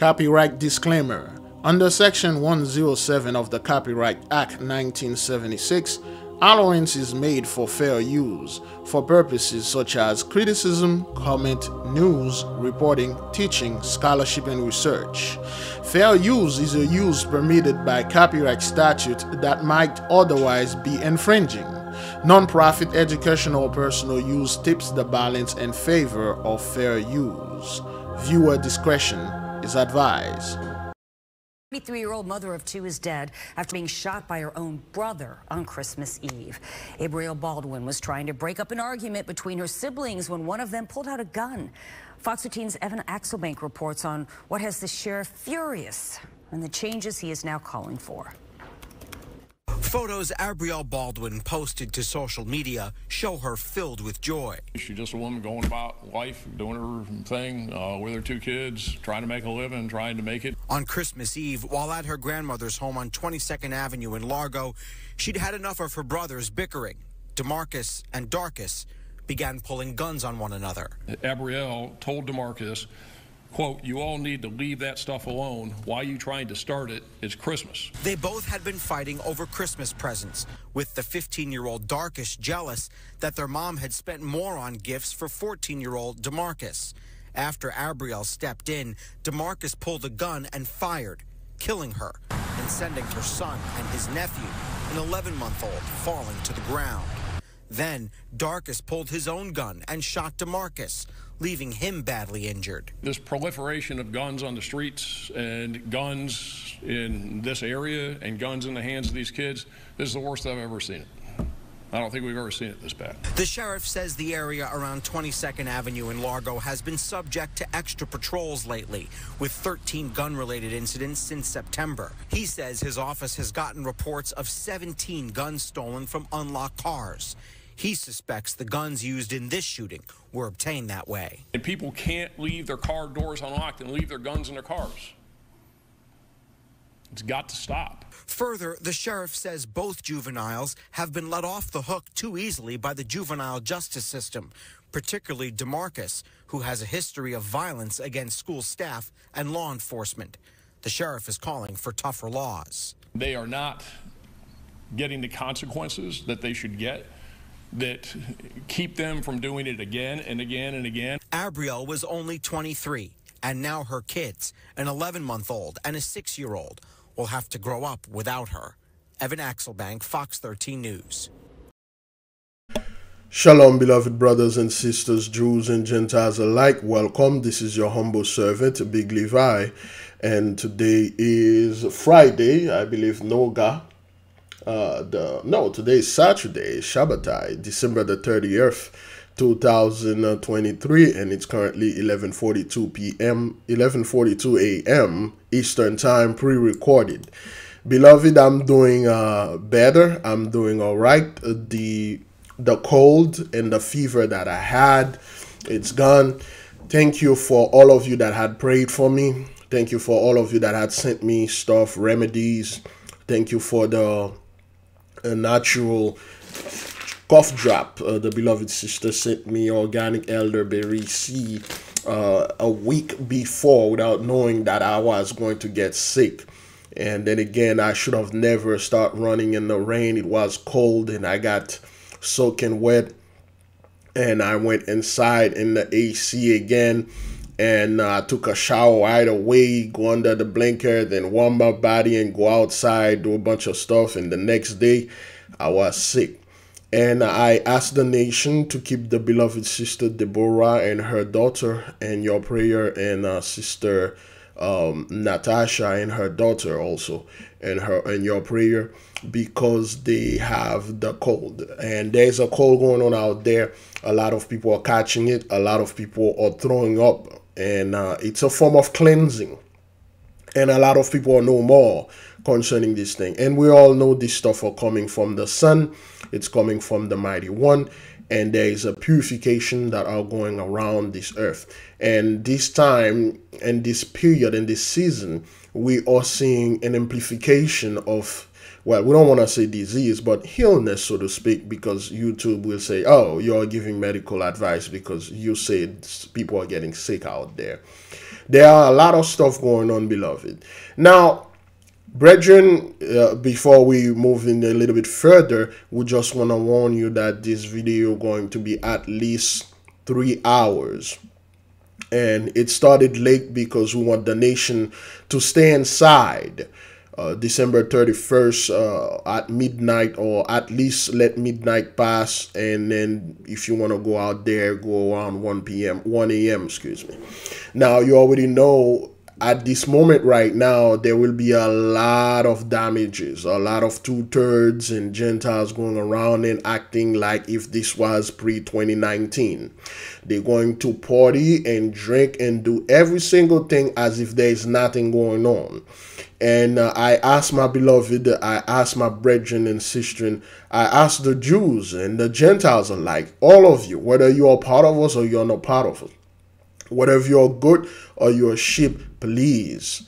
Copyright disclaimer. Under Section 107 of the Copyright Act 1976, allowance is made for fair use for purposes such as criticism, comment, news, reporting, teaching, scholarship, and research. Fair use is a use permitted by copyright statute that might otherwise be infringing. Non-profit educational or personal use tips the balance in favor of fair use. Viewer discretion is advised. 23-year-old mother of two is dead after being shot by her own brother on Christmas Eve. Abrielle Baldwin was trying to break up an argument between her siblings when one of them pulled out a gun. Fox 13's Evan Axelbank reports on what has the sheriff furious and the changes he is now calling for. Photos Abrielle Baldwin posted to social media show her filled with joy. She's just a woman going about life, doing her thing with her two kids, trying to make a living, trying to make it. On Christmas Eve, while at her grandmother's home on 22nd Avenue in Largo, she'd had enough of her brothers bickering. DeMarcus and Darcus began pulling guns on one another. Abrielle told DeMarcus, quote, "You all need to leave that stuff alone. Why are you trying to start it? It's Christmas." They both had been fighting over Christmas presents, with the 15-year-old Darcus jealous that their mom had spent more on gifts for 14-year-old DeMarcus. After Abrielle stepped in, DeMarcus pulled a gun and fired, killing her and sending her son and his nephew, an 11-month-old, falling to the ground. Then Darcus pulled his own gun and shot DeMarcus, leaving him badly injured. This proliferation of guns on the streets and guns in this area and guns in the hands of these kids, this is the worst I've ever seen it. I don't think we've ever seen it this bad. The sheriff says the area around 22nd Avenue in Largo has been subject to extra patrols lately, with 13 gun-related incidents since September. He says his office has gotten reports of 17 guns stolen from unlocked cars. He suspects the guns used in this shooting were obtained that way. And people can't leave their car doors unlocked and leave their guns in their cars. It's got to stop. Further, the sheriff says both juveniles have been let off the hook too easily by the juvenile justice system, particularly DeMarcus, who has a history of violence against school staff and law enforcement. The sheriff is calling for tougher laws. They are not getting the consequences that they should get, that keep them from doing it again and again and again. Abrielle was only 23, and now her kids, an 11-month-old and a 6-year-old, will have to grow up without her. Evan Axelbank, Fox 13 News. Shalom, beloved brothers and sisters, Jews and Gentiles alike. Welcome. This is your humble servant, Big Levi, and today is Friday, I believe, Noga. Today is Saturday, Shabbatai, December the 30th, 2023, and it's currently 11:42 a.m. Eastern Time, pre-recorded. Beloved, I'm doing better. I'm doing all right. The cold and the fever that I had, it's gone. Thank you for all of you that had prayed for me. Thank you for all of you that had sent me stuff, remedies. Thank you for the natural cough drop. The beloved sister sent me organic elderberry seed a week before without knowing that I was going to get sick. And then again, I should have never started running in the rain. It was cold and I got soaking wet, and I went inside in the AC again, and I took a shower right away, go under the blanket, then warm my body and go outside, do a bunch of stuff. And the next day I was sick. And I asked the nation to keep the beloved sister Deborah and her daughter in your prayer, and sister Natasha and her daughter also in your prayer, because they have the cold. And there's a cold going on out there. A lot of people are catching it. A lot of people are throwing up, and it's a form of cleansing. And a lot of people know more concerning this thing. And we all know this stuff are coming from the sun. It's coming from the mighty one. And there is a purification that are going around this earth. And this time and this period and this season, we are seeing an amplification of well, we don't want to say disease, but illness, so to speak, because YouTube will say, oh, you're giving medical advice because you said people are getting sick out there. There are a lot of stuff going on, beloved. Now, brethren, before we move in a little bit further, we just want to warn you that this video is going to be at least 3 hours. And it started late because we want the nation to stay inside. December 31st at midnight, or at least let midnight pass, and then if you want to go out there, go around 1 a.m. excuse me. Now, you already know at this moment right now there will be a lot of damages, a lot of two-thirds and Gentiles going around and acting like if this was pre-2019. They're going to party and drink and do every single thing as if there's nothing going on. And I asked my beloved, I asked my brethren and sistren, I asked the Jews and the Gentiles alike, all of you, whether you are part of us or you're not part of us, whether you're good or you're sheep, please,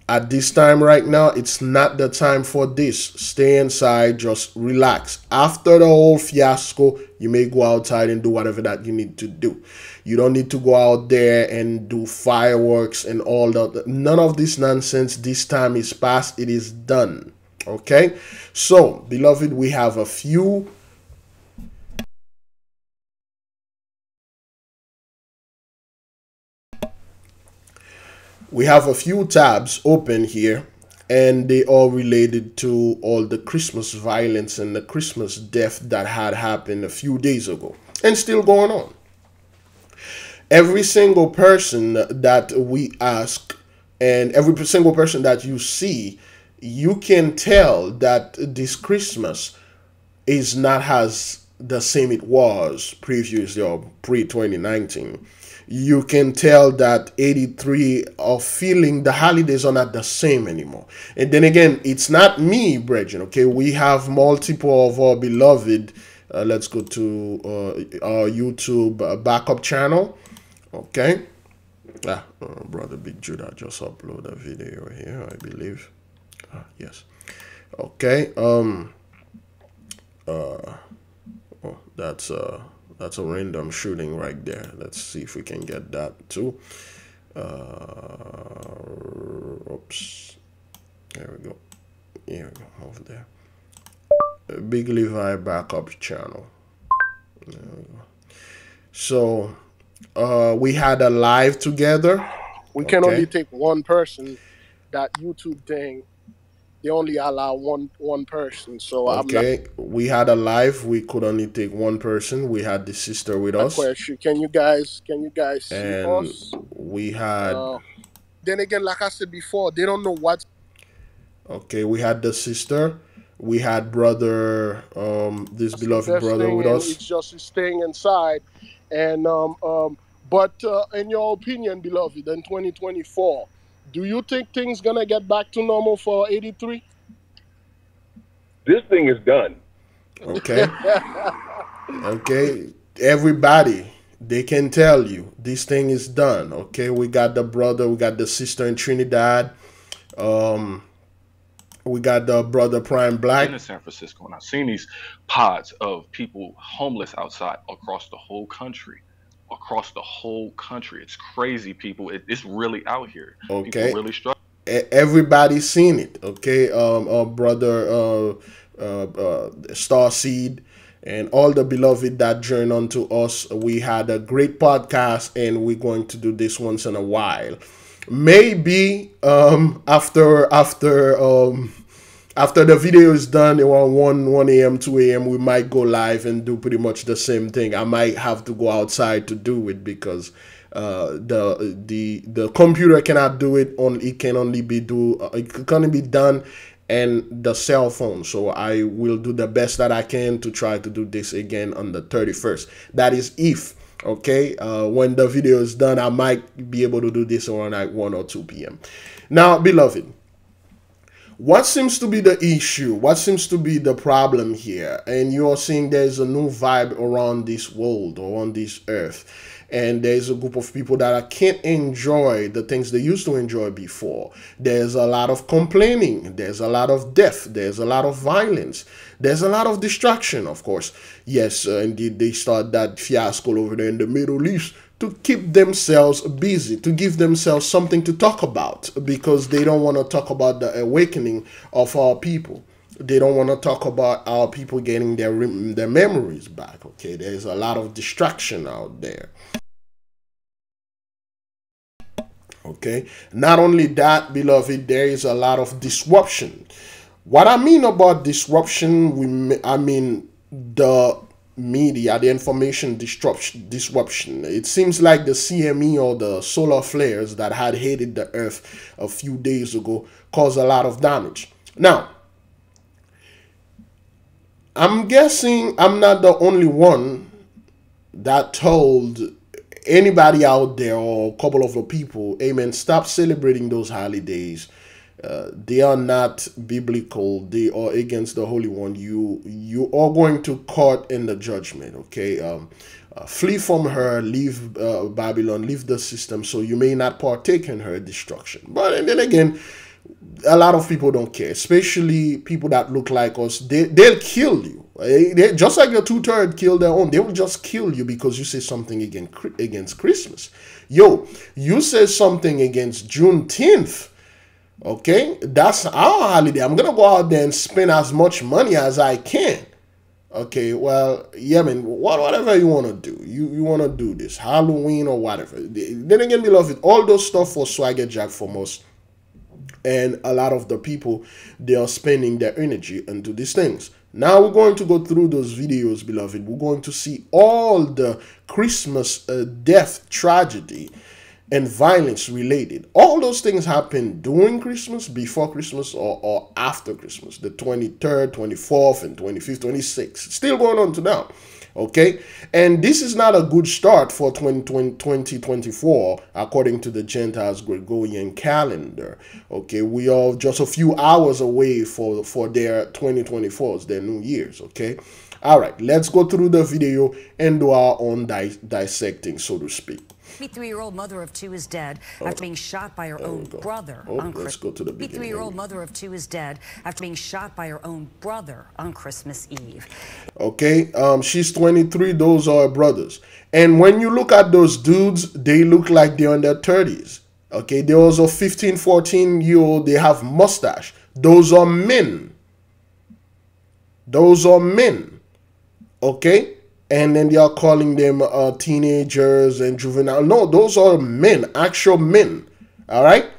at this time right now, it's not the time for this. Stay inside, just relax. After the whole fiasco, you may go outside and do whatever that you need to do. You don't need to go out there and do fireworks and all that. None of this nonsense. This time is past. It is done. Okay? So, beloved, we have a few tabs open here, and they all related to all the Christmas violence and the Christmas death that had happened a few days ago and still going on. Every single person that we ask and every single person that you see, you can tell that this Christmas is not as the same it was previously or pre-2019. You can tell that 83 are feeling the holidays are not the same anymore. And then again, it's not me, brethren, okay? We have multiple of our beloved. Let's go to our YouTube backup channel, okay? Brother Big Judah just uploaded a video here, I believe. Yes. Okay. Oh, that's a random shooting right there. Let's see if we can get that too. Oops. There we go. Here we go. Over there. Big Levi backup channel. There we go. So, we had a live together. We can only take one person. That YouTube thing, they only allow one person. So okay, we had a live. We could only take one person. We had the sister with us. Question: Can you guys see and us? We had. Then again, like I said before, they don't know what. Okay, we had the sister. We had brother, this beloved brother with us. It's just staying inside, and but in your opinion, beloved, in 2024. Do you think things gonna get back to normal for 83? This thing is done. Okay. Okay. Everybody, they can tell you this thing is done. Okay. We got the brother, we got the sister in Trinidad. We got the brother Prime Black in San Francisco, and I've seen these pods of people homeless outside across the whole country. Across the whole country, it's crazy, people. It's really out here. Okay, people really struggle. Everybody's seen it. Okay, brother Starseed and all the beloved that joined onto us. We had a great podcast, and we're going to do this once in a while. Maybe after the video is done around 1 a.m., 2 a.m., we might go live and do pretty much the same thing. I might have to go outside to do it because the computer cannot do it. It can only be done and the cell phone. So I will do the best that I can to try to do this again on the 31st. That is if. Okay, when the video is done, I might be able to do this around like 1 or 2 p.m. Now, beloved, what seems to be the issue? What seems to be the problem here? And you're seeing there's a new vibe around this world or on this earth. and there's a group of people that can't enjoy the things they used to enjoy before. There's a lot of complaining, there's a lot of death, there's a lot of violence, there's a lot of distraction, of course. Yes, indeed, they start that fiasco over there in the Middle East to keep themselves busy, to give themselves something to talk about, because they don't want to talk about the awakening of our people. They don't want to talk about our people getting their memories back. Okay, there's a lot of distraction out there. Okay, not only that, beloved, there is a lot of disruption. What I mean about disruption, I mean the media, the information disruption. It seems like the CME or the solar flares that had hit the earth a few days ago caused a lot of damage. Now, I'm guessing I'm not the only one that told anybody out there, or a couple of the people, amen, stop celebrating those holidays. They are not biblical. They are against the Holy One. You are going to caught in the judgment. Okay, flee from her, leave Babylon, leave the system, so you may not partake in her destruction. But and then again, a lot of people don't care, especially people that look like us. They'll kill you. They, just like the 2/3 killed their own, they will just kill you because you say something against Christmas. Yo, you say something against Juneteenth. Okay, that's our holiday. I'm gonna go out there and spend as much money as I can. Okay, well, yeah, man, whatever you want to do, you want to do this Halloween or whatever. Then again, beloved, all those stuff for swagger jack for most, and a lot of the people, they are spending their energy into these things. Now we're going to go through those videos, beloved. We're going to see all the Christmas death tragedy and violence related. All those things happen during Christmas, before Christmas, or after Christmas. The 23rd, 24th, and 25th, 26th. Still going on to now. Okay? And this is not a good start for 2024, according to the Gentiles Gregorian calendar. Okay? We are just a few hours away for their 2024s, their New Year's. Okay? All right. Let's go through the video and do our own dissecting, so to speak. 53-year-old mother of two is dead after being shot by her own brother on Christmas. Let's go to the beginning. 53-year-old mother of two is dead after being shot by her own brother on Christmas Eve. Okay, she's 23. Those are her brothers. And when you look at those dudes, they look like they're in their 30s. Okay, there was a 15, 14-year-old. They have mustache. Those are men. Those are men. Okay? And then they are calling them teenagers and juvenile. No, those are men, actual men. All right?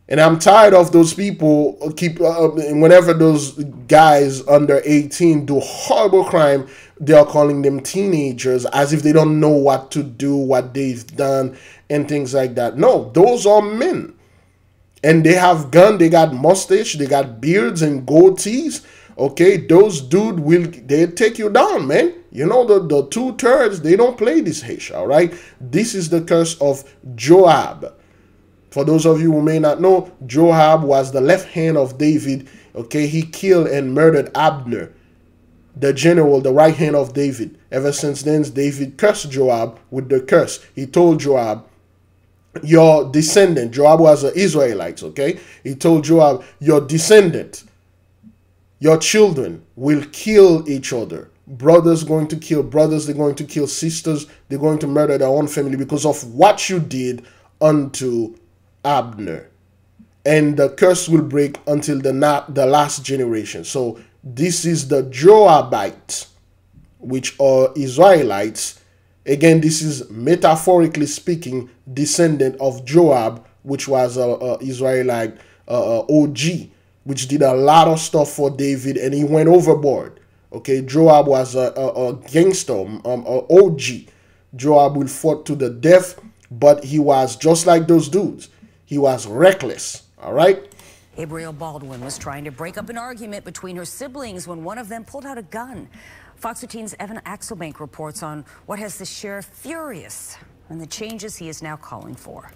And I'm tired of those people whenever those guys under 18 do horrible crime, they are calling them teenagers as if they don't know what to do, what they've done, and things like that. No, those are men. And they have gun, they got mustache, they got beards and goatees. Okay, those dude they'll take you down, man. You know, the 2/3, they don't play this Hesh, all right? This is the curse of Joab. For those of you who may not know, Joab was the left hand of David. Okay, he killed and murdered Abner, the general, the right hand of David. Ever since then, David cursed Joab with the curse. He told Joab, your descendant, Joab was an Israelite, okay? He told Joab, your descendant, your children will kill each other. Brothers going to kill brothers. They're going to kill sisters. They're going to murder their own family because of what you did unto Abner. And the curse will break until the last generation. So this is the Joabites, which are Israelites. Again, this is metaphorically speaking, descendant of Joab, which was a Israelite OG, which did a lot of stuff for David, and he went overboard. Okay, Joab was a gangster, OG. Joab will fought to the death, but he was just like those dudes. He was reckless, all right? Gabriel Baldwin was trying to break up an argument between her siblings when one of them pulled out a gun. Fox 13's Evan Axelbank reports on what has the sheriff furious and the changes he is now calling for.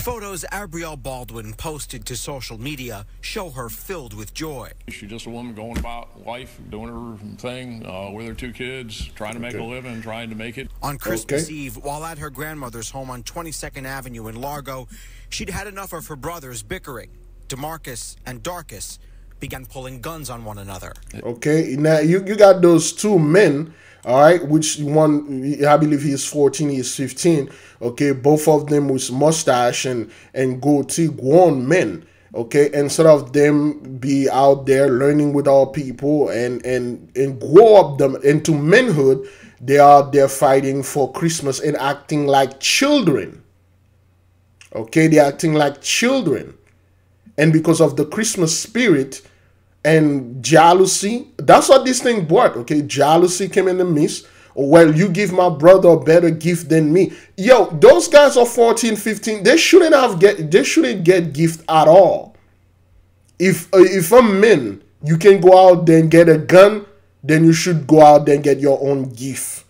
Photos Abrielle Baldwin posted to social media show her filled with joy. She's just a woman going about life, doing her thing with her 2 kids, trying to make a living, trying to make it. On Christmas Eve, while at her grandmother's home on 22nd Avenue in Largo, she'd had enough of her brothers bickering. DeMarcus and Darcus began pulling guns on one another. Okay, now you got those 2 men, all right, which one, I believe he's 14, he's 15, okay, both of them with mustache and goatee, grown men, okay, instead of them be out there learning with our people and grow up them into manhood, they're fighting for Christmas and acting like children, okay, they're acting like children, and because of the Christmas spirit and jealousy, that's what this thing brought, okay? Jealousy came in the midst. Well, you give my brother a better gift than me. Yo, those guys are 14, 15. They shouldn't get gift at all. If a man, you can go out there and get a gun, then you should go out there and get your own gift.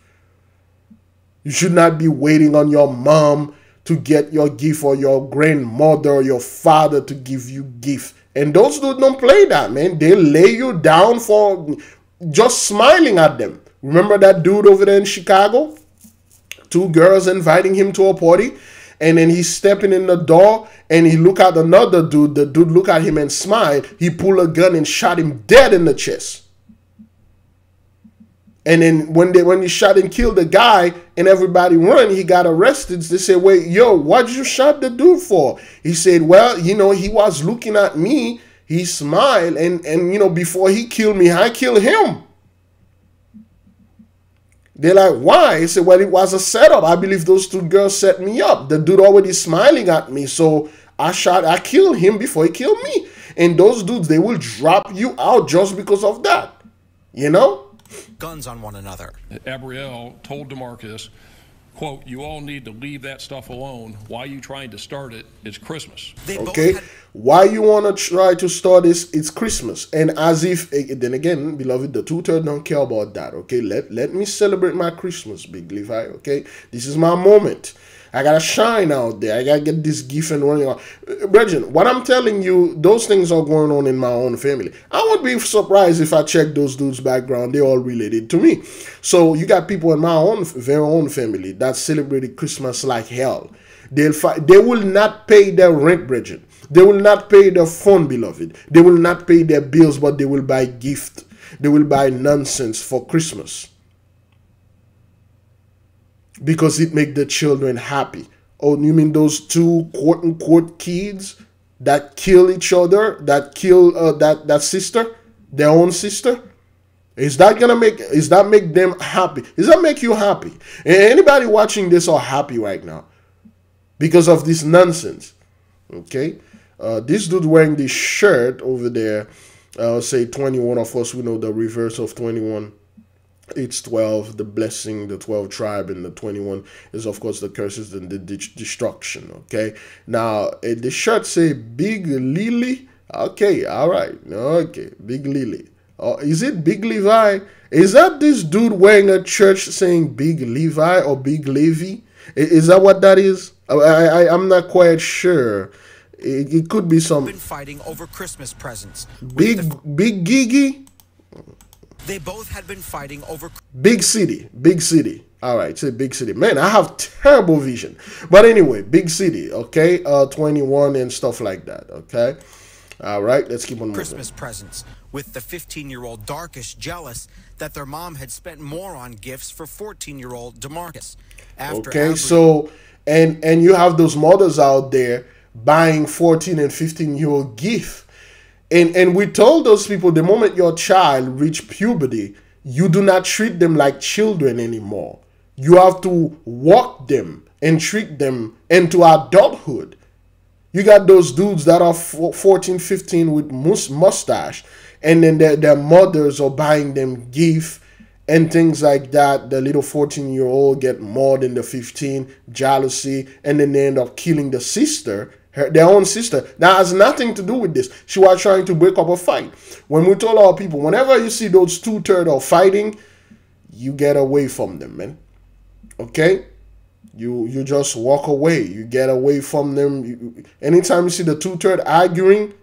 You should not be waiting on your mom to get your gift or your grandmother or your father to give you gift. And those dudes don't play that, man. They lay you down for just smiling at them. Remember that dude over there in Chicago? 2 girls inviting him to a party. And then he's stepping in the door and he look at another dude. The dude look at him and smile. He pulled a gun and shot him dead in the chest. And then when he shot and killed the guy and everybody run, he got arrested. They said, wait, yo, what you shot the dude for? He said, well, you know, he was looking at me. He smiled. And you know, before he killed me, I killed him. They're like, why? He said, well, it was a setup. I believe those 2 girls set me up. The dude already smiling at me. So I killed him before he killed me. And those dudes, they will drop you out just because of that. You know? Guns on one another. Abrielle told DeMarcus, quote, you all need to leave that stuff alone. Why are you trying to start it? It's Christmas. Okay, why you want to try to start this? It's Christmas. And as if, then again, beloved, the 2/3 don't care about that, okay? Let me celebrate my Christmas, Big Levi, okay? This is my moment. I gotta shine out there. I gotta get this gift and running on. Brethren, what I'm telling you, those things are going on in my own family. I would be surprised if I check those dudes' background. They're all related to me. So you got people in my very own family that celebrated Christmas like hell. They'll fight. They will not pay their rent, brethren. They will not pay their phone, beloved. They will not pay their bills, but they will buy gift. They will buy nonsense for Christmas. Because it make the children happy. Oh, you mean those 2 quote-unquote kids that kill each other, that kill that sister, their own sister? Is that make them happy? Does that make you happy? Anybody watching this are happy right now because of this nonsense? Okay, this dude wearing this shirt over there, say 21. Of course, we know the reverse of 21. It's 12, the blessing, the 12 tribe, and the 21 is, of course, the curses and the destruction, okay? Now, the shirt say Big Lily. Okay, all right. Okay, Big Lily. Is it Big Levi? Is that this dude wearing a church saying Big Levi or Big Levi? Is that what that is? I'm not quite sure. It could be some... Been fighting over Christmas presents. Big Gigi? They both had been fighting over... Big city. All right, say big city. Man, I have terrible vision. But anyway, big city, okay? 21 and stuff like that, okay? All right, let's keep on moving. Christmas presents, with the 15-year-old Darcus jealous that their mom had spent more on gifts for 14-year-old DeMarcus. Okay, so, and you have those mothers out there buying 14 and 15-year-old gifts. And we told those people the moment your child reach puberty, you do not treat them like children anymore. You have to walk them and treat them into adulthood. You got those dudes that are 14, 15 with mustache, and then their mothers are buying them gifts and things like that. The little 14-year-old get more than the 15, jealousy, and then they end up killing the sister. Their own sister. That has nothing to do with this. She was trying to break up a fight. When we told our people, whenever you see those 2/3 are fighting, you get away from them, man. Okay? You just walk away. You get away from them. Anytime you see the two-thirds arguing,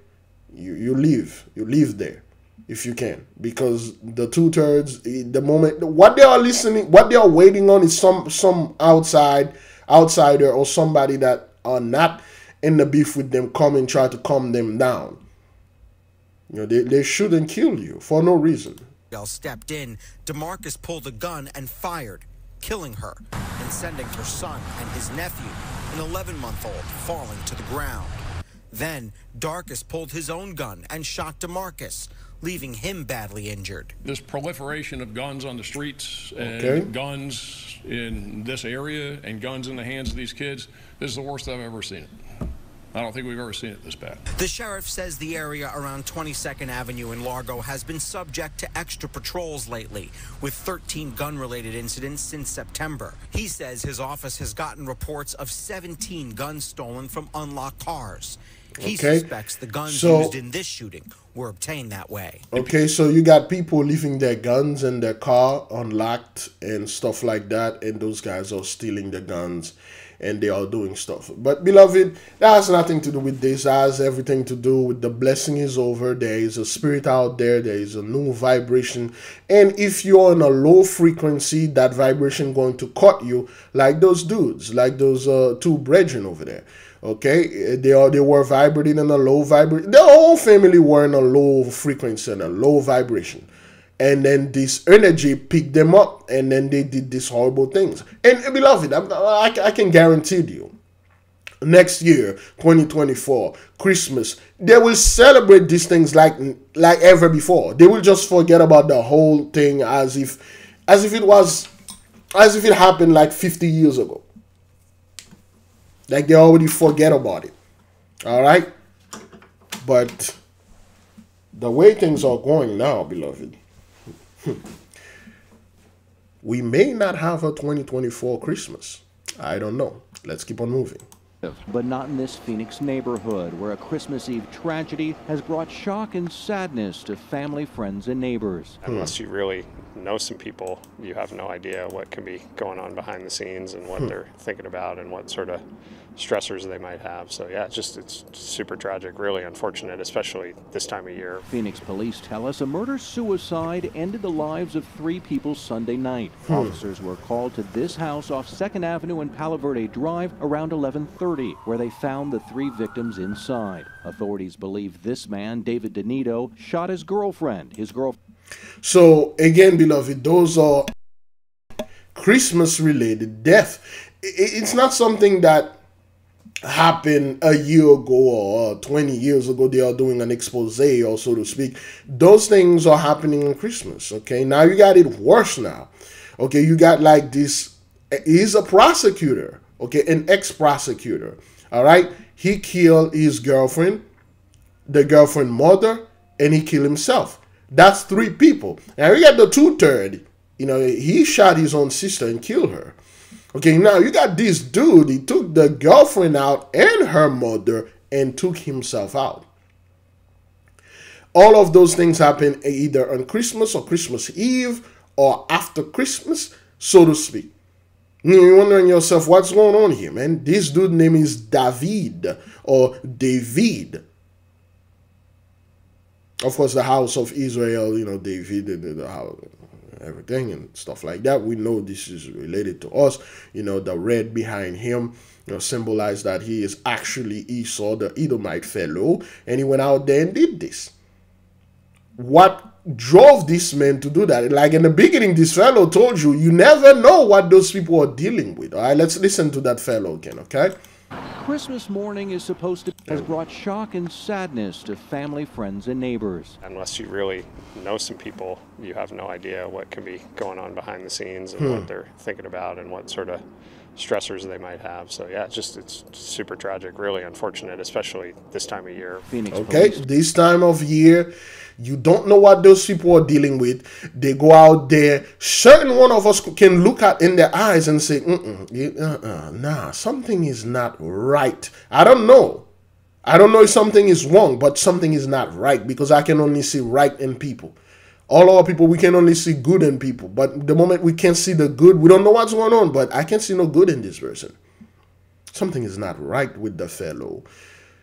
you leave. You leave there if you can, because the two-thirds, the moment what they are listening, what they are waiting on is some outsider or somebody that are not in the beef with them come and try to calm them down. They shouldn't kill you for no reason. Stepped in, DeMarcus pulled a gun and fired, killing her and sending her son and his nephew, an 11-month-old, falling to the ground. Then Darkus pulled his own gun and shot DeMarcus, leaving him badly injured. This proliferation of guns on the streets and guns in this area and guns in the hands of these kids, this is the worst I've ever seen it. I don't think we've ever seen it this bad. The sheriff says the area around 22nd Avenue in Largo has been subject to extra patrols lately, with 13 gun-related incidents since September. He says his office has gotten reports of 17 guns stolen from unlocked cars. He suspects the guns used in this shooting were obtained that way. Okay, so you got people leaving their guns in their car unlocked and stuff like that, and those guys are stealing the guns and they are doing stuff. But beloved, that has nothing to do with this. That has everything to do with the blessing is over. There is a spirit out there. There is a new vibration. And if you're in a low frequency, that vibration going to cut you, like those dudes, like those two brethren over there. Okay, they were vibrating in a low vibration. The whole family were in a low frequency and a low vibration. And then this energy picked them up, and then they did these horrible things. And beloved, I can guarantee you, next year, 2024, Christmas, they will celebrate these things like ever before. They will just forget about the whole thing as if it happened like 50 years ago. Like they already forget about it. All right? But the way things are going now, beloved, we may not have a 2024 Christmas. I don't know. Let's keep on moving. But not in this Phoenix neighborhood, where a Christmas Eve tragedy has brought shock and sadness to family, friends, and neighbors. Unless you really know some people, you have no idea what can be going on behind the scenes and what they're thinking about and what sort of stressors they might have. So yeah, it's super tragic, really unfortunate, especially this time of year. Phoenix police tell us a murder-suicide ended the lives of 3 people Sunday night. Officers were called to this house off 2nd Avenue and Palo Verde Drive around 11:30, where they found the 3 victims inside. Authorities believe this man, David Donito, shot his girlfriend. So again, beloved, those are Christmas-related death. It's not something that happened a year ago or 20 years ago. They are doing an expose, or so to speak. Those things are happening on Christmas. Okay, now you got it worse now. Okay, you got like this. He's a prosecutor. Okay, an ex-prosecutor. All right, he killed his girlfriend, the girlfriend mother, and he killed himself. That's 3 people. Now you got the 2/3. He shot his own sister and killed her. Okay, now you got this dude. He took the girlfriend out and her mother and took himself out. All of those things happen either on Christmas or Christmas Eve or after Christmas, so to speak. You're wondering yourself, what's going on here, man? This dude's name is David or David. Of course, the house of Israel, David and the house, everything and stuff like that. We know this is related to us. The red behind him, symbolize that he is actually Esau, the Edomite fellow, and he went out there and did this. What drove this man to do that? Like in the beginning, this fellow told you, you never know what those people are dealing with. All right, let's listen to that fellow again, okay? Christmas morning has brought shock and sadness to family, friends, and neighbors. Unless you really know some people, you have no idea what can be going on behind the scenes and what they're thinking about and what sort of stressors they might have. So yeah, it's super tragic, really unfortunate, especially this time of year. Okay, this time of year, you don't know what those people are dealing with. They go out there. Certain one of us can look at in their eyes and say, nah, something is not right. I don't know if something is wrong, but something is not right, because I can only see right in people. All our people, we can only see good in people. But the moment we can't see the good, we don't know what's going on. But I can't see no good in this person. Something is not right with the fellow.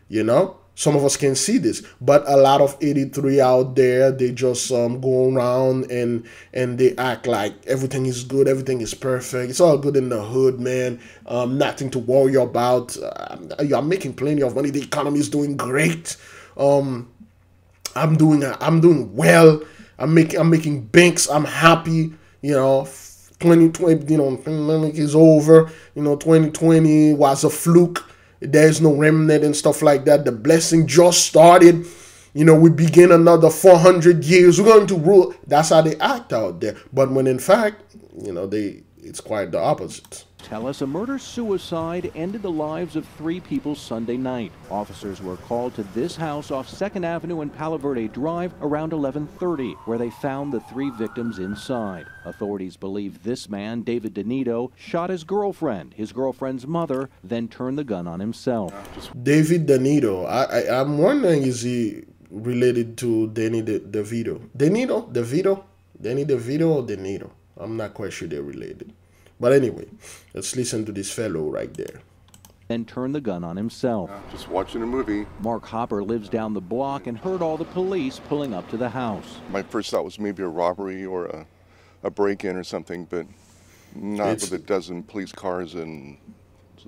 You know? Some of us can see this. But a lot of 83 out there, they just go around and they act like everything is good. Everything is perfect. It's all good in the hood, man. Nothing to worry about. You're making plenty of money. The economy is doing great. I'm doing well. I'm making banks. I'm happy. You know, 2020. You know, pandemic is over. You know, 2020 was a fluke. There's no remnant and stuff like that. The blessing just started. You know, we begin another 400 years. We're going to rule. That's how they act out there. But when in fact, you know, it's quite the opposite. Tell us a murder-suicide ended the lives of 3 people Sunday night. Officers were called to this house off 2nd Avenue and Palo Verde Drive around 11:30, where they found the 3 victims inside. Authorities believe this man, David Denito, shot his girlfriend's mother, then turned the gun on himself. David Denito, I'm wondering, is he related to Danny DeVito? Danny DeVito or Denito? I'm not quite sure they're related. But anyway, let's listen to this fellow right there. Then turned the gun on himself. Just watching a movie. Mark Hopper lives down the block and heard all the police pulling up to the house. My first thought was maybe a robbery or a break-in or something, but not with a dozen police cars and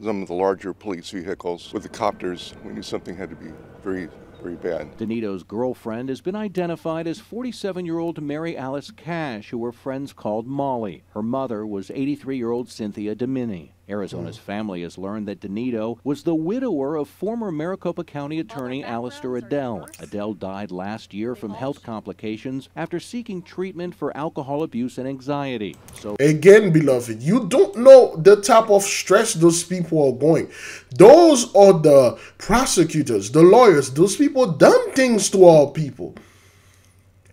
some of the larger police vehicles. With the copters, we knew something had to be very, very bad. Denito's girlfriend has been identified as 47-year-old Mary Alice Cash, who her friends called Molly. Her mother was 83-year-old Cynthia Domini. Arizona's family has learned that Denito was the widower of former Maricopa County Attorney Alistair Adele. Adele died last year from health complications after seeking treatment for alcohol abuse and anxiety. So again, beloved, you don't know the type of stress those people are going. Those are the prosecutors, the lawyers. Those people done things to our people.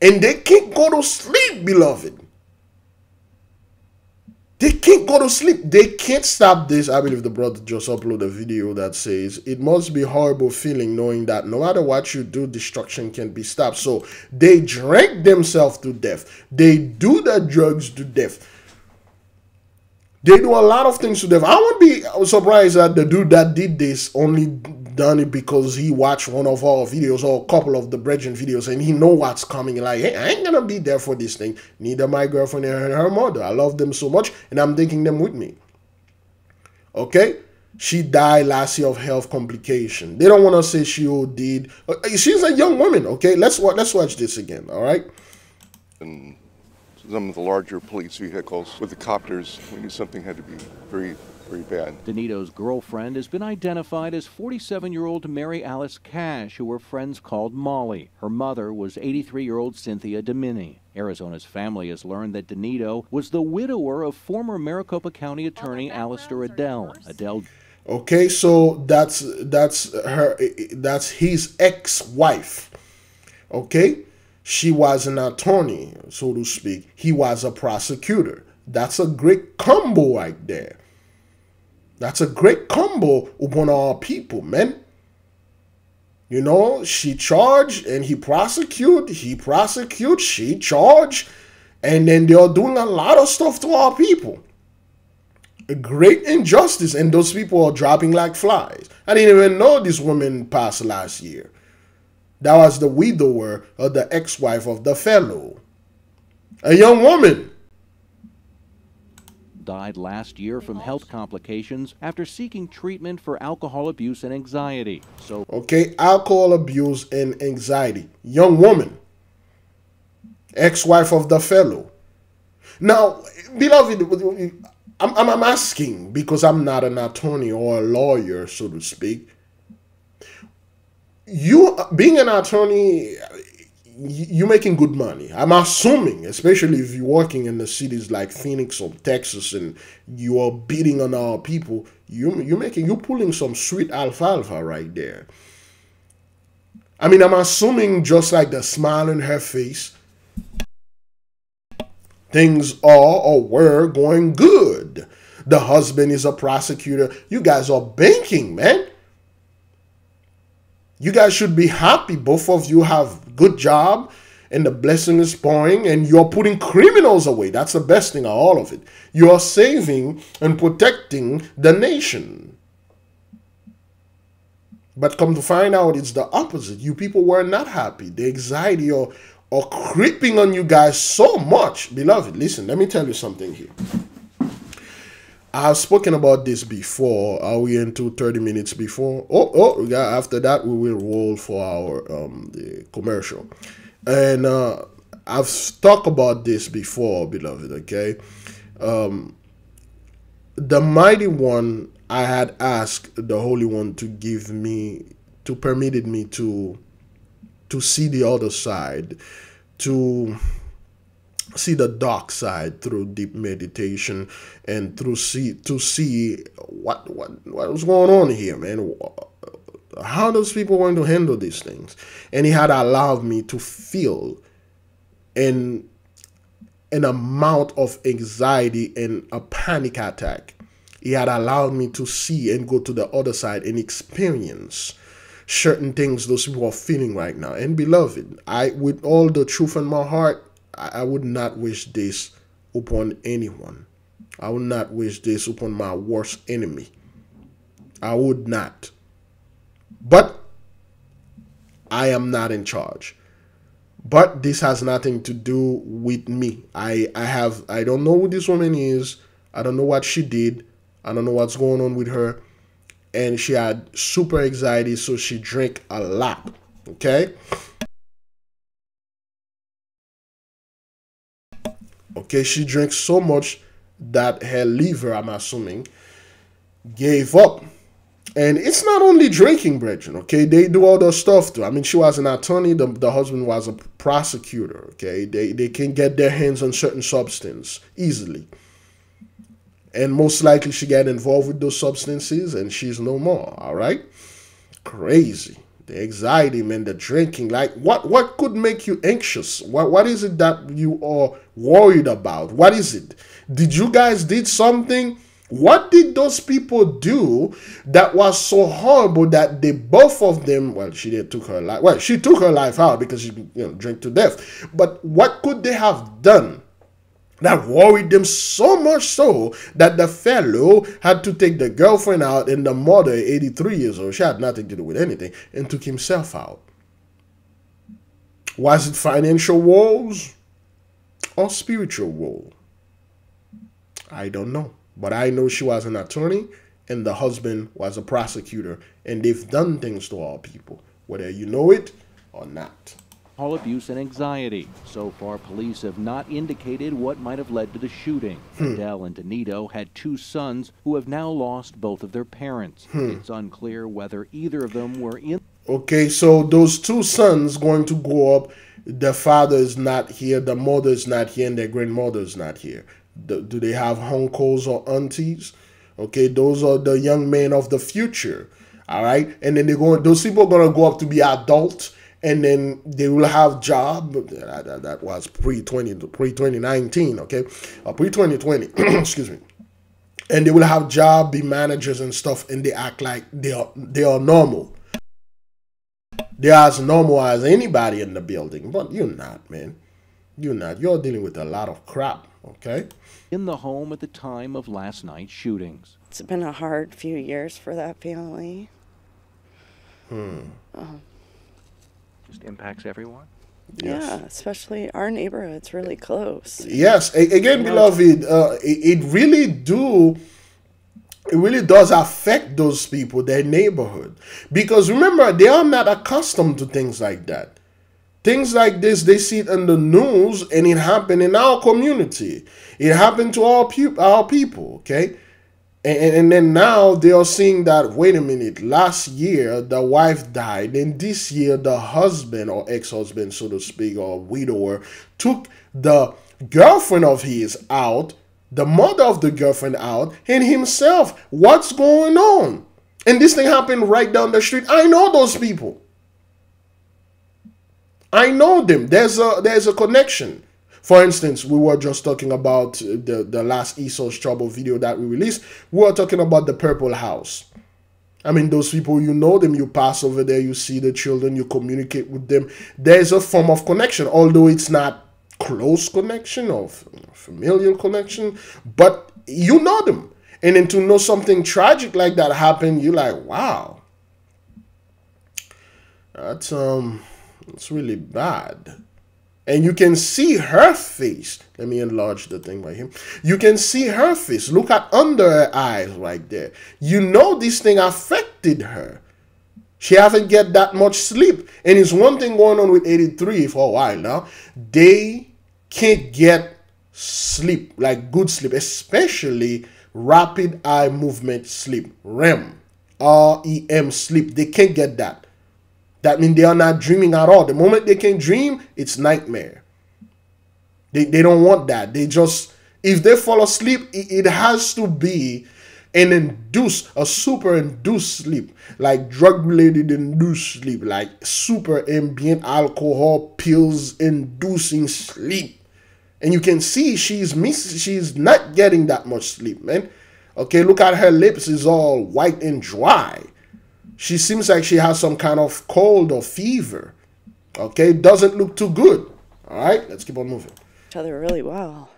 And they can't go to sleep, beloved. They can't go to sleep. They can't stop this. I believe the brother just uploaded a video that says, it must be a horrible feeling knowing that no matter what you do, destruction can be stopped. So they drank themselves to death. They do the drugs to death. They do a lot of things to death. I would be surprised that the dude that did this only done it because he watched one of our videos or a couple of the Brethren videos and he know what's coming. Like, hey, I ain't gonna be there for this thing. Neither my girlfriend and her mother. I love them so much and I'm taking them with me. Okay? She died last year of health complication. They don't want to say she did. She's a young woman. Okay? Let's watch this again. All right? And some of the larger police vehicles with the copters, we knew something had to be very, very bad. Denito's girlfriend has been identified as 47-year-old Mary Alice Cash, who her friends called Molly. Her mother was 83-year-old Cynthia Domini. Arizona's family has learned that Denito was the widower of former Maricopa County Attorney Alistair Adele. Okay, so that's his ex-wife. Okay? She was an attorney, so to speak. He was a prosecutor. That's a great combo right there. That's a great combo upon our people, man. You know, she charged and he prosecute, she charged, and then they're doing a lot of stuff to our people. A great injustice, and those people are dropping like flies. I didn't even know this woman passed last year. That was the widower of the ex-wife of the fellow. A young woman. Died last year from health complications after seeking treatment for alcohol abuse and anxiety. So, okay, alcohol abuse and anxiety. Young woman. Ex-wife of the fellow. Now, beloved, I'm asking because I'm not an attorney or a lawyer, so to speak. You being an attorney, you're making good money. I'm assuming, especially if you're working in the cities like Phoenix or Texas and you are beating on our people, you're pulling some sweet alfalfa right there. I mean, I'm assuming just like the smile on her face, things are or were going good. The husband is a prosecutor. You guys are banking, man. You guys should be happy. Both of you have good job and the blessing is pouring, and you're putting criminals away. That's the best thing of all of it. You're saving and protecting the nation. But come to find out, it's the opposite. You people were not happy. The anxiety are creeping on you guys so much. Beloved, listen, let me tell you something here. I've spoken about this before. Are we into 30 minutes before? After that, we will roll for our the commercial. And I've talked about this before, beloved, okay? The Mighty One, I had asked the Holy One to give me, to permitted me to see the other side, to see the dark side through deep meditation, and to see what was going on here, man. How those people want to handle these things. And he had allowed me to feel an amount of anxiety and a panic attack. He had allowed me to see and go to the other side and experience certain things those people are feeling right now. And beloved, with all the truth in my heart, I would not wish this upon anyone. I would not wish this upon my worst enemy. I would not. But I am not in charge. But this has nothing to do with me. I don't know who this woman is. I don't know what she did. I don't know what's going on with her. And she had super anxiety, so she drank a lot. Okay? Okay, she drank so much that her liver, I'm assuming, gave up. And it's not only drinking, brethren, okay? They do other stuff too. I mean, she was an attorney. The husband was a prosecutor, okay? They can get their hands on certain substance easily. And most likely she got involved with those substances and she's no more, all right? Crazy. The anxiety, man, the drinking. Like, what could make you anxious? What is it that you are worried about? What is it? Did you guys did something? What did those people do that was so horrible that they both of them, well, she took her life. Well, she took her life out because she drank to death. But what could they have done that worried them so much so that the fellow had to take the girlfriend out, and the mother, 83 years old, she had nothing to do with anything, and took himself out? Was it financial woes or spiritual woe? I don't know. But I know she was an attorney and the husband was a prosecutor, and they've done things to our people, whether you know it or not. All abuse and anxiety. So far, police have not indicated what might have led to the shooting. Adele and Danito had two sons who have now lost both of their parents. It's unclear whether either of them were in. Okay, so those two sons going to grow up, the father is not here, the mother is not here, and their grandmother is not here. Do they have uncles or aunties? Okay, those are the young men of the future. All right, and then those people are gonna go up to be adults, and then they will have job. That was pre-2019, okay, pre-2020. Excuse me. And they will have job, be managers and stuff, and they act like they are normal. They're as normal as anybody in the building, but you're not, man. You're not. You're dealing with a lot of crap, okay? In the home at the time of last night's shootings. It's been a hard few years for that family. Just impacts everyone? Yes. Yeah, especially our neighborhood's really close. Yes, again, beloved, it really does affect those people, their neighborhood. Because remember, they are not accustomed to things like that. Things like this, they see it in the news, and it happened in our community. It happened to our people, okay? And then now they are seeing that, wait a minute, last year the wife died, and this year the husband or ex-husband, so to speak, or widower, took the girlfriend of his out, the mother of the girlfriend out, and himself. What's going on? And this thing happened right down the street. I know those people. I know them. There's a connection. For instance, we were just talking about the last Esau's Trouble video that we released. We were talking about the Purple House. I mean, those people, you know them, you pass over there, you see the children, you communicate with them. There's a form of connection, although it's not close connection or familial connection, but you know them. And then to know something tragic like that happen, you're like, wow, that's really bad. And you can see her face. Let me enlarge the thing by him. You can see her face. Look at under her eyes right there. You know this thing affected her. She haven't get that much sleep. And it's one thing going on with 83 for a while now. They can't get sleep, like good sleep, especially rapid eye movement sleep, REM, REM sleep. They can't get that. That means they are not dreaming at all. The moment they can dream, it's nightmare. They don't want that. They just, if they fall asleep, it has to be a super induced sleep, like drug-related induced sleep, like super ambient alcohol pills inducing sleep. And you can see she's not getting that much sleep, man. Okay, look at her lips, is all white and dry. She seems like she has some kind of cold or fever. Okay, doesn't look too good. All right, let's keep on moving. Each other really well.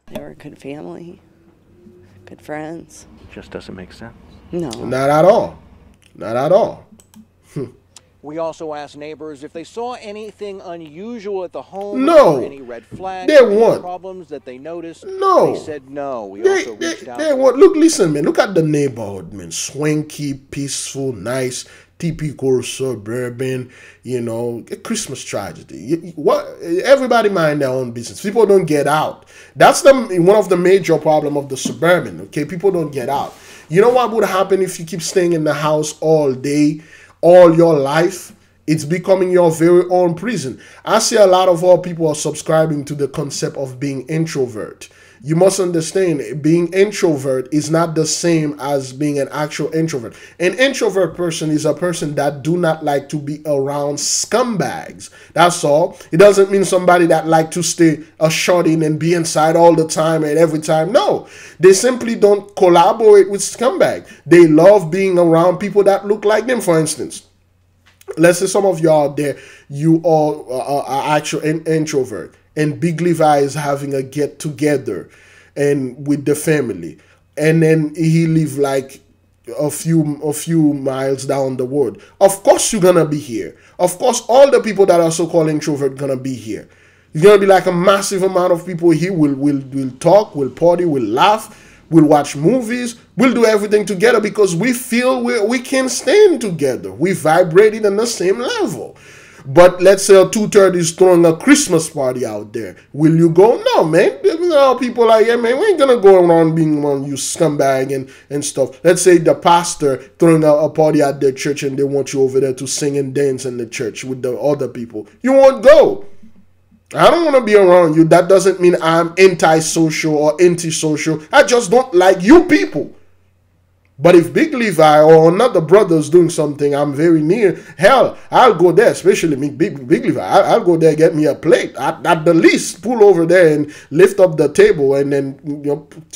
They were a good family, good friends. Just doesn't make sense. No. Not at all. Not at all. We also asked neighbors if they saw anything unusual at the home. No. Or any red flags. They or any won't. problems that they noticed. No. They said no. We also reached out. They won't. Look, listen, man. Look at the neighborhood, man. Swanky, peaceful, nice, typical suburban, you know, a Christmas tragedy. Everybody mind their own business. People don't get out. That's one of the major problem of the suburban, okay? People don't get out. You know what would happen if you keep staying in the house all day, all your life? It's becoming your very own prison. I see a lot of our people are subscribing to the concept of being introvert. You must understand, being introvert is not the same as being an actual introvert. An introvert person is a person that do not like to be around scumbags. That's all. It doesn't mean somebody that like to stay shut in and be inside all the time and every time. No, they simply don't collaborate with scumbags. They love being around people that look like them, for instance. Let's say some of you out there, you are actual introvert, and Big Levi is having a get together and with the family, and then he live like a few miles down the road. Of course you're gonna be here. Of course all the people that are so-called introvert gonna be here. It's gonna be like a massive amount of people here. We'll talk, we'll party, we'll laugh, we'll watch movies, we'll do everything together because we feel we can stand together. We vibrated on the same level. But let's say a 2:30 is throwing a Christmas party out there. Will you go? No, man. People like, yeah, man, we ain't gonna go around being one you scumbag and stuff. Let's say the pastor throwing a party at their church and they want you over there to sing and dance in the church with the other people. You won't go. I don't want to be around you. That doesn't mean I'm antisocial or antisocial. I just don't like you people. But if Big Levi or another brother is doing something I'm very near, hell, I'll go there, especially me, Big Levi. I'll go there, get me a plate. At the least, pull over there and lift up the table and then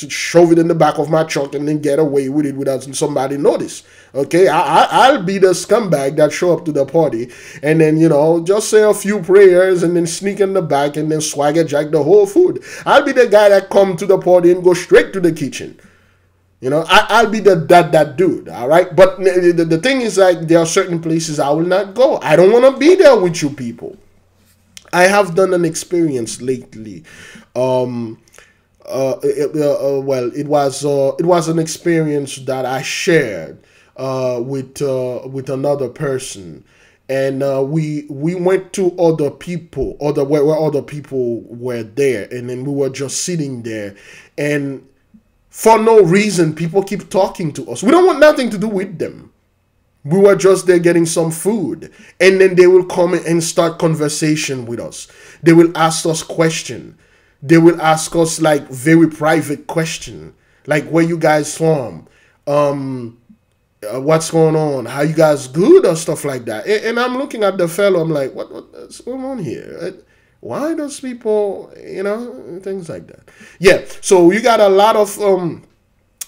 shove it in the back of my truck and then get away with it without somebody notice. Okay, I'll be the scumbag that show up to the party and then, just say a few prayers and then sneak in the back and then swagger jack the whole food. I'll be the guy that come to the party and go straight to the kitchen. I'll be that dude, all right? But the thing is, like, there are certain places I will not go. I don't want to be there with you people. I have done an experience lately. Well, it was an experience that I shared with another person, and we went to other people, where other people were there, and then we were just sitting there, and for no reason, people keep talking to us. We don't want nothing to do with them. We were just there getting some food. And then they will come and start conversation with us. They will ask us questions. They will ask us like very private question. Like, where you guys from? What's going on? How you guys good? Or stuff like that. And I'm looking at the fellow. I'm like, what's going on here? Why does people, things like that? Yeah, so you got a lot of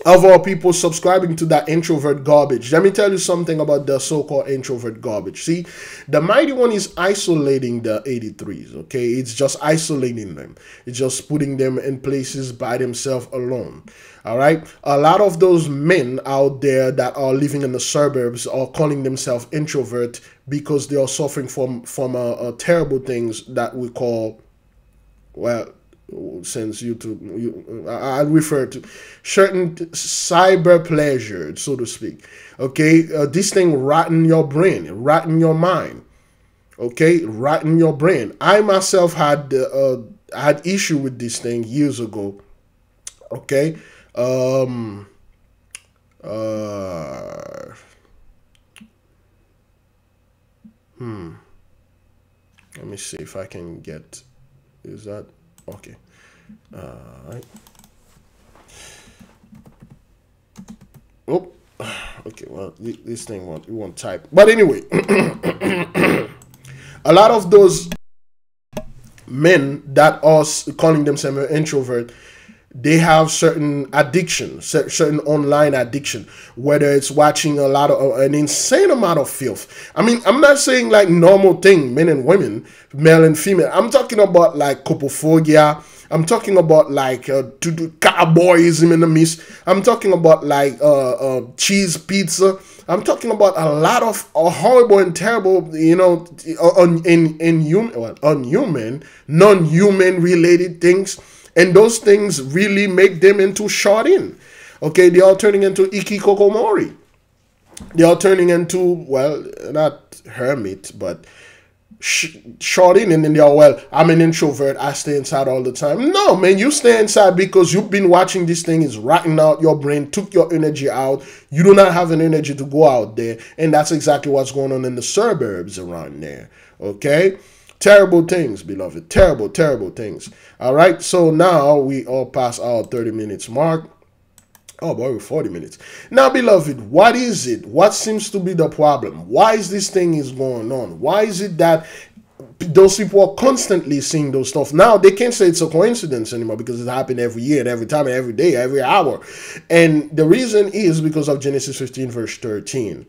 of our people subscribing to that introvert garbage. Let me tell you something about the so-called introvert garbage. See, the mighty one is isolating the 83s, okay? It's just isolating them. It's just putting them in places by themselves alone. All right? A lot of those men out there that are living in the suburbs are calling themselves introvert because they are suffering from terrible things that we call, well, since I refer to certain cyber pleasure, so to speak. Okay, this thing rotten your brain, rotten your mind. Okay, rotten your brain. I myself had issue with this thing years ago. Okay, let me see if I can get. Is that okay? Right. Oh, okay. Well, this thing won't type. But anyway, a lot of those men that are calling themselves an introvert, they have certain addiction, certain online addiction, whether it's watching a lot of an insane amount of filth. I mean, I'm not saying like normal thing, men and women, male and female. I'm talking about like copophobia. I'm talking about like cowboyism in the midst. I'm talking about like cheese pizza. I'm talking about a lot of horrible and terrible, you know, unhuman, non-human related things. And those things really make them into short-in. Okay, they are turning into ikikokomori. They are turning into, well, not hermit, but short-in. And then they are, well, I'm an introvert. I stay inside all the time. No, man, you stay inside because you've been watching this thing. Is rotting out your brain, took your energy out. You do not have an energy to go out there. And that's exactly what's going on in the suburbs around there. Okay? Terrible things, beloved. Terrible, terrible things. All right. So now we all pass our 30 minutes mark. Oh boy, we're 40 minutes. Now, beloved, what is it? What seems to be the problem? Why is this thing is going on? Why is it that those people are constantly seeing those stuff? Now, they can't say it's a coincidence anymore because it happened every year and every time and every day, every hour. And the reason is because of Genesis 15, verse 13.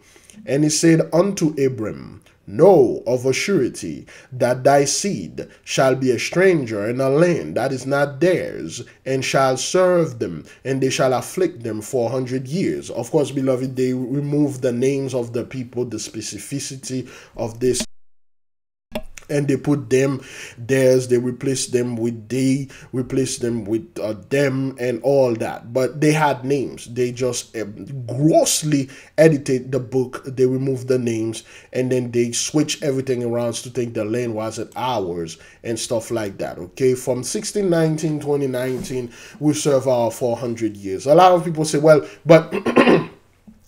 And he said unto Abram, know of a surety that thy seed shall be a stranger in a land that is not theirs, and shall serve them, and they shall afflict them 400 years. Of course, beloved, they remove the names of the people, the specificity of this, and they put them, theirs, they replace them with they, replace them with them, and all that. But they had names. They just grossly edited the book. They removed the names, and then they switch everything around to think the land wasn't ours and stuff like that. Okay, from 1619, 2019, we serve our 400 years. A lot of people say, well, but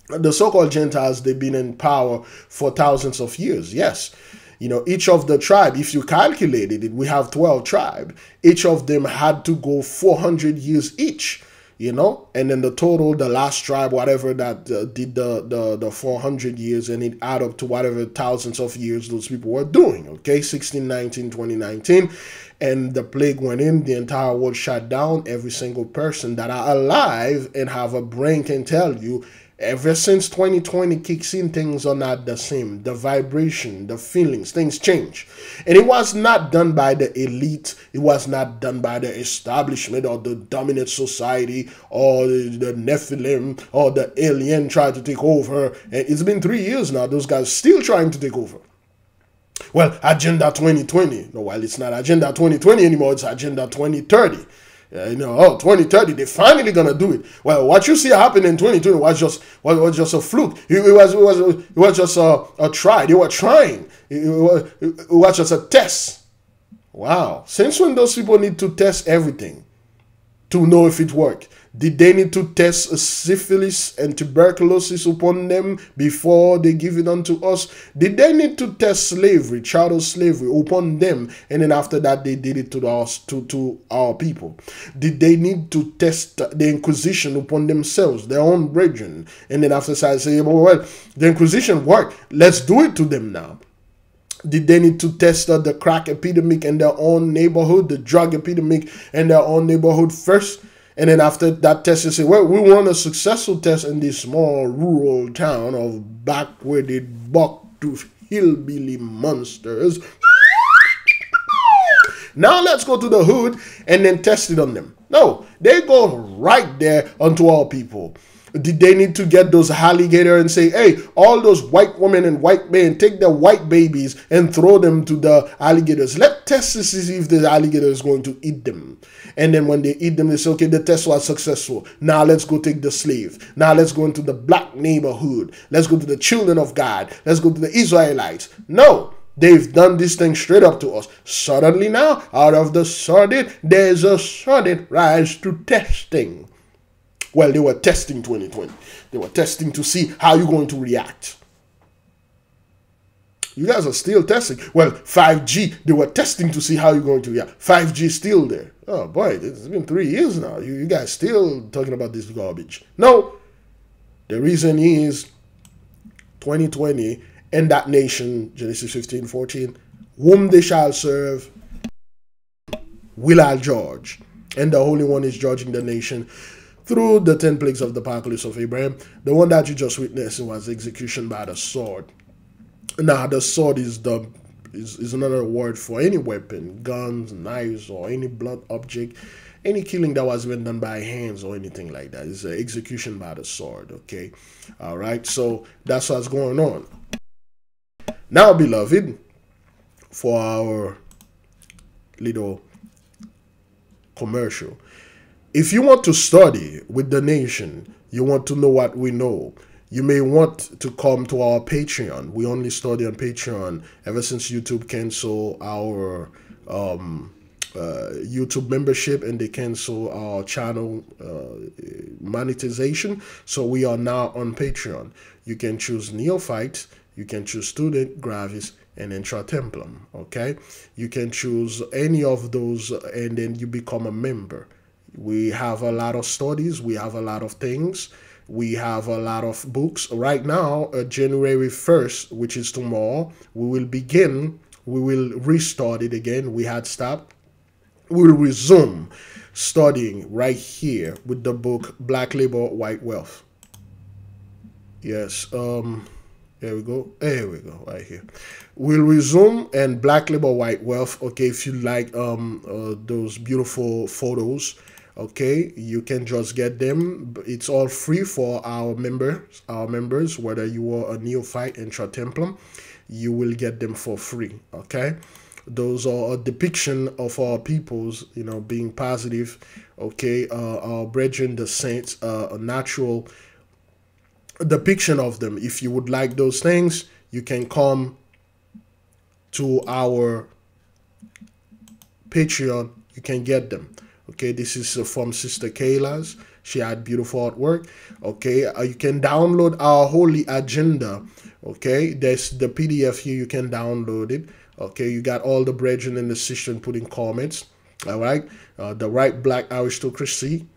the so-called Gentiles, they've been in power for thousands of years. Yes. You know, each of the tribe, if you calculated it, we have 12 tribes. Each of them had to go 400 years each, you know, and then the total, the last tribe, whatever that did the 400 years, and it add up to whatever thousands of years those people were doing. Okay, 1619, 2019, and the plague went in, the entire world shut down. Every single person that are alive and have a brain can tell you, ever since 2020 kicks in, things are not the same. The vibration, the feelings, things change. And it was not done by the elite. It was not done by the establishment or the dominant society or the Nephilim or the alien tried to take over. And it's been 3 years now. Those guys still trying to take over. Well, Agenda 2020. No, well, it's not Agenda 2020 anymore. It's Agenda 2030. You know, oh, 2030, they're finally gonna do it. Well, what you see happen in 2020 was just a fluke. It was just a try. They were trying. It was just a test. Wow. Since when those people need to test everything to know if it worked? Did they need to test syphilis and tuberculosis upon them before they give it unto us? Did they need to test slavery, chattel slavery upon them, and then after that they did it to our people? Did they need to test the Inquisition upon themselves, their own brethren, and then after that say, well, the Inquisition worked, let's do it to them now? Did they need to test the crack epidemic in their own neighborhood, the drug epidemic in their own neighborhood first? And then after that test, you say, well, we run a successful test in this small rural town of backwarded buck-toothed hillbilly monsters. Now let's go to the hood and then test it on them. No, they go right there onto our people. Did they need to get those alligators and say, hey, all those white women and white men, take their white babies and throw them to the alligators. Let's test to see if the alligator is going to eat them. And then when they eat them, they say, okay, the test was successful. Now let's go take the slave. Now let's go into the black neighborhood. Let's go to the children of God. Let's go to the Israelites. No. They've done this thing straight up to us. Suddenly now, out of the sordid, there's a sudden rise to testing. Well, they were testing 2020. They were testing to see how you're going to react. You guys are still testing. Well, 5G, they were testing to see how you're going to react. 5G is still there. Oh boy, it's been 3 years now. You guys still talking about this garbage. No, the reason is 2020 and that nation, Genesis 15:14, whom they shall serve, will I judge. And the Holy One is judging the nation through the 10 plagues of the apocalypse of Abraham. The one that you just witnessed was execution by the sword. Now, the sword is another word for any weapon, guns, knives, or any blunt object, any killing that was even done by hands or anything like that. It's execution by the sword, okay? All right, so that's what's going on. Now, beloved, for our little commercial, if you want to study with the nation, you want to know what we know, you may want to come to our Patreon. We only study on Patreon ever since YouTube canceled our YouTube membership and they cancel our channel monetization. So we are now on Patreon. You can choose Neophyte, you can choose Student, Gravis, and Intra Templum. Okay, you can choose any of those and then you become a member. We have a lot of studies, we have a lot of things, we have a lot of books. Right now, January 1st, which is tomorrow, we will restart it again. We had stopped. We'll resume studying right here with the book Black Labor, White Wealth. Yes, there we go, right here. We'll resume and Black Labor, White Wealth. Okay, if you like those beautiful photos, okay, you can just get them. It's all free for our members, whether you are a neophyte, Intra Templum, you will get them for free. Okay, those are a depiction of our peoples, you know, being positive. Okay, our brethren, the saints, a natural depiction of them. If you would like those things, you can come to our Patreon, you can get them. Okay, this is from Sister Kayla's. She had beautiful artwork. Okay, you can download our Holy Agenda. Okay, there's the PDF here, you can download it. Okay, you got all the brethren and the sister putting comments. All right, the right black aristocracy.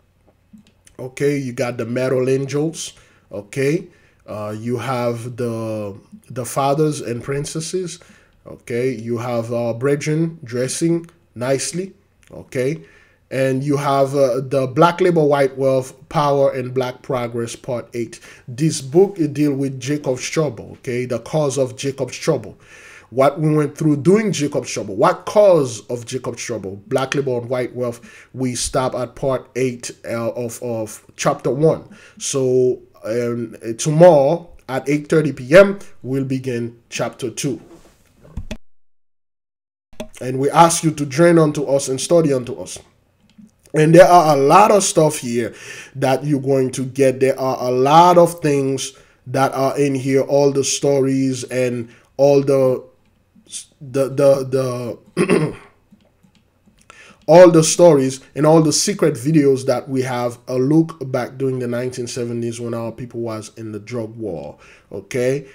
Okay, you got the metal angels. Okay, you have the fathers and princesses. Okay, you have our brethren dressing nicely. Okay, and you have the Black Labor, White Wealth, Power and Black Progress, Part 8. This book, it deals with Jacob's trouble, okay? The cause of Jacob's trouble. What we went through during Jacob's trouble. What cause of Jacob's trouble? Black Labor and White Wealth. We stop at Part 8 of Chapter 1. So tomorrow at 8:30 p.m., we'll begin Chapter 2. And we ask you to join unto us and study unto us. And there are a lot of stuff here that you're going to get. There are a lot of things that are in here, all the stories and all the all the stories and all the secret videos that we have. A look back during the 1970s when our people was in the drug war. Okay,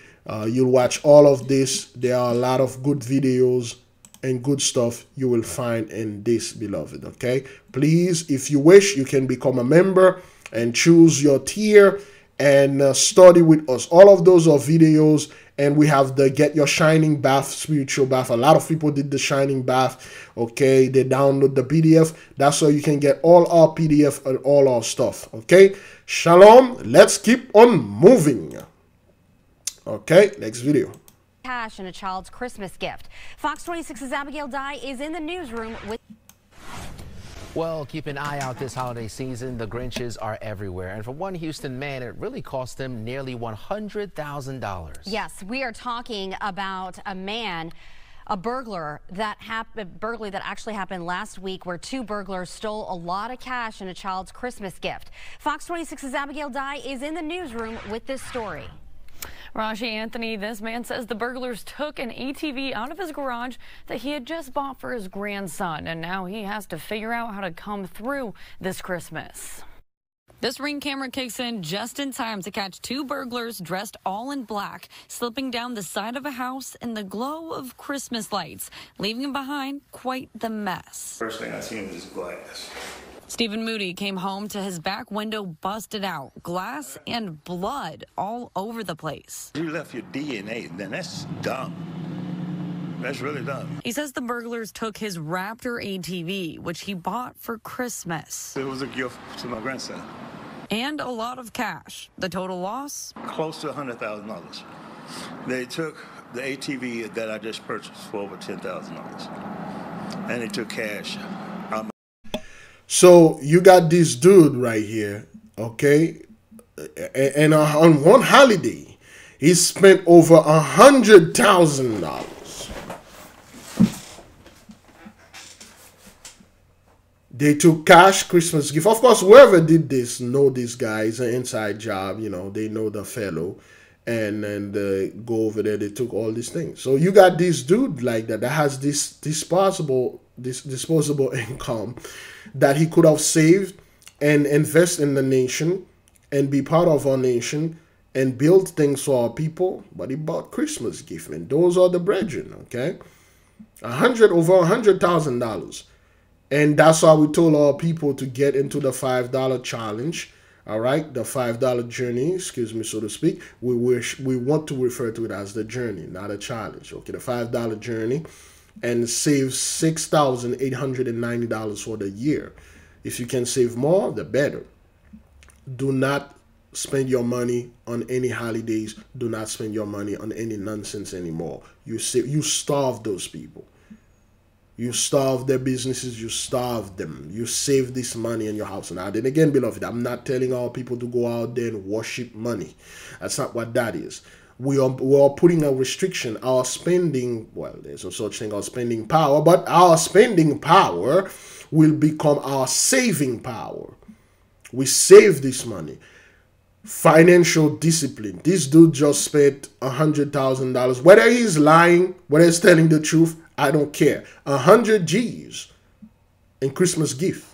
you'll watch all of this. There are a lot of good videos and good stuff you will find in this, beloved. Okay, please, if you wish, you can become a member and choose your tier and study with us. All of those are videos, and we have the Get Your Shining Bath spiritual bath. A lot of people did the Shining Bath. Okay, they download the PDF. That's how you can get all our PDF and all our stuff. Okay, shalom. Let's keep on moving. Okay, next video. Cash and a child's Christmas gift. Fox 26's Abigail Dye is in the newsroom with. Well, keep an eye out this holiday season. The Grinches are everywhere. And for one Houston man, it really cost him nearly $100,000. Yes, we are talking about a burglary that actually happened last week, where two burglars stole a lot of cash and a child's Christmas gift. Fox 26's Abigail Dye is in the newsroom with this story. Rashi Anthony, this man says the burglars took an ATV out of his garage that he had just bought for his grandson, and now he has to figure out how to come through this Christmas. This Ring camera kicks in just in time to catch two burglars dressed all in black, slipping down the side of a house in the glow of Christmas lights, leaving behind quite the mess. First thing I seen was glass. Stephen Moody came home to his back window busted out, glass and blood all over the place. You left your DNA, then that's dumb. That's really dumb. He says the burglars took his Raptor ATV, which he bought for Christmas. It was a gift to my grandson. And a lot of cash. The total loss? Close to $100,000. They took the ATV that I just purchased for over $10,000. And they took cash. So you got this dude right here, okay? And on one holiday, he spent over $100,000. They took cash, Christmas gift. Of course, whoever did this know this guy. It's an inside job, you know. They know the fellow, and then they go over there. They took all these things. So you got this dude like that has this disposable income that he could have saved and invest in the nation and be part of our nation and build things for our people, but he bought Christmas gift, man. Those are the brethren, okay? Over $100,000. And that's why we told our people to get into the $5 challenge, all right? The $5 journey, excuse me, so to speak. We want to refer to it as the journey, not a challenge, okay? The $5 journey, and save $6,890 for the year. If you can save more, the better. Do not spend your money on any holidays. Do not spend your money on any nonsense anymore. You starve those people. You starve their businesses. You starve them. You save this money in your house. Now, then again, beloved, I'm not telling our people to go out there and worship money. That's not what that is. We are putting a restriction. Our spending, well, there's no such thing as spending power, but our spending power will become our saving power. We save this money. Financial discipline. This dude just spent $100,000. Whether he's lying, whether he's telling the truth, I don't care. 100 G's in Christmas gift.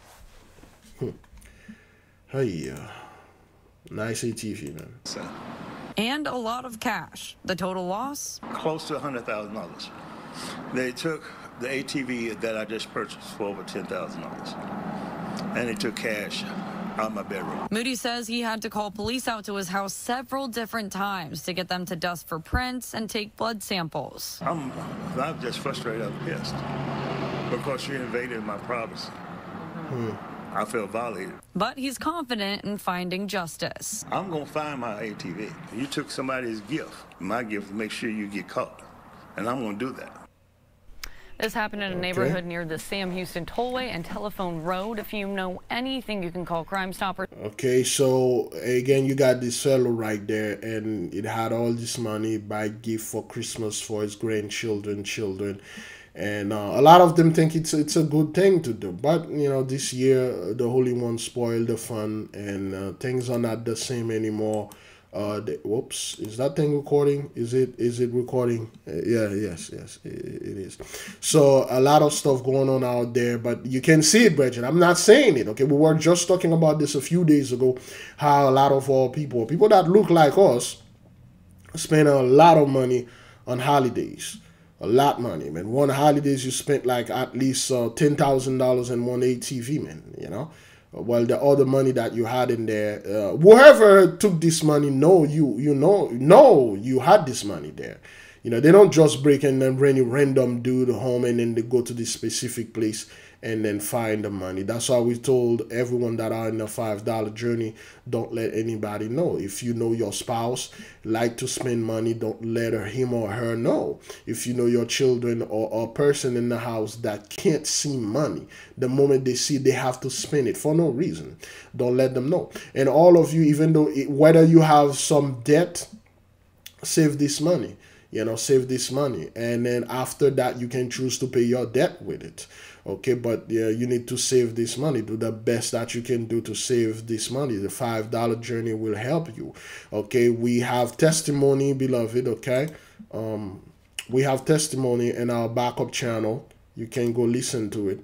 Hey, nice ATV, man. And a lot of cash. The total loss? Close to $100,000. They took the ATV that I just purchased for over $10,000. And they took cash out of my bedroom. Moody says he had to call police out to his house several different times to get them to dust for prints and take blood samples. I'm just frustrated. I'm pissed because she invaded my privacy. I feel violated. But he's confident in finding justice. I'm going to find my ATV. You took somebody's gift. My gift to make sure you get caught. And I'm going to do that. This happened in a neighborhood near the Sam Houston Tollway and Telephone Road. If you know anything, you can call Crime Stoppers. Okay, so again, you got this fellow right there, and it had all this money, buy gift for Christmas for his grandchildren, and a lot of them think it's a good thing to do. But you know, this year the Holy One spoiled the fun, and things are not the same anymore. Whoops, is that thing recording? Is it recording? Yes, it is. So a lot of stuff going on out there, but you can see it, Bridget. I'm not saying it, okay? We were just talking about this a few days ago, how a lot of our people that look like us, spend a lot of money on holidays. A lot of money, man. One holidays you spent like at least $10,000 in one ATV, man, you know? Well, the other money that you had in there, whoever took this money, know you had this money there. You know, they don't just break in and bring a random dude home and then they go to this specific place and then find the money. That's why we told everyone that are in the $5 journey, don't let anybody know. If you know your spouse like to spend money, don't let him or her know. If you know your children or a person in the house that can't see money, the moment they see they have to spend it for no reason, don't let them know. And all of you, even though whether you have some debt, save this money. You know, save this money, and then after that you can choose to pay your debt with it. Okay, but yeah, you need to save this money. Do the best that you can do to save this money. The $5 journey will help you. Okay, we have testimony, beloved. Okay, we have testimony in our backup channel. You can go listen to it.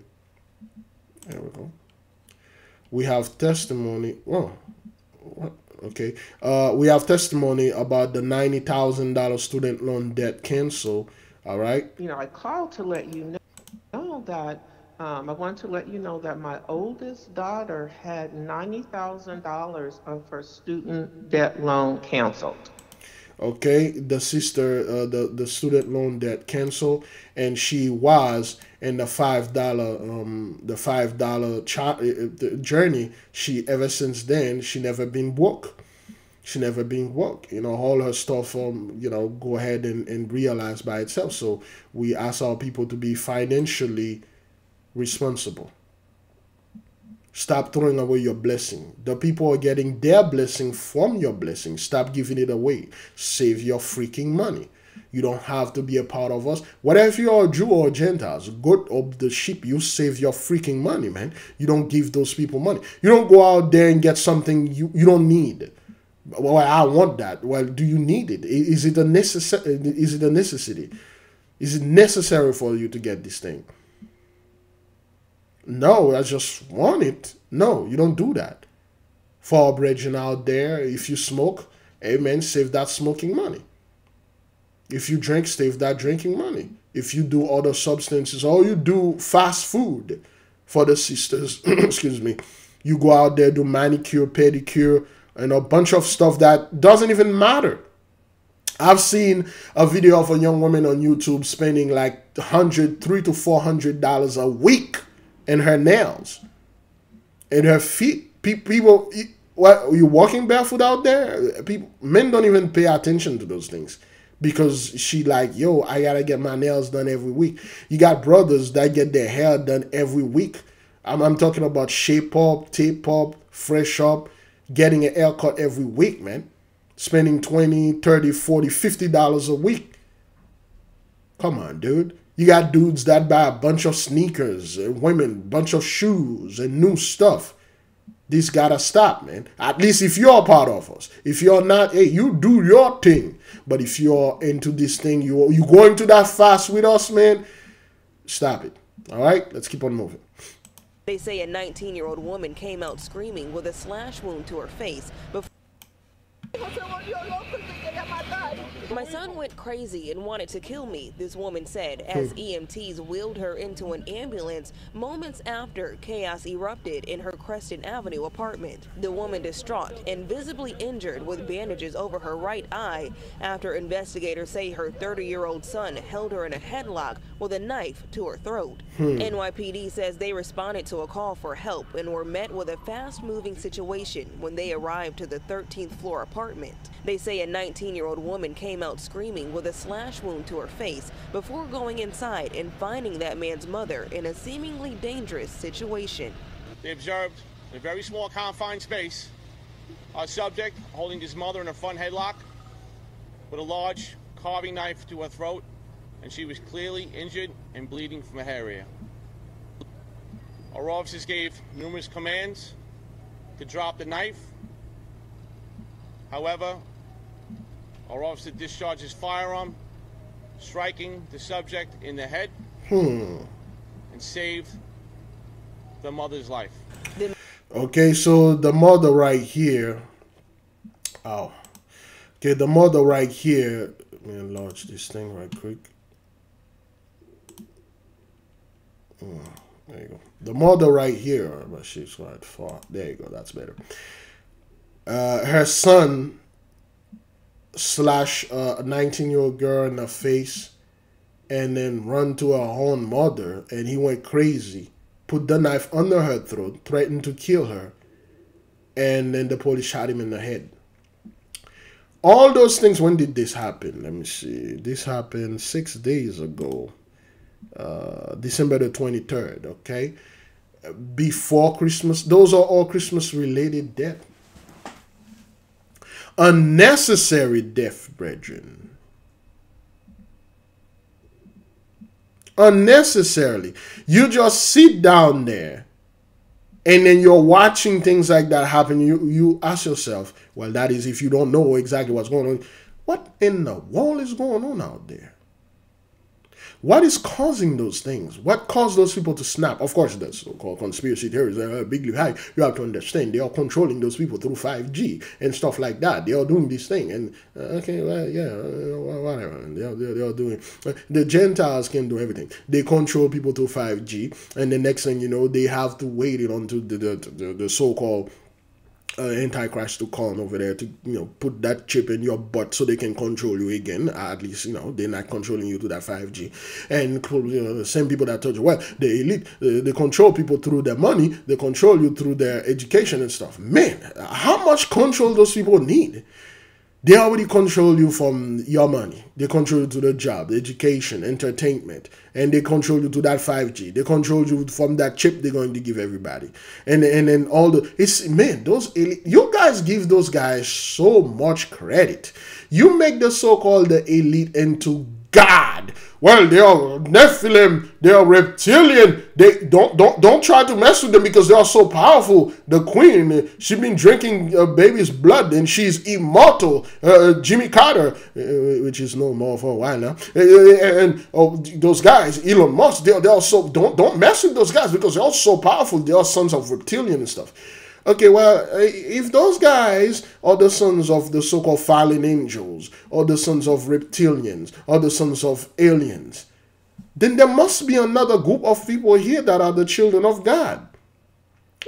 There we go. We have testimony. Oh, what? Okay, we have testimony about the $90,000 student loan debt cancel. All right. You know, I called to let you know that I want to let you know that my oldest daughter had $90,000 of her student debt loan canceled. Okay, the sister, the student loan debt canceled, and she was in the $5 journey. She ever since then she never been broke. She never been broke. You know, all her stuff you know, go ahead and realize by itself. So we ask our people to be financially responsible. Stop throwing away your blessing. The people are getting their blessing from your blessing. Stop giving it away. Save your freaking money. You don't have to be a part of us. Whether if you're a Jew or Gentiles, goat or the sheep, you save your freaking money, man. You don't give those people money. You don't go out there and get something you don't need. Well, I want that. Well, do you need it? Is it a necessity? Is it necessary for you to get this thing? No, I just want it. No, you don't do that. For our brethren out there, if you smoke, amen, save that smoking money. If you drink, save that drinking money. If you do other substances, or you do fast food for the sisters, excuse me, you go out there, do manicure, pedicure, and a bunch of stuff that doesn't even matter. I've seen a video of a young woman on YouTube spending like $300 to $400 a week in her nails and her feet. People, what, are you walking barefoot out there? Men don't even pay attention to those things because she like, yo, I gotta get my nails done every week. You got brothers that get their hair done every week. I'm talking about shape up, tape up, fresh up, getting an haircut every week, man. Spending $20, $30, $40, $50 a week. Come on, dude. You got dudes that buy a bunch of sneakers, and women, bunch of shoes and new stuff. This gotta stop, man. At least if you're a part of us. If you're not, hey, you do your thing. But if you're into this thing, you going to that fast with us, man, stop it. All right? Let's keep on moving. They say a 19-year-old woman came out screaming with a slash wound to her face before. My son went crazy and wanted to kill me, this woman said, as EMTs wheeled her into an ambulance moments after chaos erupted in her Creston Avenue apartment. The woman distraught and visibly injured with bandages over her right eye after investigators say her 30-year-old son held her in a headlock with a knife to her throat. NYPD says they responded to a call for help and were met with a fast-moving situation when they arrived to the 13th floor apartment. They say a 19-year-old woman came out screaming with a slash wound to her face before going inside and finding that man's mother in a seemingly dangerous situation. They observed in a very small confined space a subject holding his mother in a front headlock with a large carving knife to her throat, and she was clearly injured and bleeding from her area. Our officers gave numerous commands to drop the knife. However, our officer discharged his firearm, striking the subject in the head and saved the mother's life. Okay, so the mother right here. Oh. Okay, the mother right here. Let me enlarge this thing right quick. There you go. The mother right here, but she's quite far. There you go. That's better. Her son slash a 19-year-old girl in the face, and then run to her own mother, and he went crazy. Put the knife under her throat, threatened to kill her, and then the police shot him in the head. All those things, when did this happen? Let me see. This happened 6 days ago. December the 23rd, okay? Before Christmas. Those are all Christmas-related deaths. Unnecessary death, brethren. Unnecessarily. You just sit down there and then you're watching things like that happen. You ask yourself, well, that is if you don't know exactly what's going on. What in the world is going on out there? What is causing those things? What caused those people to snap? Of course, the so-called conspiracy theories are bigly high. You have to understand they are controlling those people through 5G and stuff like that. They are doing this thing. And, okay, well, yeah, whatever. They are doing. The Gentiles can do everything. They control people through 5G. And the next thing you know, they have to wait it onto the so-called Antichrist to come over there to, put that chip in your butt so they can control you again. At least, they're not controlling you to that 5G. And the same people that told you, well, the elite, they control people through their money, they control you through their education and stuff. Man, how much control those people need? They already control you from your money. They control you to the job, the education, entertainment, and they control you to that 5G. They control you from that chip they're going to give everybody. And then all those elite, you guys give those guys so much credit. You make the so-called the elite into God. Well, they are Nephilim, they are reptilian. They don't try to mess with them because they are so powerful. The queen, she's been drinking baby's blood and she's immortal. Jimmy Carter, which is no more for a while now, and those guys, Elon Musk, they are so don't mess with those guys because they're all so powerful. They are sons of reptilian and stuff. Okay, well, if those guys are the sons of the so-called fallen angels, or the sons of reptilians, or the sons of aliens, then there must be another group of people here that are the children of God.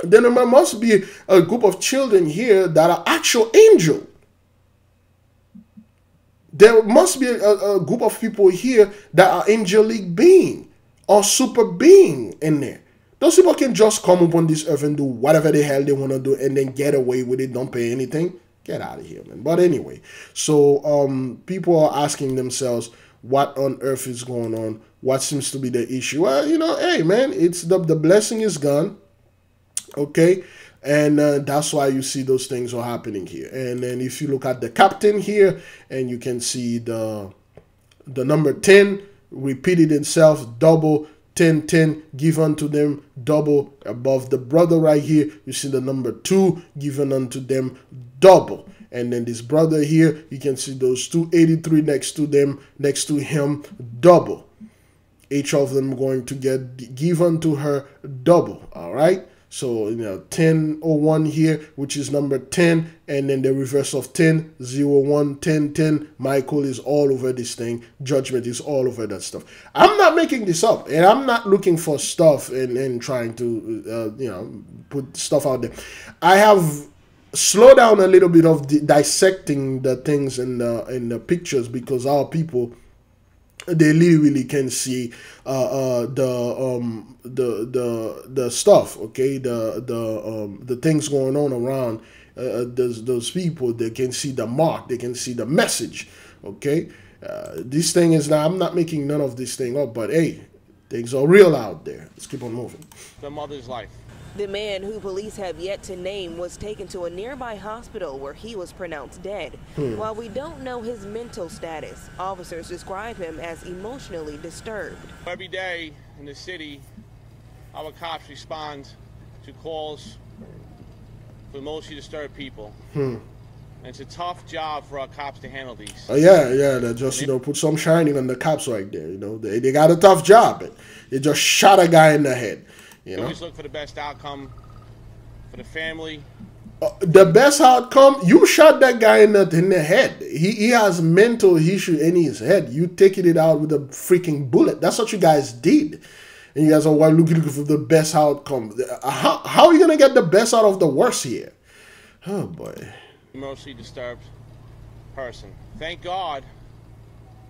Then there must be a group of children here that are actual angels. There must be a group of people here that are angelic being or super being in there. Those people can just come up on this earth and do whatever the hell they want to do and then get away with it, don't pay anything. Get out of here, man. But anyway, so people are asking themselves, what on earth is going on? What seems to be the issue? Well, hey, man, it's the blessing is gone, okay? And that's why you see those things are happening here. And then if you look at the captain here, and you can see the number 10 repeated itself, double, 10, 10, give unto them double. Above the brother right here, you see the number 2 given unto them double. And then this brother here, you can see those 283 next to them, next to him, double. Each of them going to get given to her double. All right. So, 1001 here, which is number 10, and then the reverse of 10, 01, 10, 10. Michael is all over this thing. Judgment is all over that stuff. I'm not making this up, and I'm not looking for stuff and trying to, put stuff out there. I have slowed down a little bit of dissecting the things in the pictures because our people, they literally can see the stuff, okay, the things going on around those people. They can see the mark, they can see the message, okay. This thing is now, I'm not making none of this thing up, but hey, things are real out there. Let's keep on moving. The mother's life. The man, who police have yet to name, was taken to a nearby hospital where he was pronounced dead. While we don't know his mental status, officers describe him as emotionally disturbed. Every day in the city, our cops respond to calls for emotionally disturbed people. And it's a tough job for our cops to handle these. Yeah, they just, put some shining on the cops right there. They got a tough job. They just shot a guy in the head. Always look for the best outcome for the family. The best outcome, you shot that guy in the head. He has mental issue in his head. You taking it out with a freaking bullet. That's what you guys did. And you guys are looking for the best outcome. How are you going to get the best out of the worst here? Oh, boy. Emotionally disturbed person. Thank God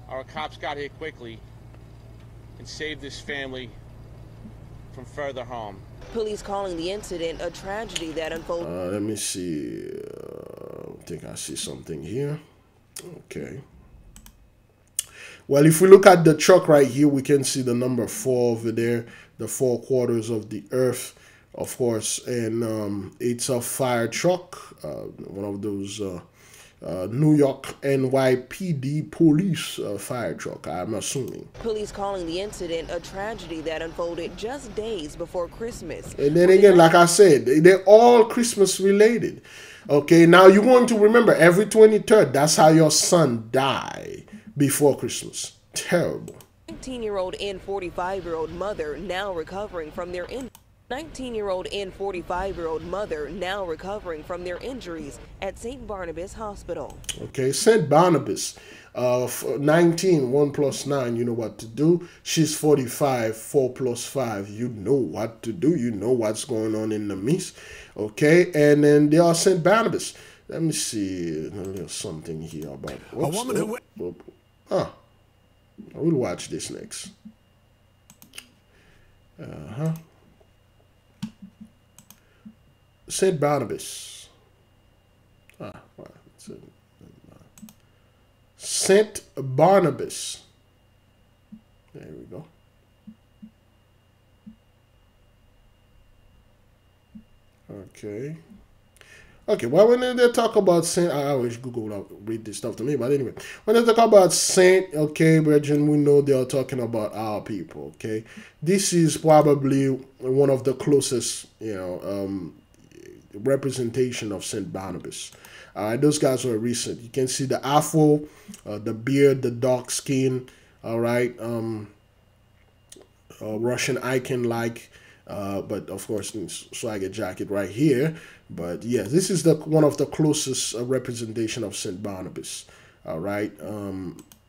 our cops got here quickly and saved this family from further harm. Police calling the incident a tragedy that unfolded. Let me see. I think I see something here. Okay. Well, if we look at the truck right here, we can see the number 4 over there, the 4 quarters of the earth, of course, and it's a fire truck, one of those New York NYPD police fire truck, I'm assuming. Police calling the incident a tragedy that unfolded just days before Christmas. And then again, like I said, they're all Christmas related. Okay, now you're going to remember every 23rd, that's how your son died before Christmas. Terrible. 19-year-old and 45-year-old mother now recovering from their 19-year-old and 45-year-old mother now recovering from their injuries at St. Barnabas Hospital. Okay, St. Barnabas, 19, 1 plus 9, you know what to do. She's 45, 4 plus 5, you know what to do. You know what's going on in the midst. Okay, and then they are St. Barnabas. Let me see, there's something here about... Whoops, a woman who... We'll watch this next. St. Barnabas. St. Barnabas. There we go. Okay. Okay, well, when they talk about Saint, I always Google read this stuff to me, but anyway, when they talk about Saint, okay, brethren, we know they are talking about our people, okay? This is probably one of the closest, you know, representation of Saint Barnabas. Those guys are recent. You can see the afro, the beard, the dark skin, all right, Russian icon-like, but of course, swagger jacket right here. But yeah, this is the one of the closest representation of Saint Barnabas. All right,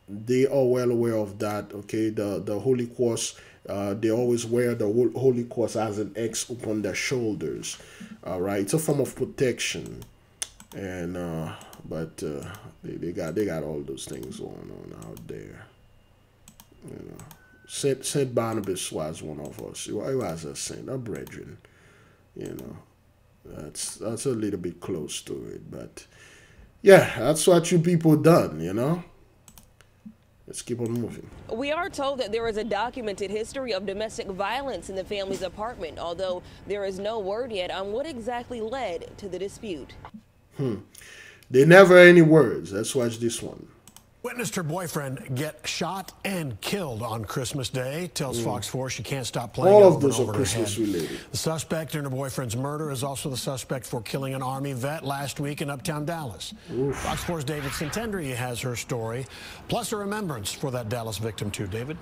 they are well aware of that. Okay, the Holy Cross, they always wear the Holy Cross as an X upon their shoulders. All right, it's a form of protection, and but they got all those things going on out there. You know, Saint Barnabas was one of us. He was a saint, a brethren. You know. That's a little bit close to it, but yeah, that's what you people done, you know. Let's keep on moving. We are told that there is a documented history of domestic violence in the family's apartment, although there is no word yet on what exactly led to the dispute. There never any words. Let's watch this one. Witnessed her boyfriend get shot and killed on Christmas Day. Tells Fox 4 she can't stop playing all over of those and are over Christmas her head. related. The suspect in her boyfriend's murder is also the suspect for killing an Army vet last week in Uptown Dallas. Fox 4's David Santendry has her story, plus a remembrance for that Dallas victim too. David?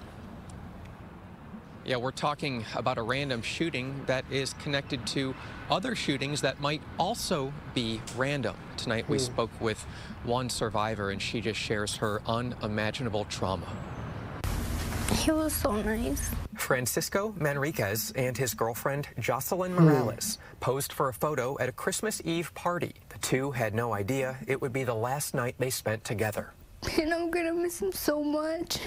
Yeah, we're talking about a random shooting that is connected to other shootings that might also be random. Tonight we spoke with one survivor and she just shares her unimaginable trauma. He was so nice. Francisco Manriquez and his girlfriend Jocelyn Morales posed for a photo at a Christmas Eve party. The two had no idea it would be the last night they spent together. And I'm gonna miss him so much.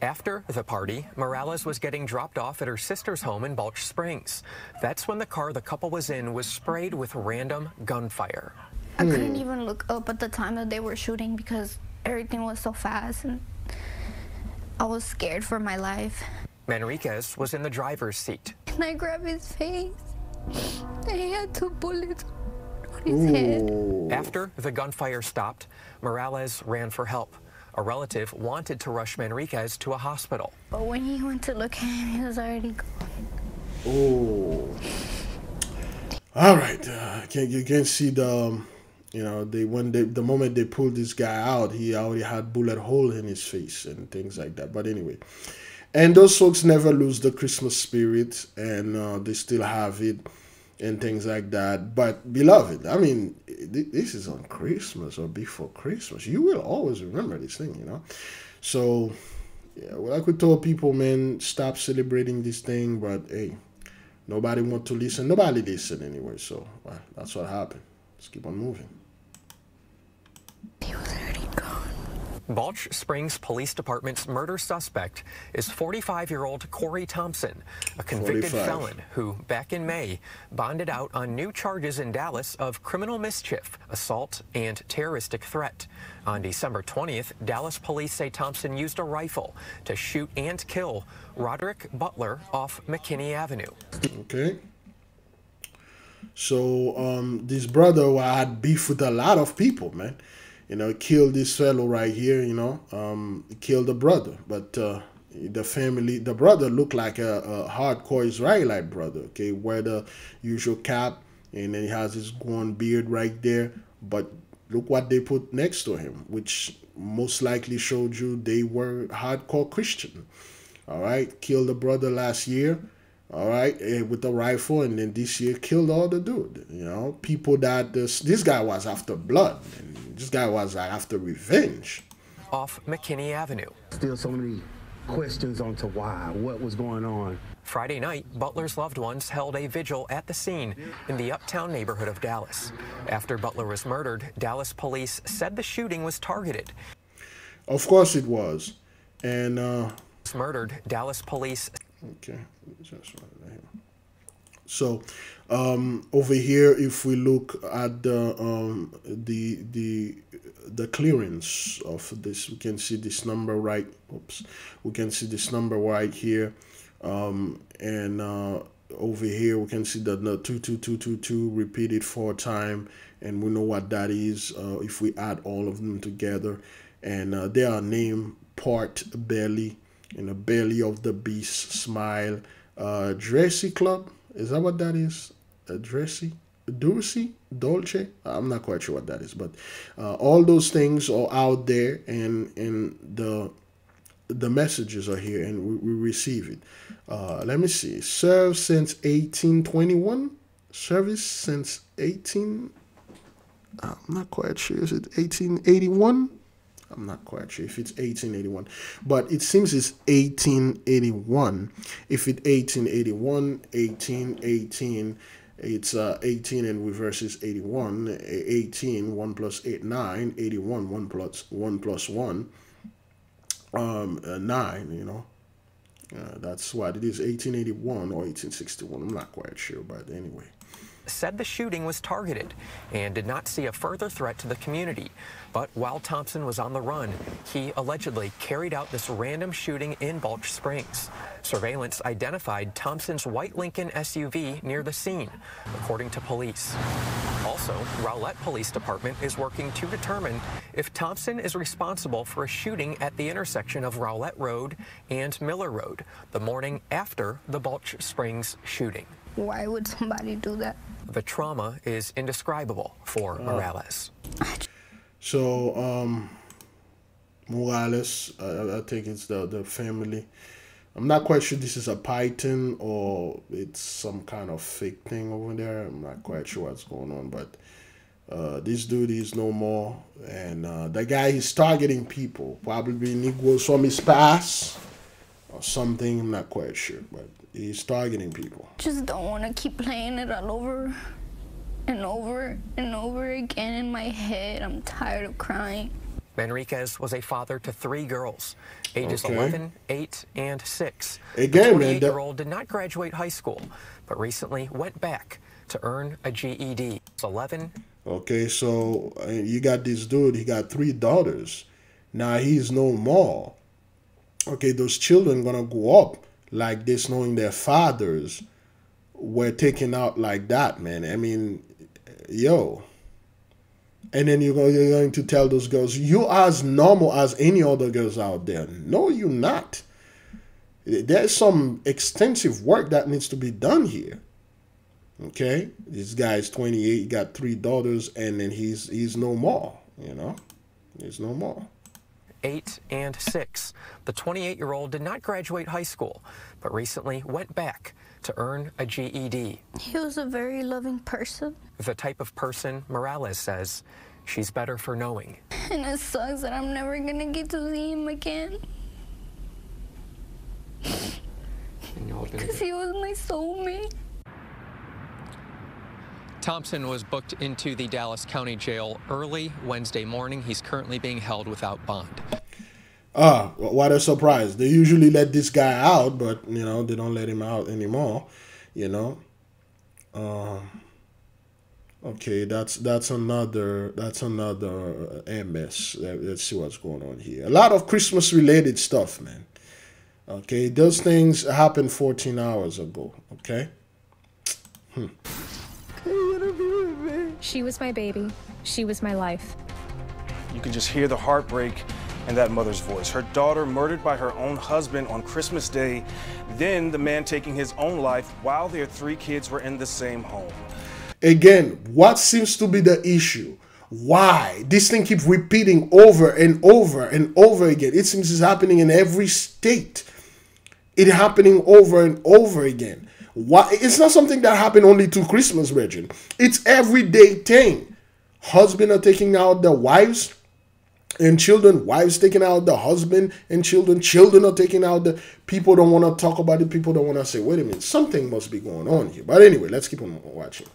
After the party, Morales was getting dropped off at her sister's home in Balch Springs. That's when the car the couple was in was sprayed with random gunfire. I couldn't even look up at the time that they were shooting because everything was so fast and I was scared for my life. Manriquez was in the driver's seat. And I grabbed his face and he had 2 bullets on his head. After the gunfire stopped, Morales ran for help. A relative wanted to rush Manriquez to a hospital. But when he went to look at him, he was already gone. Oh. All right. You can see the, you know, the moment they pulled this guy out, he already had bullet hole in his face and things like that. But anyway, and those folks never lose the Christmas spirit, and they still have it and things like that. But beloved, I mean, this is on Christmas or before Christmas. You will always remember this thing, you know. So Yeah, well, like we told people, man, stop celebrating this thing, but hey, nobody want to listen. Nobody listen anyway, so that's what happened. Let's keep on moving. Balch Springs Police Department's murder suspect is 45-year-old Corey Thompson, a convicted 45. felon who, back in May, bonded out on new charges in Dallas of criminal mischief, assault, and terroristic threat. On December 20th, Dallas police say Thompson used a rifle to shoot and kill Roderick Butler off McKinney Avenue. Okay. So this brother had beef with a lot of people, man. You know, killed this fellow right here, you know, killed the brother. But the brother looked like a hardcore Israelite brother, okay, wear the usual cap, and then he has his grown beard right there. But look what they put next to him, which most likely showed you they were hardcore Christian. All right, killed the brother last year, all right, with a rifle, and then this year killed all the dude. You know, people that this guy was after blood, and this guy was after revenge. Off McKinney Avenue. Still so many questions on to why, what was going on. Friday night, Butler's loved ones held a vigil at the scene in the Uptown neighborhood of Dallas. After Butler was murdered, Dallas police said the shooting was targeted. Of course it was. And murdered, Dallas police. Okay. So over here, if we look at the clearance of this, we can see this number right. Oops, we can see this number right here, and over here we can see that the 22222 repeated 4 times, and we know what that is if we add all of them together, and they are named part belly, in the belly of the beast, smile, dressy club. Is that what that is? Dressy? Dulce? Dolce? I'm not quite sure what that is, but all those things are out there, and the messages are here, and we receive it. Let me see. Served since 1821. Service since 18. I'm not quite sure. Is it 1881? I'm not quite sure if it's 1881, but it seems it's 1881. If it's 1881, 18, it's 18 and reverse is 81. 18, 1 plus 8, 9. 81, 1 plus 1, 9. You know, that's what it is. 1881 or 1861. I'm not quite sure, but anyway. Said the shooting was targeted and did not see a further threat to the community. But while Thompson was on the run, he allegedly carried out this random shooting in Balch Springs. Surveillance identified Thompson's white Lincoln SUV near the scene, according to police. Also, Rowlett Police Department is working to determine if Thompson is responsible for a shooting at the intersection of Rowlett Road and Miller Road the morning after the Balch Springs shooting. Why would somebody do that? The trauma is indescribable for Morales. So, Morales, I think it's the family. I'm not quite sure this is a python or it's some kind of fake thing over there. I'm not quite sure what's going on, but this dude is no more. And the guy is targeting people, probably Negroes from his past or something. I'm not quite sure, but he's targeting people. Just don't want to keep playing it all over and over and over again in my head. I'm tired of crying. Manriquez was a father to 3 girls, ages 11, 8, and 6. Again, the 28-year-old did not graduate high school, but recently went back to earn a GED. It's 11. Okay, so you got this dude, he got 3 daughters. Now he's no more. Okay, those children gonna grow up like this, knowing their fathers were taken out like that, man. I mean, yo. And then you're going to tell those girls, you are as normal as any other girls out there. No, you're not. There's some extensive work that needs to be done here. Okay? This guy's 28, he got 3 daughters, and then he's no more, you know? He's no more. 8 and 6. The 28-year-old did not graduate high school, but recently went back to earn a GED. He was a very loving person. The type of person Morales says she's better for knowing. And it sucks that I'm never gonna get to see him again. Because he was my soulmate. Thompson was booked into the Dallas County Jail early Wednesday morning. He's currently being held without bond. What a surprise. They usually let this guy out, but, you know, they don't let him out anymore, you know. Okay, that's another MS. Let's see what's going on here. A lot of Christmas related stuff, man. Okay, those things happened 14 hours ago, okay? She was my baby. She was my life. You can just hear the heartbreak in that mother's voice. Her daughter murdered by her own husband on Christmas Day, then the man taking his own life while their 3 kids were in the same home. Again, what seems to be the issue? Why? This thing keeps repeating over and over and over again. It seems it's happening in every state. It's happening over and over again. Why? It's not something that happened only to Christmas, Virgin. It's everyday thing. Husbands are taking out their wives and children. Wives taking out the husband and children. Children are taking out the... People don't want to talk about it. People don't want to say, wait a minute, something must be going on here. But anyway, let's keep on watching.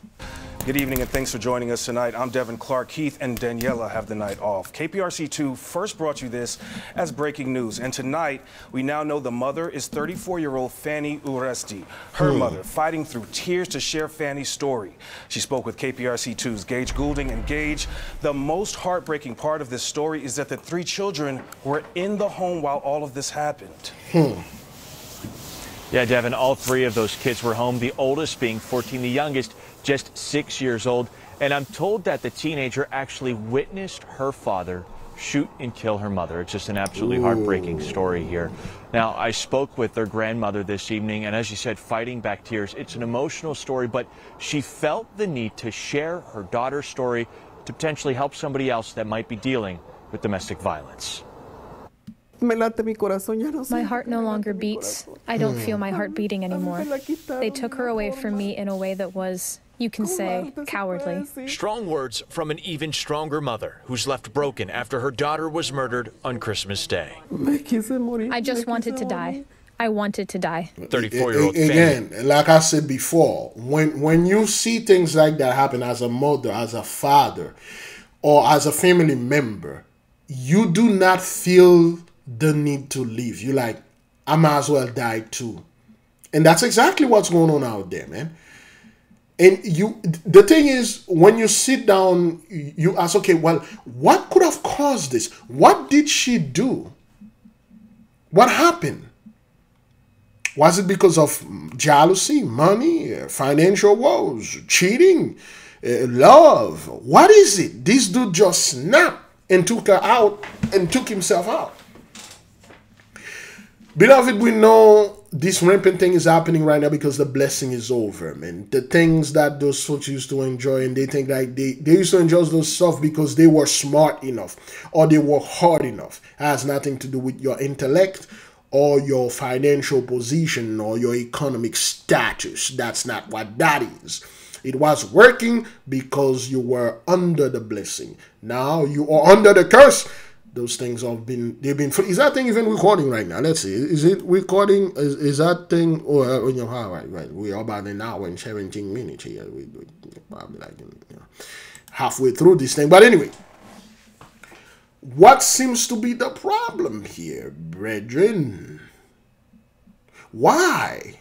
Good evening and thanks for joining us tonight. I'm Devin Clark. Keith and Daniela have the night off. KPRC2 first brought you this as breaking news. And tonight, we now know the mother is 34-year-old Fanny Uresti. Her mother fighting through tears to share Fanny's story. She spoke with KPRC2's Gage Goulding. And Gage, the most heartbreaking part of this story is that the 3 children were in the home while all of this happened. Yeah, Devin, all 3 of those kids were home, the oldest being 14, the youngest just 6 years old. And I'm told that the teenager actually witnessed her father shoot and kill her mother. It's just an absolutely heartbreaking story here. Now, I spoke with their grandmother this evening, and as you said, fighting back tears. It's an emotional story, but she felt the need to share her daughter's story to potentially help somebody else that might be dealing with domestic violence. My heart no longer beats. I don't feel my heart beating anymore. They took her away from me in a way that was, you can say, cowardly. Strong words from an even stronger mother who's left broken after her daughter was murdered on Christmas Day. I just wanted to die. I wanted to die. 34-year-old again, like I said before, when you see things like that happen as a mother, as a father, or as a family member, you do not feel the need to leave. You're like, I might as well die too. And that's exactly what's going on out there, man. And the thing is, when you sit down, you ask, okay, well, what could have caused this? What did she do? What happened? Was it because of jealousy, money, financial woes, cheating, love? What is it? This dude just snapped and took her out and took himself out. Beloved, we know this rampant thing is happening right now because the blessing is over, man. The things that those folks used to enjoy, and they think like they used to enjoy those stuff because they were smart enough or they were hard enough. It has nothing to do with your intellect or your financial position or your economic status. That's not what that is. It was working because you were under the blessing. Now you are under the curse. Those things they've been, is that thing even recording right now? Let's see. Is it recording? Is that thing, or, you know, right. We are about an hour and 17 minutes here. We probably like, you know, halfway through this thing. But anyway, what seems to be the problem here, brethren? Why?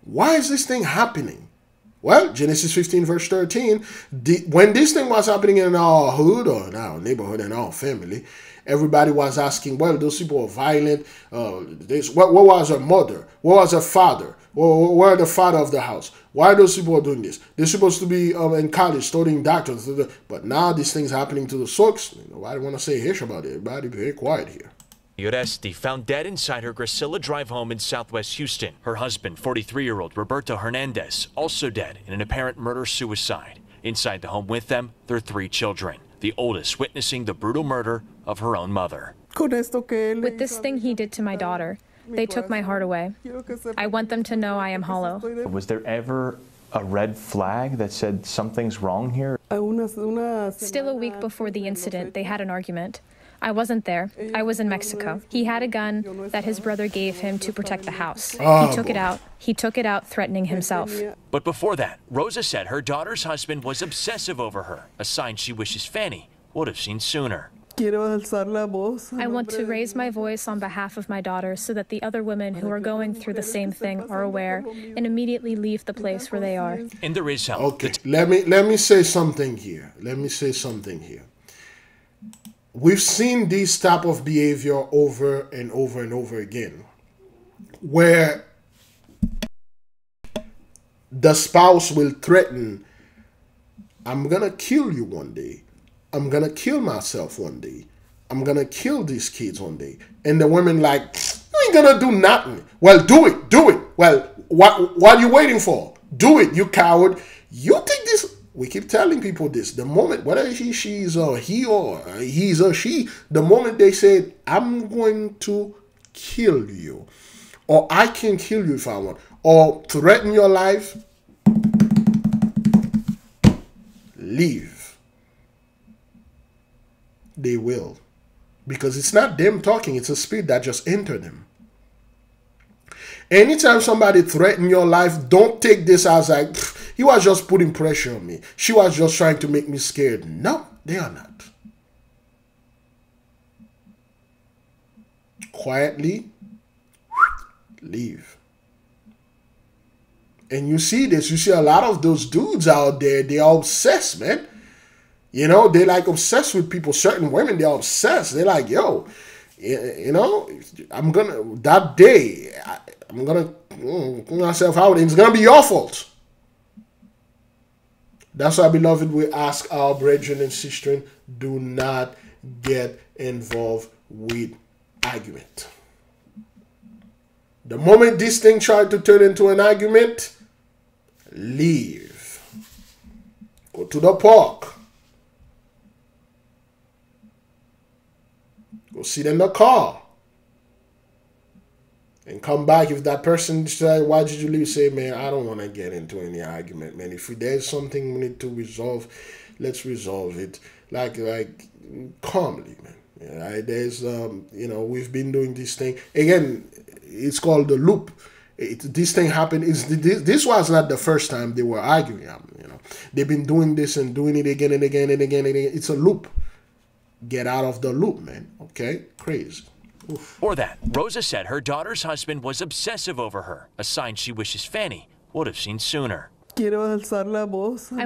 Why is this thing happening? Well, Genesis 15 verse 13, when this thing was happening in our hood or in our neighborhood and our family, everybody was asking, well, those people are violent. What was her mother? What was her father? Where the father of the house? Why those people are doing this? They're supposed to be in college studying doctors. But now this thing's happening to the folks. Nobody want to say hish about it. Everybody very quiet here. Uresti found dead inside her Gracilla Drive home in southwest Houston. Her husband, 43-year-old Roberto Hernandez, also dead in an apparent murder-suicide. Inside the home with them, their 3 children, the oldest witnessing the brutal murder of her own mother. With this thing he did to my daughter, they took my heart away. I want them to know I am hollow. Was there ever a red flag that said something's wrong here? Still a week before the incident, they had an argument. I wasn't there. I was in Mexico. He had a gun that his brother gave him to protect the house. Oh, He took boy. it out. He took it out, threatening himself. But before that, Rosa said her daughter's husband was obsessive over her, a sign she wishes Fanny would have seen sooner. I want to raise my voice on behalf of my daughter so that the other women who are going through the same thing are aware and immediately leave the place where they are. And there is help. Okay, let me say something here. We've seen this type of behavior over and over and over again, where the spouse will threaten, I'm gonna kill you one day. I'm gonna kill myself one day. I'm gonna kill these kids one day. And the women like, you ain't gonna do nothing. Well, do it. Well, what are you waiting for? Do it, you coward. You think this, we keep telling people this, the moment, whether she's or he or he's or she, the moment they said, I'm going to kill you, or I can kill you if I want, or threaten your life, leave. They will. Because it's not them talking, it's a spirit that just entered them. Anytime somebody threatens your life, don't take this as like, he was just putting pressure on me. She was just trying to make me scared. No, they are not. Quietly, leave. And you see this, you see a lot of those dudes out there, they are obsessed, man. You know, they like obsessed with people. Certain women, they're obsessed. They're like, yo, you know, I'm gonna, that day, I'm gonna put myself out and it's gonna be your fault. That's why, beloved, we ask our brethren and sisters, do not get involved with argument. The moment this thing tried to turn into an argument, leave. Go to the park. Go sit in the car. And come back. If that person says, why did you leave? Say, man, I don't want to get into any argument, man. If there's something we need to resolve, let's resolve it. Like calmly, man. Yeah, there's, you know, we've been doing this thing. Again, it's called the loop. This thing happened. This was not the first time they were arguing. You know, they've been doing this and doing it again and again and again and again. It's a loop. Get out of the loop, man. Okay? Crazy. Oof. Or that, Rosa said her daughter's husband was obsessive over her, a sign she wishes Fanny would have seen sooner. I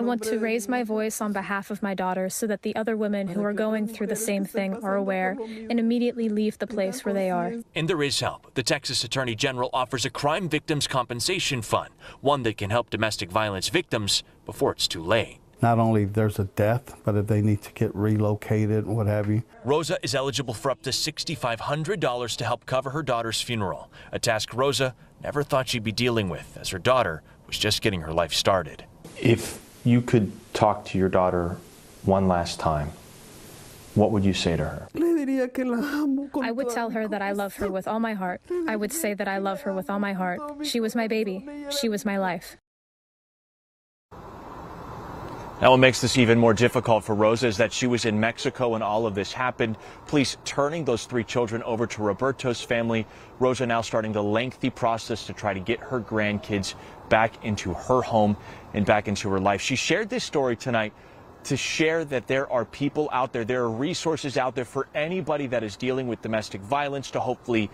want to raise my voice on behalf of my daughter so that the other women who are going through the same thing are aware and immediately leave the place where they are. And there is help. The Texas Attorney General offers a crime victims compensation fund, one that can help domestic violence victims before it's too late. Not only if there's a death, but if they need to get relocated, what have you. Rosa is eligible for up to $6,500 to help cover her daughter's funeral, a task Rosa never thought she'd be dealing with, as her daughter was just getting her life started. If you could talk to your daughter one last time, what would you say to her? I would tell her that I love her with all my heart. I would say that I love her with all my heart. She was my baby. She was my life. Now, what makes this even more difficult for Rosa is that she was in Mexico when all of this happened. Police turning those 3 children over to Roberto's family. Rosa now starting the lengthy process to try to get her grandkids back into her home and back into her life. She shared this story tonight to share that there are people out there, there are resources out there for anybody that is dealing with domestic violence to hopefully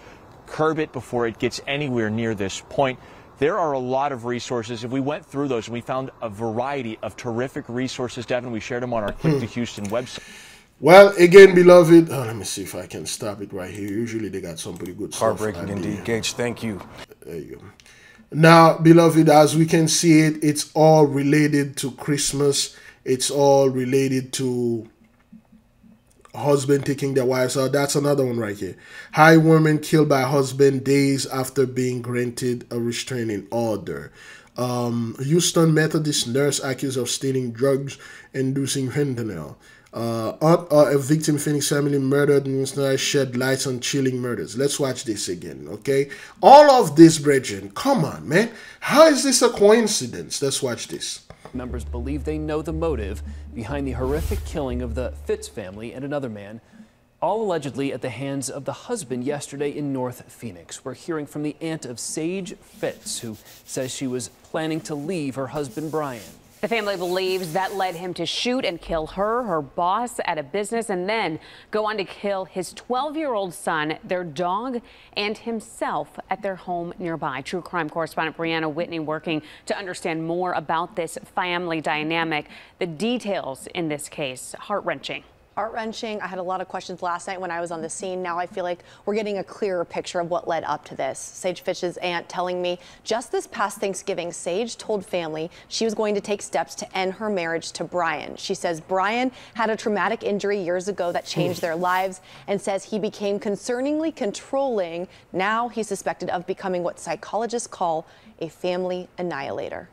curb it before it gets anywhere near this point. There are a lot of resources. If we went through those and we found a variety of terrific resources, Devin, we shared them on our Click to Houston website. Well, again, beloved, let me see if I can stop it right here. Usually they got some pretty good stuff. Heartbreaking indeed. Gage, thank you. There you go. Now, beloved, as we can see it, it's all related to Christmas. It's all related to husband taking their wives out. That's another one right here. High woman killed by husband days after being granted a restraining order. Houston Methodist nurse accused of stealing drugs inducing fentanyl. A victim Phoenix family murdered and shed lights on chilling murders. Let's watch this again, okay? All of this, brethren, come on, man. How is this a coincidence? Let's watch this. Members believe they know the motive behind the horrific killing of the Fitz family and another man all allegedly at the hands of the husband yesterday in North Phoenix. We're hearing from the aunt of Sage Fitz, who says she was planning to leave her husband, Brian. The family believes that led him to shoot and kill her, her boss at a business, and then go on to kill his 12-year-old son, their dog, and himself at their home nearby. True crime correspondent Brianna Whitney working to understand more about this family dynamic. The details in this case, heart-wrenching. Heart-wrenching. I had a lot of questions last night when I was on the scene. Now I feel like we're getting a clearer picture of what led up to this. Sage Fitch's aunt telling me just this past Thanksgiving, Sage told family she was going to take steps to end her marriage to Brian. She says Brian had a traumatic injury years ago that changed their lives, and says he became concerningly controlling. Now he's suspected of becoming what psychologists call a family annihilator.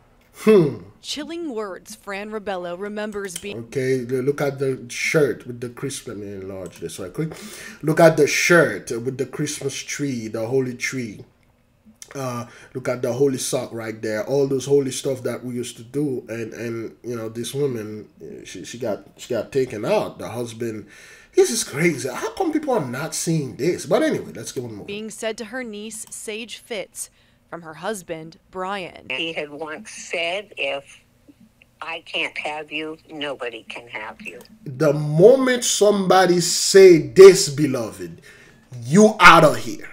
Chilling words Fran Rebello remembers being. Okay, look at the shirt with the Christmas. Let me enlarge this right quick. Look at the shirt with the Christmas tree, the holy tree. Look at the holy sock right there. All those holy stuff that we used to do, and you know, this woman, she got taken out. The husband. This is crazy. How come people are not seeing this? But anyway, let's get on more. Being said to her niece Sage Fitz from her husband Brian. He had once said, if I can't have you, nobody can have you. The moment somebody say this, beloved, you out of here.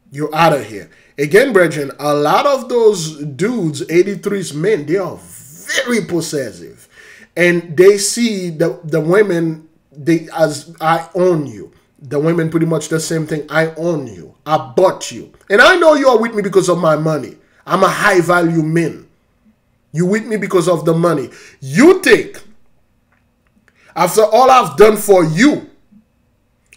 You're out of here. Again, brethren, a lot of those dudes, 83's men, they are very possessive. And they see the women as I own you. The women pretty much the same thing. I own you. I bought you. And I know you are with me because of my money. I'm a high value man. You with me because of the money. You think, after all I've done for you,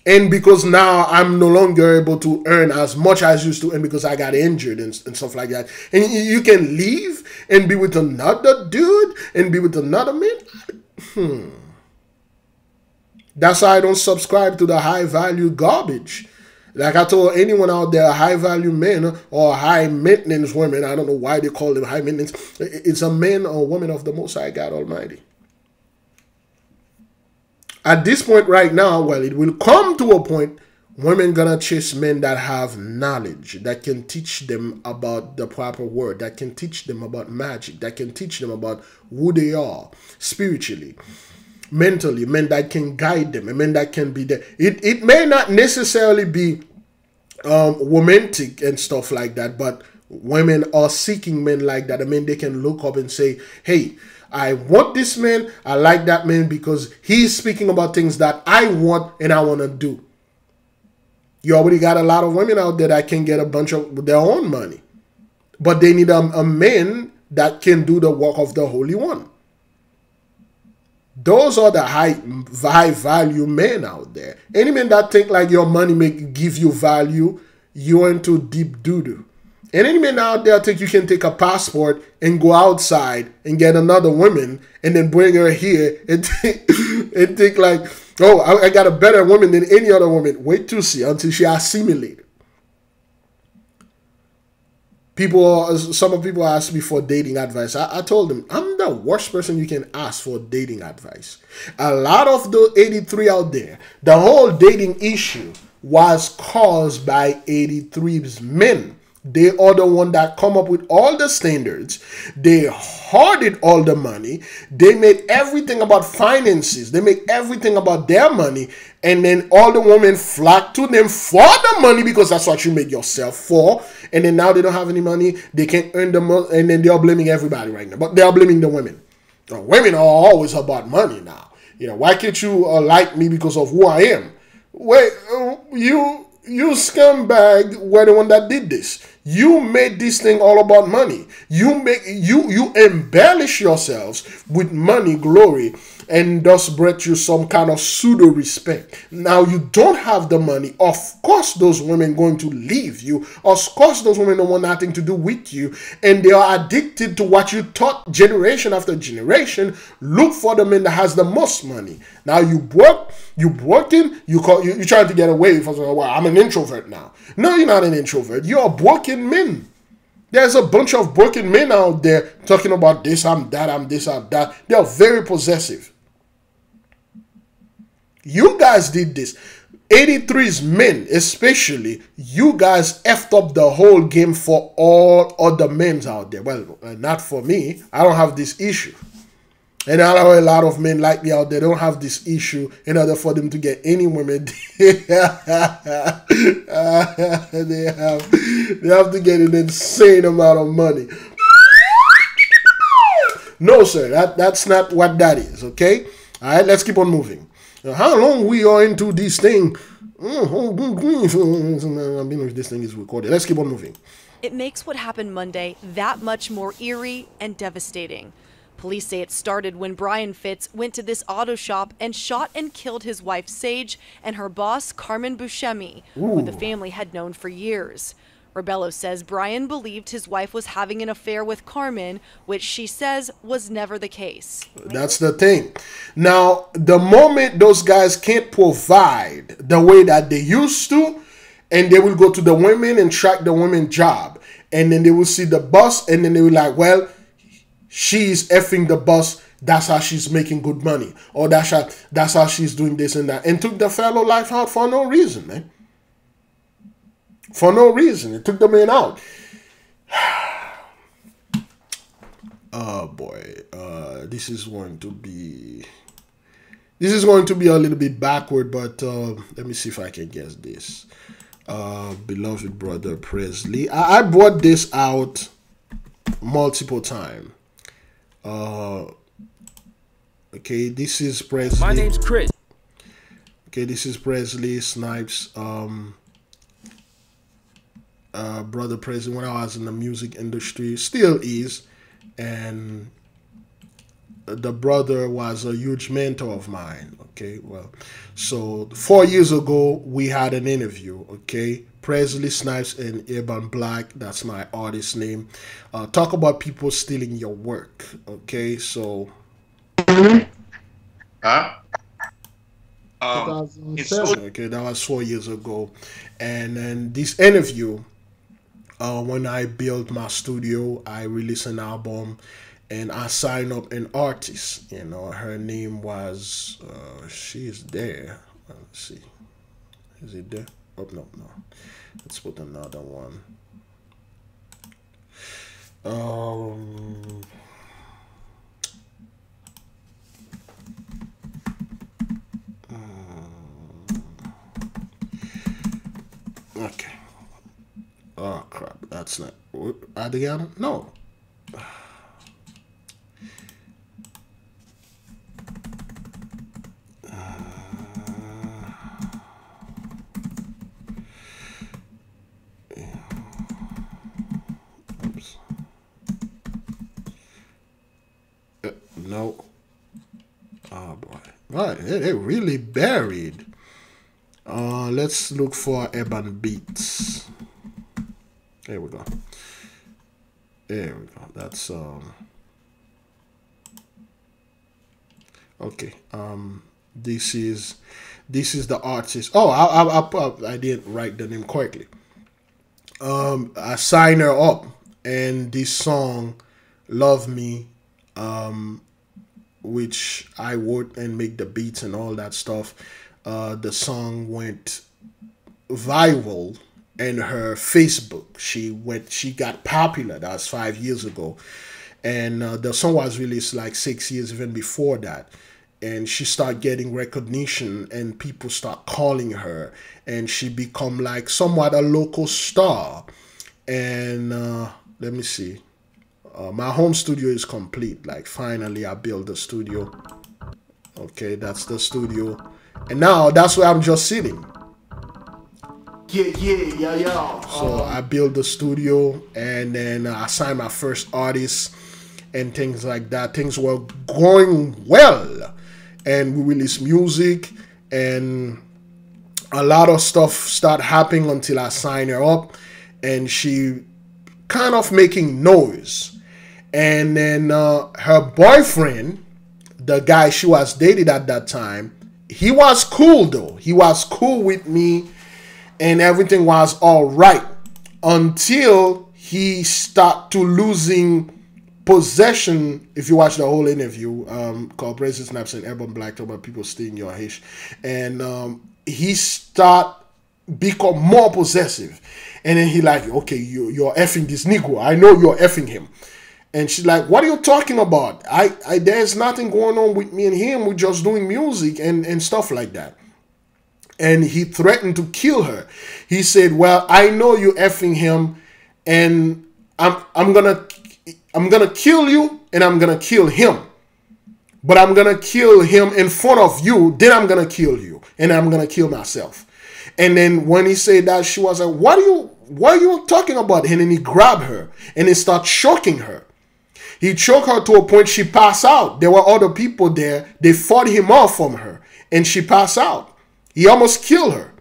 and because now I'm no longer able to earn as much as I used to earn because I got injured and stuff like that, and you can leave and be with another dude and be with another man? That's why I don't subscribe to the high value garbage. Like I told anyone out there, high value men or high maintenance women, I don't know why they call them high maintenance. It's a man or woman of the Most High God Almighty. At this point right now, well, it will come to a point, women gonna chase men that have knowledge, that can teach them about the proper word, that can teach them about magic, that can teach them about who they are spiritually, mentally, men that can guide them, men that can be there. It may not necessarily be romantic and stuff like that, but women are seeking men like that. I mean, they can look up and say, hey, I want this man, I like that man because he's speaking about things that I want and I want to do. You already got a lot of women out there that can get a bunch of their own money, but they need a man that can do the work of the Holy One. Those are the high value men out there. Any man that think like your money give you value, you're into deep doo-doo. And any man out there think you can take a passport and go outside and get another woman and then bring her here and think like, oh, I got a better woman than any other woman. Wait to see until she assimilated. Some people ask me for dating advice. I told them, I'm the worst person you can ask for dating advice. A lot of the 83 out there, the whole dating issue was caused by 83's men. They are the one that come up with all the standards. They hoarded all the money. They made everything about finances. They make everything about their money. And then all the women flock to them for the money because that's what you made yourself for. And then now they don't have any money. They can't earn the money. And then they are blaming everybody right now. But they are blaming the women. Women are always about money now. You know, why can't you like me because of who I am? Wait, you scumbag were the one that did this. You made this thing all about money. You embellish yourselves with money, glory, and thus brought you some kind of pseudo respect. Now you don't have the money. Of course, those women going to leave you. Of course, those women don't want nothing to do with you, and they are addicted to what you taught generation after generation. Look for the man that has the most money. Now you working. You trying to get away from. Well, I'm an introvert now. No, you're not an introvert. You're a broken man. There's a bunch of broken men out there talking about this, I'm that, I'm this, I'm that. They're very possessive. You guys did this. 83's men, especially, you guys effed up the whole game for all other men out there. Well, not for me. I don't have this issue. And I know a lot of men like me out there don't have this issue. In order for them to get any women, they have to get an insane amount of money. No, sir, that's not what that is, okay? All right, let's keep on moving. How long we are into this thing? I mean, if this thing is recorded. Let's keep on moving. It makes what happened Monday that much more eerie and devastating. Police say it started when Brian Fitz went to this auto shop and shot and killed his wife Sage and her boss Carmen Buscemi, who the family had known for years. Rebello says Brian believed his wife was having an affair with Carmen, which she says was never the case. That's the thing. Now, the moment those guys can't provide the way that they used to, and they will go to the women and track the women's job, and then they will see the boss, and then they will like, well, she's effing the boss. That's how she's making good money, or that's how she's doing this and that, and took the fellow life out for no reason, man. For no reason. It took the man out. Oh boy. This is going to be a little bit backward, but let me see if I can guess this. Beloved brother Presley. I brought this out multiple times. Okay, this is Presley. My name's Chris. Okay, this is Presley Snipes. Brother Presley, when I was in the music industry, still is, and the brother was a huge mentor of mine. Okay, well, so 4 years ago we had an interview. Okay, Presley Snipes and Urban Black, that's my artist name. Talk about people stealing your work. Okay, so Okay, that was 4 years ago, and then this interview. When I built my studio, I released an album, and I signed up an artist. You know, her name was, she's there. Let's see. Is it there? Oh, no. Let's put another one. Okay. Oh crap, that's not Adriana? No. Oops. No. Oh boy. Right, it really buried. Let's look for Urban Beats. There we go. There we go. That's okay. This is the artist. Oh, I didn't write the name correctly. I signed her up, and this song, "Love Me," which I wrote and make the beats and all that stuff. The song went viral. And her Facebook, she got popular. That was 5 years ago, and the song was released like 6 years even before that. And she started getting recognition, and people start calling her, and she become like somewhat a local star. And let me see, my home studio is complete. Like finally, I built the studio. Okay, that's the studio, and now that's where I'm just sitting. Yeah. So I built the studio, and then I signed my first artist and things like that. Things were going well, and we released music, and a lot of stuff started happening until I signed her up, and she kind of making noise. And then her boyfriend, the guy she was dating at that time, he was cool though. He was cool with me. And everything was all right until he started to losing possession, if you watch the whole interview, called Brazen Snaps and Urban Black, talk about people stealing your hish, and he start become more possessive, and then he like, okay, you're effing this Negro. I know you're effing him. And she's like, what are you talking about? There's nothing going on with me and him. We're just doing music and stuff like that. And he threatened to kill her. He said, well, I know you effing him, and I'm gonna kill you, and I'm gonna kill him. But I'm gonna kill him in front of you, then I'm gonna kill you, and I'm gonna kill myself. And then when he said that, she was like, what are you talking about? And then he grabbed her and he started choking her. He choked her to a point she passed out. There were other people there. They fought him off from her, and she passed out. He almost killed her,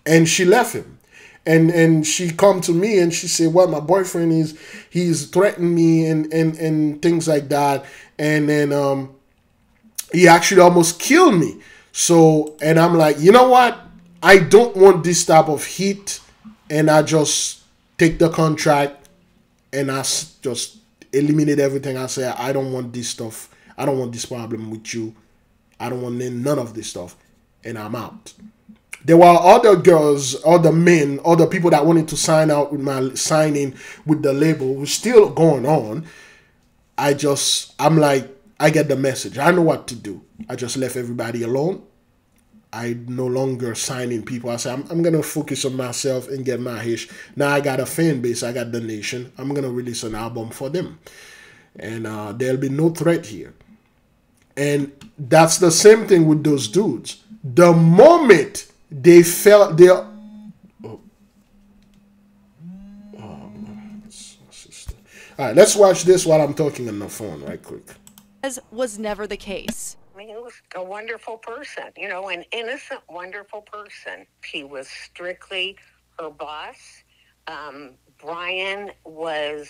and she left him. And she come to me and she said, well, my boyfriend he's threatened me and things like that. And then he actually almost killed me. So, and I'm like, you know what? I don't want this type of heat. And I just take the contract and I just eliminate everything. I say, I don't want this stuff. I don't want this problem with you. I don't want none of this stuff. And I'm out. There were other girls, other men, other people that wanted to sign out with my signing with the label. It was still going on. I'm like, I get the message. I know what to do. I just left everybody alone. I no longer signing people. I said, I'm going to focus on myself and get my hish. Now I got a fan base. I got the nation. I'm going to release an album for them. And there'll be no threat here. And that's the same thing with those dudes. The moment they felt their... All right, let's watch this while I'm talking on the phone right quick. As was never the case. I mean, he was a wonderful person, you know, an innocent, wonderful person. He was strictly her boss. Brian was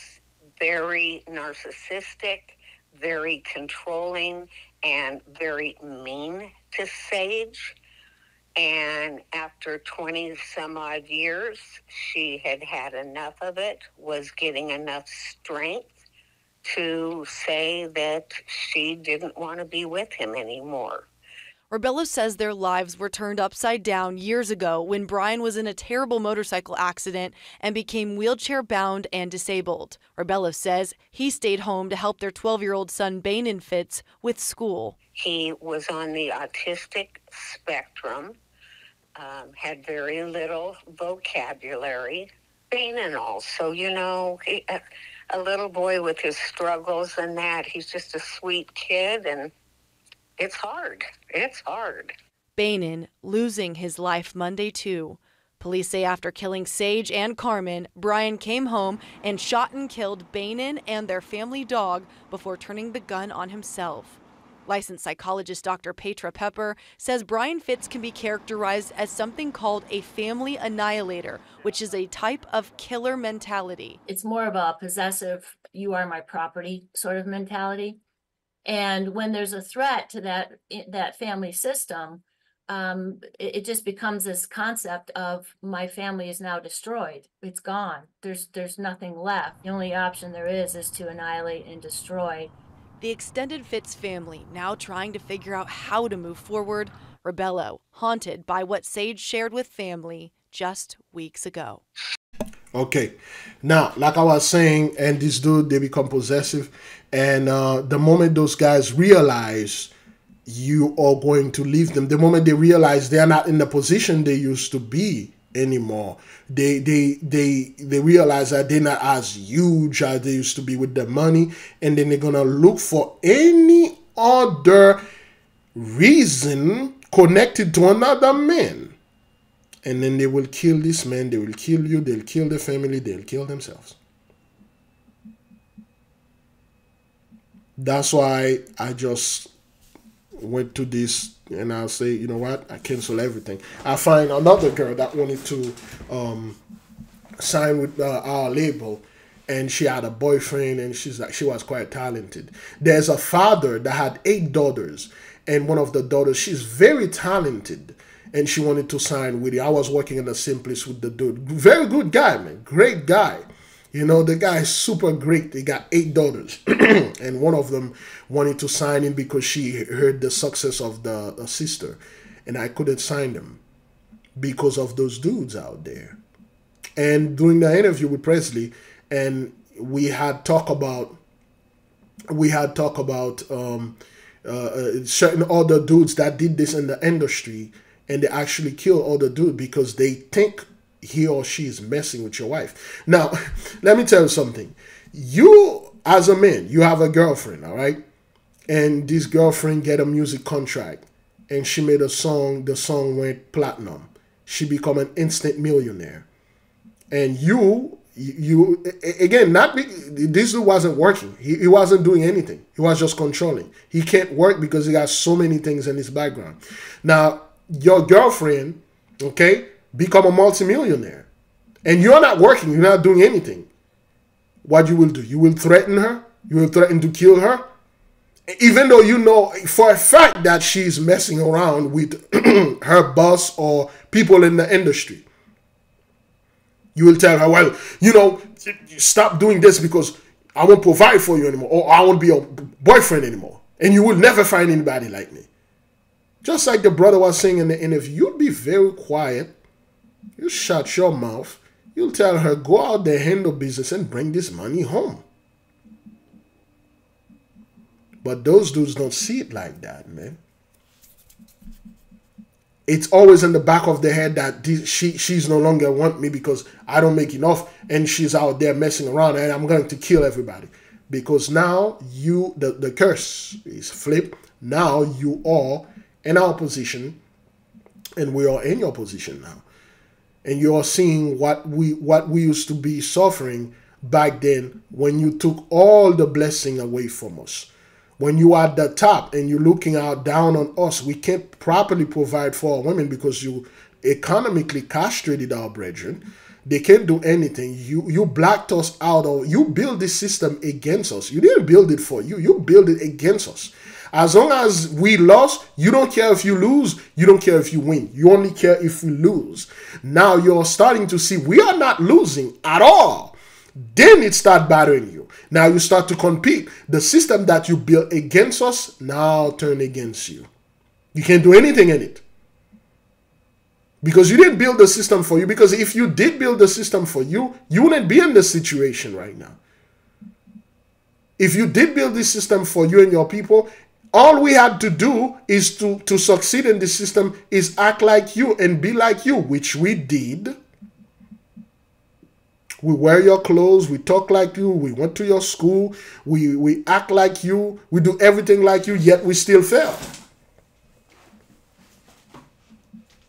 very narcissistic, very controlling, and very mean to Sage. And after 20 some odd years, she had had enough of it, was getting enough strength to say that she didn't want to be with him anymore. Rebello says their lives were turned upside down years ago when Brian was in a terrible motorcycle accident and became wheelchair-bound and disabled. Rebello says he stayed home to help their 12-year-old son, Bainin Fitz, with school. He was on the autistic spectrum, had very little vocabulary. Bainin also, you know, a little boy with his struggles and that. He's just a sweet kid, and it's hard. It's hard. Bainin losing his life Monday, too. Police say after killing Sage and Carmen, Brian came home and shot and killed Bainin and their family dog before turning the gun on himself. Licensed psychologist Dr. Petra Pepper says Brian Fitz can be characterized as something called a family annihilator, which is a type of killer mentality. It's more of a possessive, you are my property sort of mentality. And when there's a threat to that family system, it just becomes this concept of my family is now destroyed. It's gone. There's nothing left. The only option there is to annihilate and destroy. The extended Fitz family now trying to figure out how to move forward. Rebello haunted by what Sage shared with family just weeks ago. Okay, now, like I was saying, and this dude, they become possessive. And the moment those guys realize you are going to leave them, the moment they realize they're not in the position they used to be anymore, they realize that they're not as huge as they used to be with the money, and then they're gonna look for any other reason connected to another man, and then they will kill this man, they will kill you, they'll kill the family, they'll kill themselves. That's why I just went to this and I'll say, you know what, I cancel everything. I find another girl that wanted to sign with our label, and she had a boyfriend, and she was quite talented. There's a father that had 8 daughters, and one of the daughters, she's very talented, and she wanted to sign with it. I was working in the same place with the dude. Very good guy, man, great guy. You know, the guy is super great. They got 8 daughters. And one of them wanted to sign him because she heard the success of the sister. And I couldn't sign them because of those dudes out there. And during the interview with Presley, and we had talk about certain other dudes that did this in the industry, and they actually kill other dudes because they think he or she is messing with your wife. Now, let me tell you something. You, as a man, you have a girlfriend, all right? And this girlfriend get a music contract, and she made a song. The song went platinum. She become an instant millionaire. And you again, this dude wasn't working. He wasn't doing anything. He was just controlling. He can't work because he got so many things in his background. Now, your girlfriend, okay, become a multimillionaire, and you're not working, you're not doing anything. What you will do? You will threaten her? You will threaten to kill her? Even though you know for a fact that she's messing around with her boss or people in the industry. You will tell her, well, you know, stop doing this because I won't provide for you anymore, or I won't be your boyfriend anymore, and you will never find anybody like me. Just like the brother was saying in the interview, you'll be very quiet. You shut your mouth. You'll tell her, go out there, handle business, and bring this money home. But those dudes don't see it like that, man. It's always in the back of their head that she's no longer want me because I don't make enough, and she's out there messing around, and I'm going to kill everybody. Because now the curse is flipped. Now you are in our position, and we are in your position now. And you are seeing what we used to be suffering back then when you took all the blessing away from us. When you are at the top and you're looking out down on us, we can't properly provide for our women because you economically castrated our brethren. They can't do anything. You blacked us out, or you build this system against us. You didn't build it for you. You build it against us. As long as we lost, you don't care if you lose. You don't care if you win. You only care if we lose. Now you're starting to see we are not losing at all. Then it starts bothering you. Now you start to compete. The system that you built against us now turn against you. You can't do anything in it. Because you didn't build the system for you. Because if you did build the system for you, you wouldn't be in this situation right now. If you did build this system for you and your people, all we had to do is to succeed in the system is act like you and be like you, which we did. We wear your clothes, we talk like you, we went to your school, we act like you, we do everything like you, yet we still fail.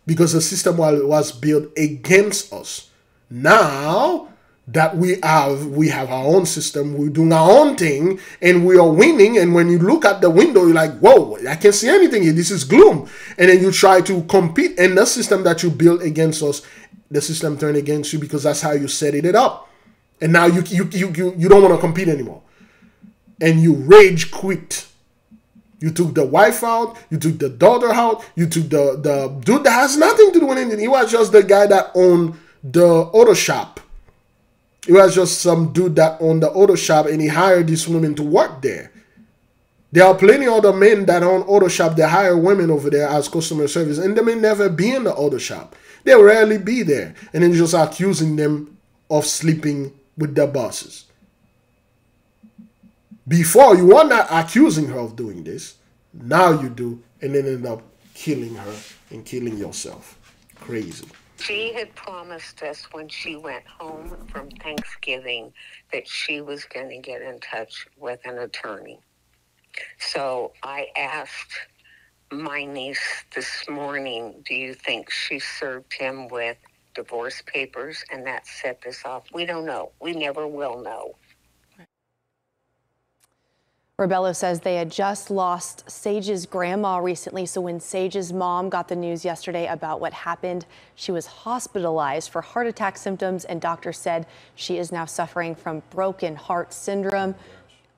Because the system was built against us. Now that we have our own system, we're doing our own thing, and we are winning, and when you look at the window, you're like, whoa, I can't see anything here, this is gloom. And then you try to compete in the system that you built against us. The system turned against you because that's how you set it up. And now you don't want to compete anymore. And you rage quit. You took the wife out, you took the daughter out, you took the dude that has nothing to do with anything. He was just the guy that owned the auto shop. He was just some dude that owned the auto shop, and he hired these women to work there. There are plenty of other men that own auto shop that hire women over there as customer service, and they may never be in the auto shop. They rarely be there. And then you're just accusing them of sleeping with their bosses. Before, you were not accusing her of doing this. Now you do, and then end up killing her and killing yourself. Crazy. She had promised us when she went home from Thanksgiving that she was going to get in touch with an attorney. So I asked my niece this morning, do you think she served him with divorce papers and that set this off? We don't know. We never will know. Rebello says they had just lost Sage's grandma recently, so when Sage's mom got the news yesterday about what happened, she was hospitalized for heart attack symptoms, and doctors said she is now suffering from broken heart syndrome.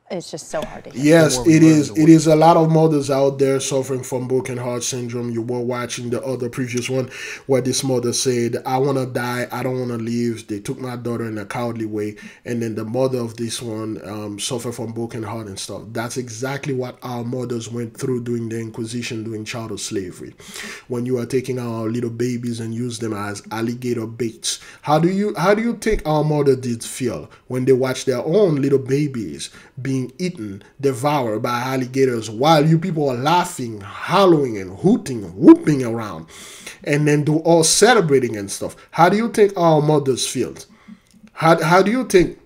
It's just so hard to hear. Yes, it is. It is a lot of mothers out there suffering from broken heart syndrome. You were watching the other previous one where this mother said, I want to die. I don't want to live. They took my daughter in a cowardly way. And then the mother of this one suffered from broken heart and stuff. That's exactly what our mothers went through during the Inquisition, during chattel slavery. When you are taking our little babies and use them as alligator baits. How do you think our mother did feel when they watched their own little babies being eaten, devoured by alligators, while you people are laughing, howling, and hooting, whooping around, and then do all celebrating and stuff? How do you think our mothers feel? How do you think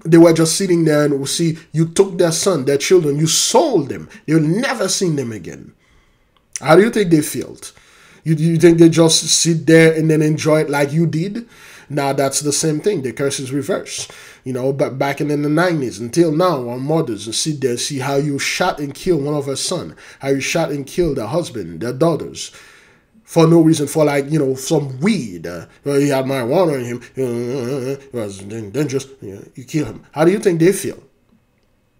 they were just sitting there and see you took their son, their children, you sold them, you'll never seen them again? How do you think they felt? You think they just sit there and then enjoy it like you did? Now that's the same thing. The curse is reversed. But back in the 90s until now, our mothers sit there, see how you shot and killed one of her son, how you shot and killed their husband, their daughters, for no reason, for some weed. He had marijuana in him. Then just you kill him. How do you think they feel?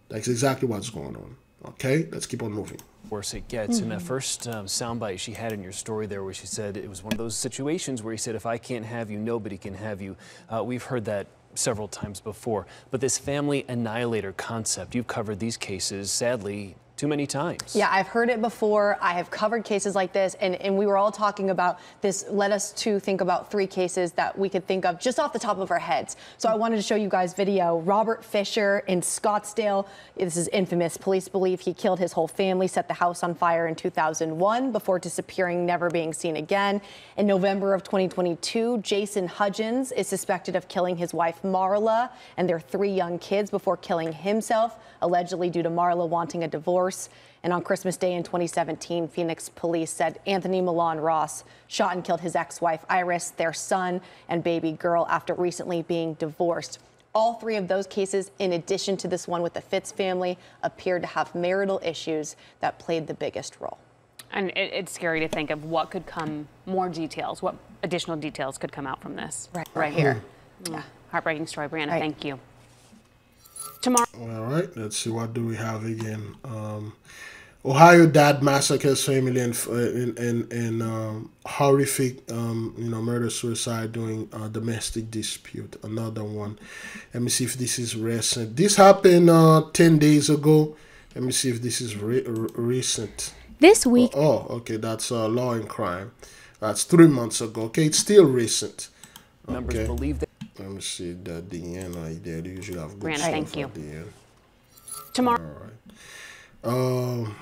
That's exactly what's going on. Okay, let's keep on moving. Worse it gets. In that first soundbite she had in your story there, where she said it was one of those situations where he said, if I can't have you, nobody can have you. We've heard that several times before. But this family annihilator concept, you've covered these cases, sadly, too many times. Yeah, I've heard it before. I have covered cases like this, and we were all talking about this. Led us to think about 3 cases that we could think of just off the top of our heads. So I wanted to show you guys video. Robert Fisher in Scottsdale. This is infamous. Police believe he killed his whole family, set the house on fire in 2001 before disappearing, never being seen again. In November of 2022, Jason Hudgens is suspected of killing his wife Marla and their 3 young kids before killing himself, allegedly due to Marla wanting a divorce. And on Christmas Day in 2017, Phoenix police said Anthony Milan Ross shot and killed his ex-wife Iris, their son and baby girl, after recently being divorced. All 3 of those cases, in addition to this one with the Fitz family, appeared to have marital issues that played the biggest role. And it's scary to think of what could come, more details, what additional details could come out from this. Right here. Yeah. Heartbreaking story. Brianna, thank you. Tomorrow. All right, let's see, what do we have again? Ohio dad massacres family in horrific murder suicide during domestic dispute. Another one. Let me see if this is recent. This happened 10 days ago. Let me see if this is recent. This week. Oh, okay, that's Law and Crime. That's 3 months ago. Okay, it's still recent. Members believe that. Let me see the end right there. They usually have good Brianna, stuff thank you. at the end. Tomorrow. All right.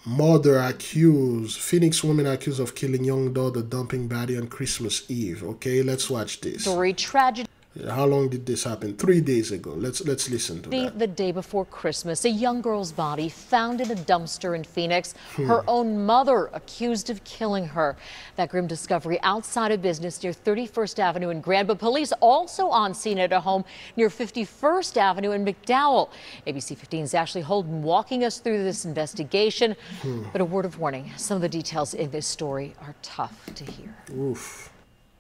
Mother accused, Phoenix woman accused of killing young daughter, dumping body on Christmas Eve. Okay, let's watch this. Story tragedy. How long did this happen? 3 days ago. Let's listen to that. The day before Christmas, a young girl's body found in a dumpster in Phoenix. Her own mother accused of killing her. That grim discovery outside a business near 31st Avenue in Grand, but police also on scene at a home near 51st Avenue in McDowell. ABC 15's Ashley Holden walking us through this investigation. But a word of warning, some of the details in this story are tough to hear. Oof.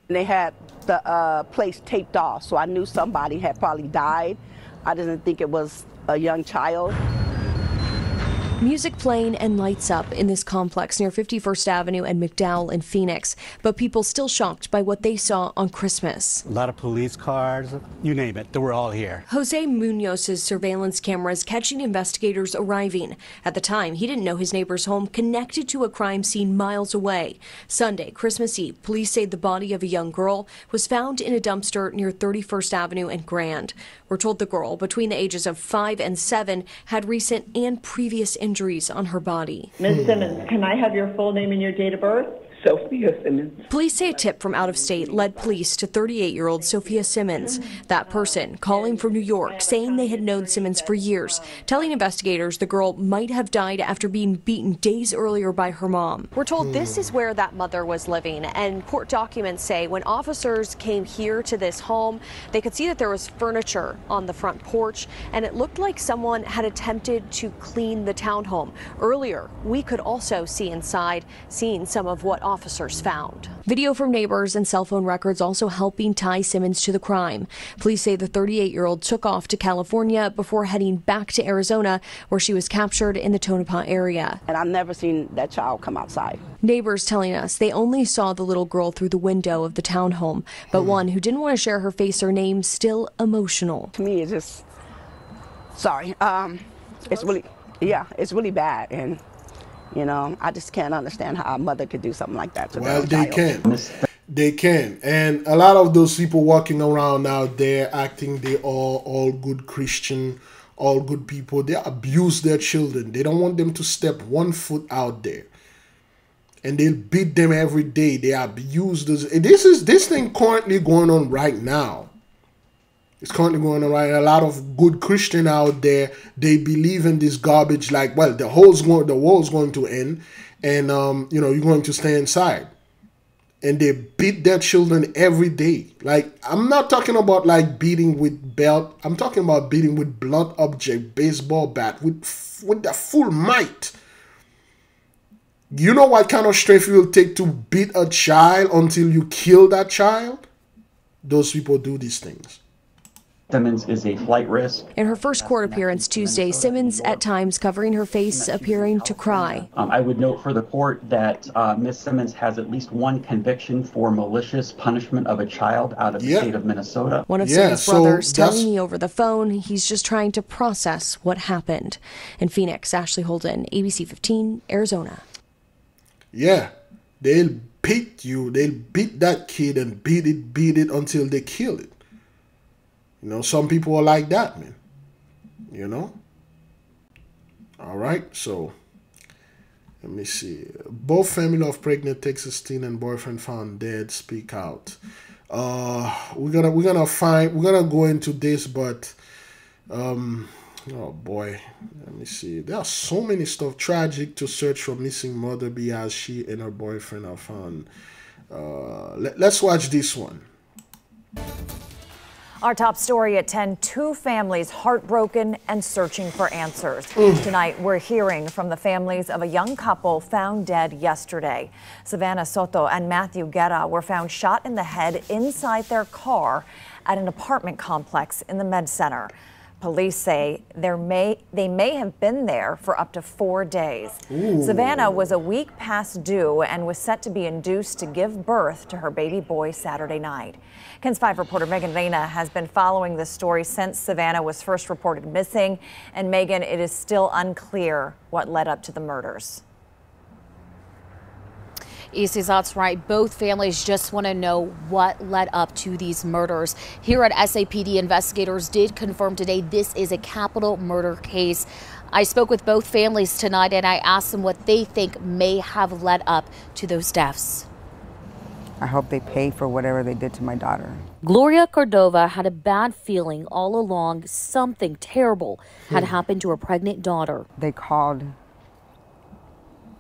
They had the place taped off, so I knew somebody had probably died. I didn't think it was a young child. Music playing and lights up in this complex near 51st Avenue and McDowell in Phoenix, but people still shocked by what they saw on Christmas. A lot of police cars, you name it, they were all here. Jose Munoz's surveillance cameras catching investigators arriving. At the time, he didn't know his neighbor's home connected to a crime scene miles away. Sunday, Christmas Eve, police say the body of a young girl was found in a dumpster near 31st Avenue and Grand. We're told the girl, between the ages of 5 and 7, had recent and previous injuries on her body. Ms. Simmons, can I have your full name and your date of birth? Sophia Simmons. Police say a tip from out of state led police to 38-year-old Sophia Simmons. That person calling from New York, saying they had known Simmons for years, telling investigators the girl might have died after being beaten days earlier by her mom. We're told this is where that mother was living, and court documents say when officers came here to this home, they could see that there was furniture on the front porch, and it looked like someone had attempted to clean the townhome. Earlier, we could also see inside, seeing some of what officers found. Video from neighbors and cell phone records also helping tie Simmons to the crime. Police say the 38-year-old took off to California before heading back to Arizona, where she was captured in the Tonopah area. And I've never seen that child come outside. Neighbors telling us they only saw the little girl through the window of the townhome, but one who didn't want to share her face or name still emotional. To me, it's just, sorry, it's really, it's really bad. And, you know, I just can't understand how a mother could do something like that to their child. They can. They can. And a lot of those people walking around out there acting they are all good Christian, all good people, they abuse their children. They don't want them to step 1 foot out there. And they'll beat them every day. They abuse this. This thing currently going on right now. It's currently going on right now. A lot of good Christian out there, they believe in this garbage like, well, the world's going to end, and you know, you're going to stay inside. And they beat their children every day. Like, I'm not talking about like beating with belt. I'm talking about beating with blunt object, baseball bat, with the full might. You know what kind of strength it will take to beat a child until you kill that child? Those people do these things. Simmons is a flight risk. In her first court appearance Tuesday, Simmons at times covering her face, appearing to cry. I would note for the court that Ms. Simmons has at least one conviction for malicious punishment of a child out of the state of Minnesota. One of Simmons' brothers telling me over the phone he's just trying to process what happened. In Phoenix, Ashley Holden, ABC 15, Arizona. Yeah, they'll beat you. They'll beat that kid and beat it until they kill it. You know, some people are like that, man. You know? All right, so let me see. Both family of pregnant Texas teen and boyfriend found dead speak out. We're gonna go into this, but oh boy, let me see. There are so many stuff. Tragic to search for missing mother as she and her boyfriend are found. Let's watch this one. Our top story at 10, 2 families heartbroken and searching for answers. Tonight, we're hearing from the families of a young couple found dead yesterday. Savannah Soto and Matthew Guerra were found shot in the head inside their car at an apartment complex in the Med Center. Police say they may have been there for up to 4 days. Savannah was a week past due and was set to be induced to give birth to her baby boy Saturday night. KENS 5 reporter Megan Reyna has been following this story since Savannah was first reported missing. And Megan, it is still unclear what led up to the murders. Isis, that's right. Both families just want to know what led up to these murders. Here at SAPD, investigators did confirm today this is a capital murder case. I spoke with both families tonight and I asked them what they think may have led up to those deaths. I hope they pay for whatever they did to my daughter. Gloria Cordova had a bad feeling all along. Something terrible had happened to her pregnant daughter. They called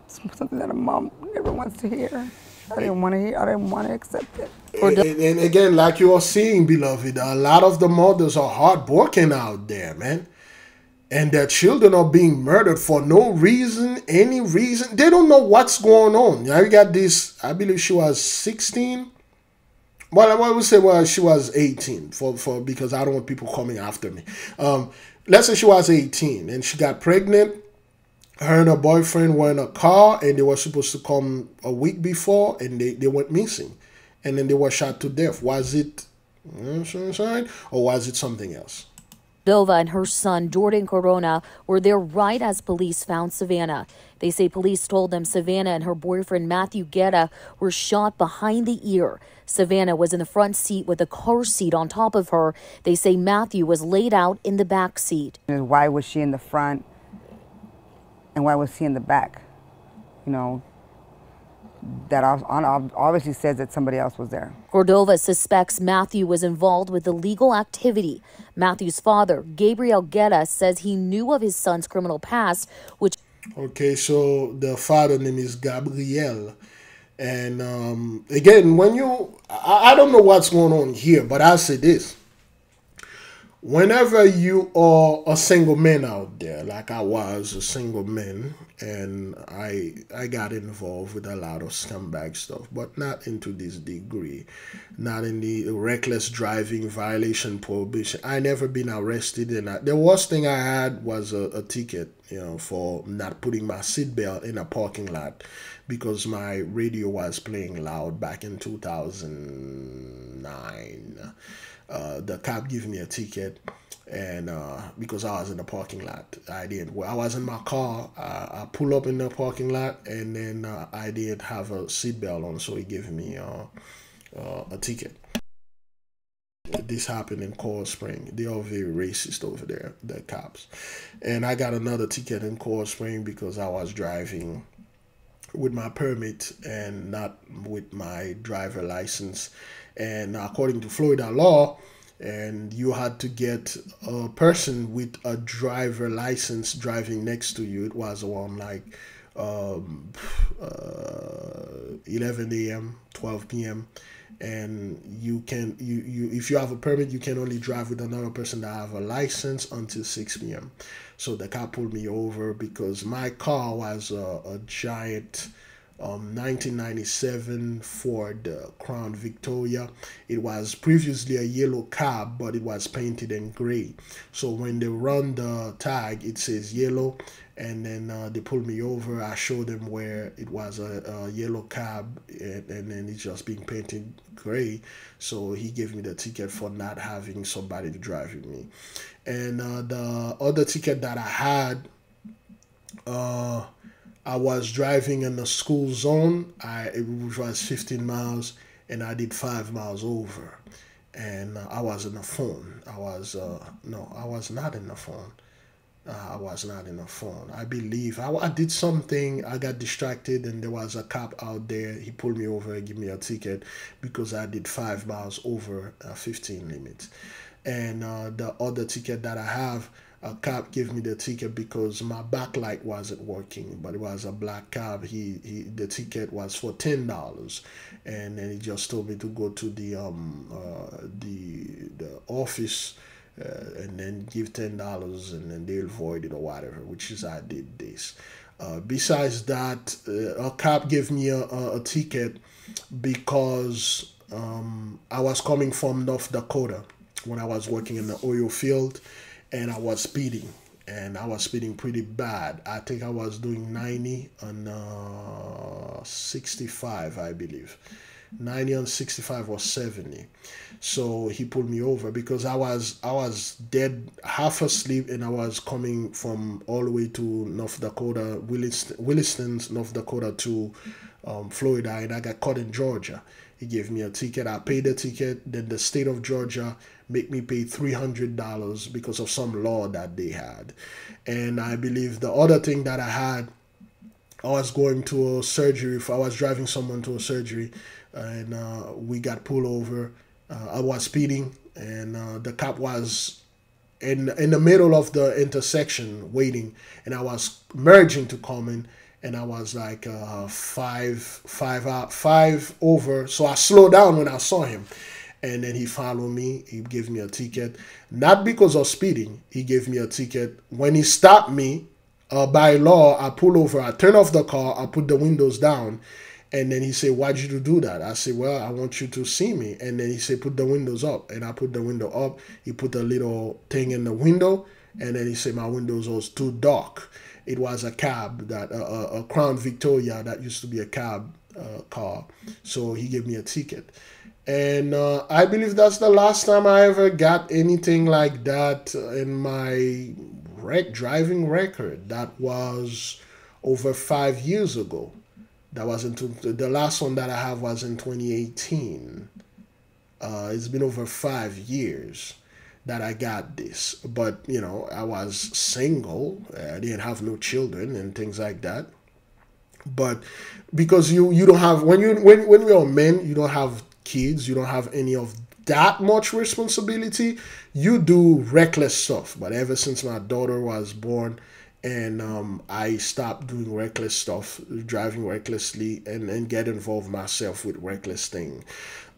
something that a mom never wants to hear. I didn't want to hear. I didn't want to accept it. And again, like you are seeing, beloved, a lot of the mothers are heartbroken out there, man. And their children are being murdered for no reason, any reason. They don't know what's going on. Now you got this, I believe she was 16. Well, I would say, well, she was 18 because I don't want people coming after me. Let's say she was 18 and she got pregnant. Her and her boyfriend were in a car and they were supposed to come a week before and they went missing. And then they were shot to death. Was it suicide or was it something else? Cordova and her son, Jordan Corona, were there right as police found Savannah. They say police told them Savannah and her boyfriend, Matthew Guerra, were shot behind the ear. Savannah was in the front seat with a car seat on top of her. They say Matthew was laid out in the back seat. Why was she in the front and why was he in the back? You know, that obviously says that somebody else was there. Cordova suspects Matthew was involved with illegal activity. Matthew's father, Gabriel Guerra, says he knew of his son's criminal past, which... Okay, so the father name is Gabriel. And again, when you... I don't know what's going on here, but I'll say this. whenever you are a single man out there, like I was a single man, and I got involved with a lot of scumbag stuff, but not into this degree, not in the reckless driving violation prohibition. I never been arrested, and the worst thing I had was a ticket, you know, for not putting my seatbelt in a parking lot because my radio was playing loud back in 2009. The cop gave me a ticket, and because I was in the parking lot, I didn't. Well, I was in my car. I pull up in the parking lot, and then I didn't have a seatbelt on, so he gave me a ticket. This happened in Coral Spring. They are very racist over there, the cops. And I got another ticket in Coral Spring because I was driving with my permit and not with my driver license. And according to Florida law, and you had to get a person with a driver license driving next to you. It was around like 11 a.m., 12 p.m. And you can if you have a permit, you can only drive with another person that have a license until 6 p.m. So the cop pulled me over because my car was a giant 1997 Ford Crown Victoria. It was previously a yellow cab, but it was painted in gray. So when they run the tag, it says yellow, and then they pulled me over. I showed them where it was a yellow cab, and then it's just being painted gray. So he gave me the ticket for not having somebody to drive with me. And the other ticket that I had, I was driving in the school zone. It was 15 miles, and I did 5 miles over. And I was in the phone. I was no, I was not in the phone. I was not in the phone. I believe I did something. I got distracted, and there was a cop out there. He pulled me over and gave me a ticket because I did 5 miles over 15 limits. And the other ticket that I have, a cop gave me the ticket because my backlight wasn't working, but it was a black cab. The ticket was for $10, and then he just told me to go to the office and then give $10, and then they'll void it or whatever. Which is I did this. Besides that, a cop gave me a ticket because I was coming from North Dakota when I was working in the oil field. And I was speeding, and I was speeding pretty bad. I think I was doing 90 on 65, I believe. 90 on 65 or 70. So he pulled me over because I was dead, half asleep, and I was coming from all the way to North Dakota, Williston, North Dakota to Florida, and I got caught in Georgia. He gave me a ticket. I paid the ticket. Then the state of Georgia make me pay $300 because of some law that they had. And I believe the other thing that I had, I was going to a surgery. I was driving someone to a surgery, and we got pulled over. I was speeding, and the cop was in the middle of the intersection waiting, and I was merging to come in. And I was like 5 over. So I slowed down when I saw him. And then he followed me. He gave me a ticket. Not because of speeding. He gave me a ticket. When he stopped me, by law, I pull over. I turn off the car. I put the windows down. And then he said, why'd you do that? I said, well, I want you to see me. And then he said, put the windows up. And I put the window up. He put a little thing in the window. And then he said my windows was too dark. It was a cab, that a Crown Victoria that used to be a cab car. So he gave me a ticket. And I believe that's the last time I ever got anything like that in my driving record. That was over 5 years ago. That was the last one that I have was in 2018. It's been over 5 years that I got this, but you know, I was single. I didn't have no children and things like that. But because you don't have, when you're men, you don't have kids, you don't have any of that much responsibility. You do reckless stuff. But ever since my daughter was born, and I stopped doing reckless stuff, driving recklessly, and get involved myself with reckless thing.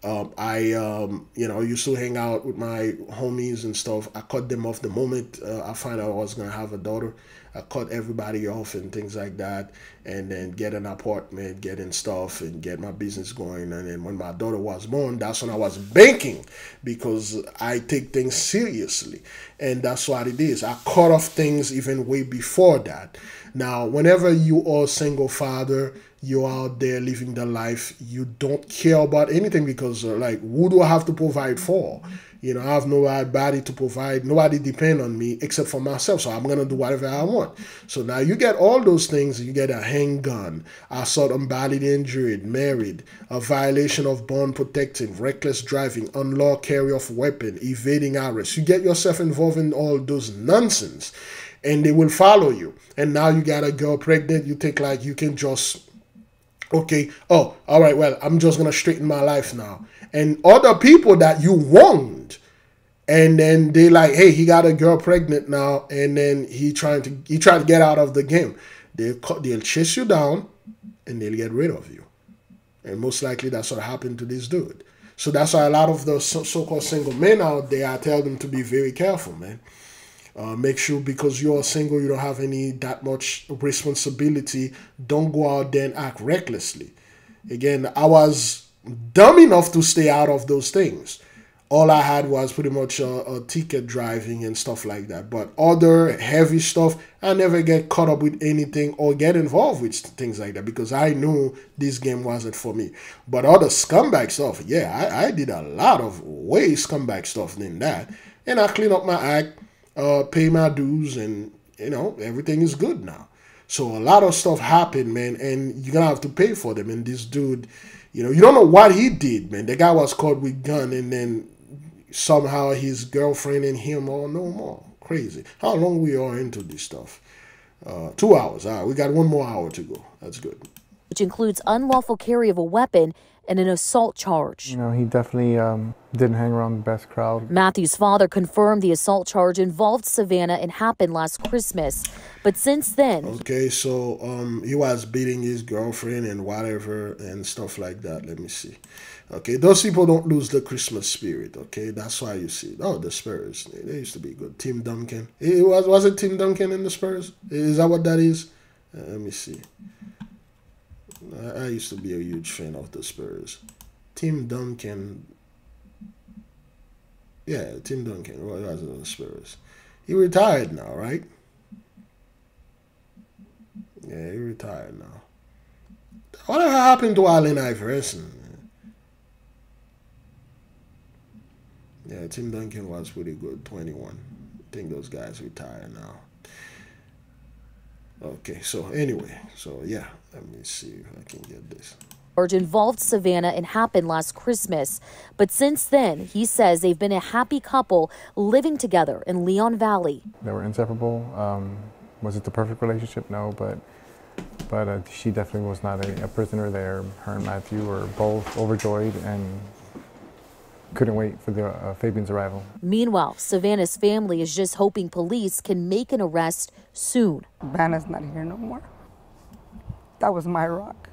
You know, used to hang out with my homies and stuff. I cut them off the moment I found out I was going to have a daughter. I cut everybody off and things like that, and then get an apartment, getting stuff, and get my business going. And then when my daughter was born, that's when I was banking, because I take things seriously. And that's what it is. I cut off things even way before that. Now, whenever you are a single father, you're out there living the life, you don't care about anything, because like, who do I have to provide for? You know, I have nobody to provide, nobody depend on me except for myself, so I'm going to do whatever I want. So now you get all those things. You get a handgun, assault on bodily injury, married, a violation of bond protecting, reckless driving, unlawful carry of weapon, evading arrest. You get yourself involved in all those nonsense, and they will follow you. And now you got a girl pregnant, you think like you can just, okay, oh, all right, well, I'm just going to straighten my life now. And other people that you wronged, and then they like, hey, he got a girl pregnant now, and then he tried to get out of the game. They'll chase you down, and they'll get rid of you. And most likely that's what happened to this dude. So that's why a lot of the so-called single men out there, I tell them to be very careful, man. Make sure, because you're single, you don't have that much responsibility. Don't go out there and act recklessly. Again, I was dumb enough to stay out of those things. All I had was pretty much a ticket driving and stuff like that. But other heavy stuff, I never get caught up with anything or get involved with things like that, because I knew this game wasn't for me. But other scumbag stuff, yeah, I did a lot of way scumbag stuff than that. And I clean up my act, pay my dues, and, you know, everything is good now. So a lot of stuff happened, man, and you're going to have to pay for them. And this dude, you know, you don't know what he did, man. The guy was caught with gun, and then somehow his girlfriend and him are no more. Crazy. How long we are into this stuff? 2 hours. All right, we got 1 more hour to go. That's good. Which includes unlawful carry of a weapon and an assault charge. You know, he definitely didn't hang around the best crowd. Matthew's father confirmed the assault charge involved Savannah and happened last Christmas. But since then... Okay, so he was beating his girlfriend and whatever and stuff like that. Let me see. Okay, those people don't lose the Christmas spirit, okay? That's why you see. Oh, the Spurs. They used to be good. Tim Duncan. Was it Tim Duncan in the Spurs? Is that what that is? Let me see. I used to be a huge fan of the Spurs. Tim Duncan. Yeah, Tim Duncan was in the Spurs. He retired now, right? Yeah, he retired now. Whatever happened to Allen Iverson? Yeah, Tim Duncan was pretty good, 21. I think those guys retired now. Okay, so anyway, so yeah, let me see if I can get this. Charge involved Savannah and happened last Christmas. But since then, he says they've been a happy couple living together in Leon Valley. They were inseparable. Was it the perfect relationship? No, but she definitely was not a prisoner there. Her and Matthew were both overjoyed and couldn't wait for the Fabian's arrival. Meanwhile, Savannah's family is just hoping police can make an arrest soon. Savannah's not here no more. That was my rock.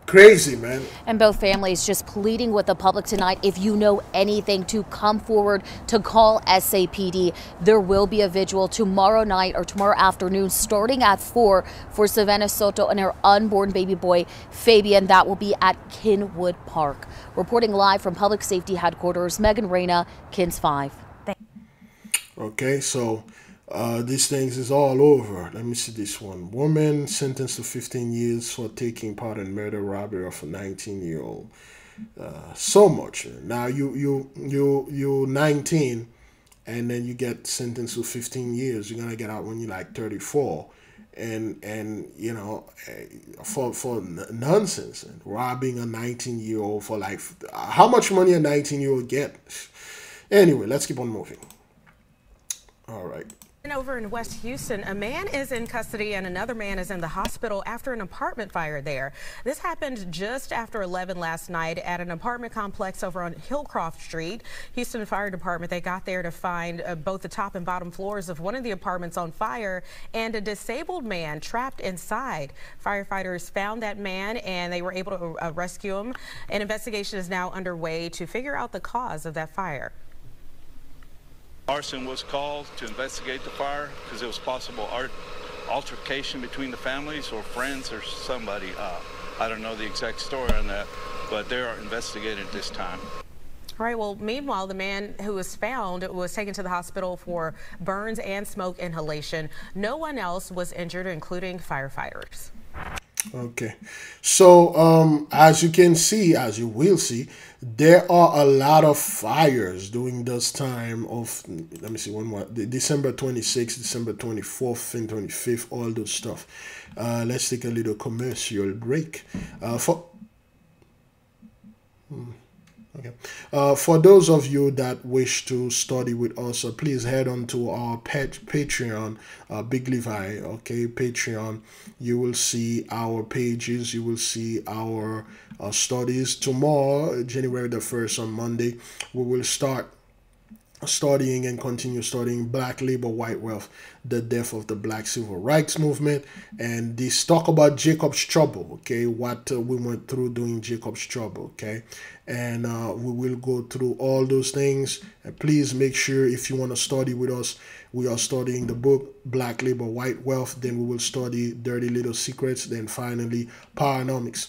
Crazy, man. And both families just pleading with the public tonight, if you know anything, to come forward, to call SAPD. There will be a vigil tomorrow night or tomorrow afternoon starting at 4 for Savannah Soto and her unborn baby boy, Fabian. That will be at Kinwood Park. Reporting live from Public Safety Headquarters, Megan Reyna, KINS 5. Okay, so these things is all over. Let me see this one. Woman sentenced to 15 years for taking part in murder robbery of a 19-year-old. So much. Now you 19, and then you get sentenced to 15 years. You're gonna get out when you're like 34, and you know, for nonsense and robbing a 19-year-old for like how much money a 19-year-old get. Anyway, let's keep on moving. All right. And over in West Houston, a man is in custody and another man is in the hospital after an apartment fire there. This happened just after 11 last night at an apartment complex over on Hillcroft Street. Houston Fire Department, they got there to find both the top and bottom floors of one of the apartments on fire and a disabled man trapped inside. Firefighters found that man and they were able to rescue him. An investigation is now underway to figure out the cause of that fire. Arson was called to investigate the fire because it was possible altercation between the families or friends or somebody. I don't know the exact story on that, but they are investigating at this time. All right, well, meanwhile, the man who was found was taken to the hospital for burns and smoke inhalation. No one else was injured, including firefighters. Okay, so as you can see, as you will see, there are a lot of fires during this time of, let me see, one more, December 26th, December 24th and 25th, all those stuff. Let's take a little commercial break. For those of you that wish to study with us, please head on to our Patreon, Big Levi, okay, Patreon. You will see our pages, you will see our studies. Tomorrow, January the 1st, on Monday, we will start studying and continue studying Black Labor, White Wealth, the death of the Black Civil Rights Movement, and this talk about Jacob's trouble, okay, what we went through during Jacob's trouble, okay, and we will go through all those things. And please make sure, if you want to study with us, we are studying the book Black Labor, White Wealth, then we will study Dirty Little Secrets, then finally Powernomics.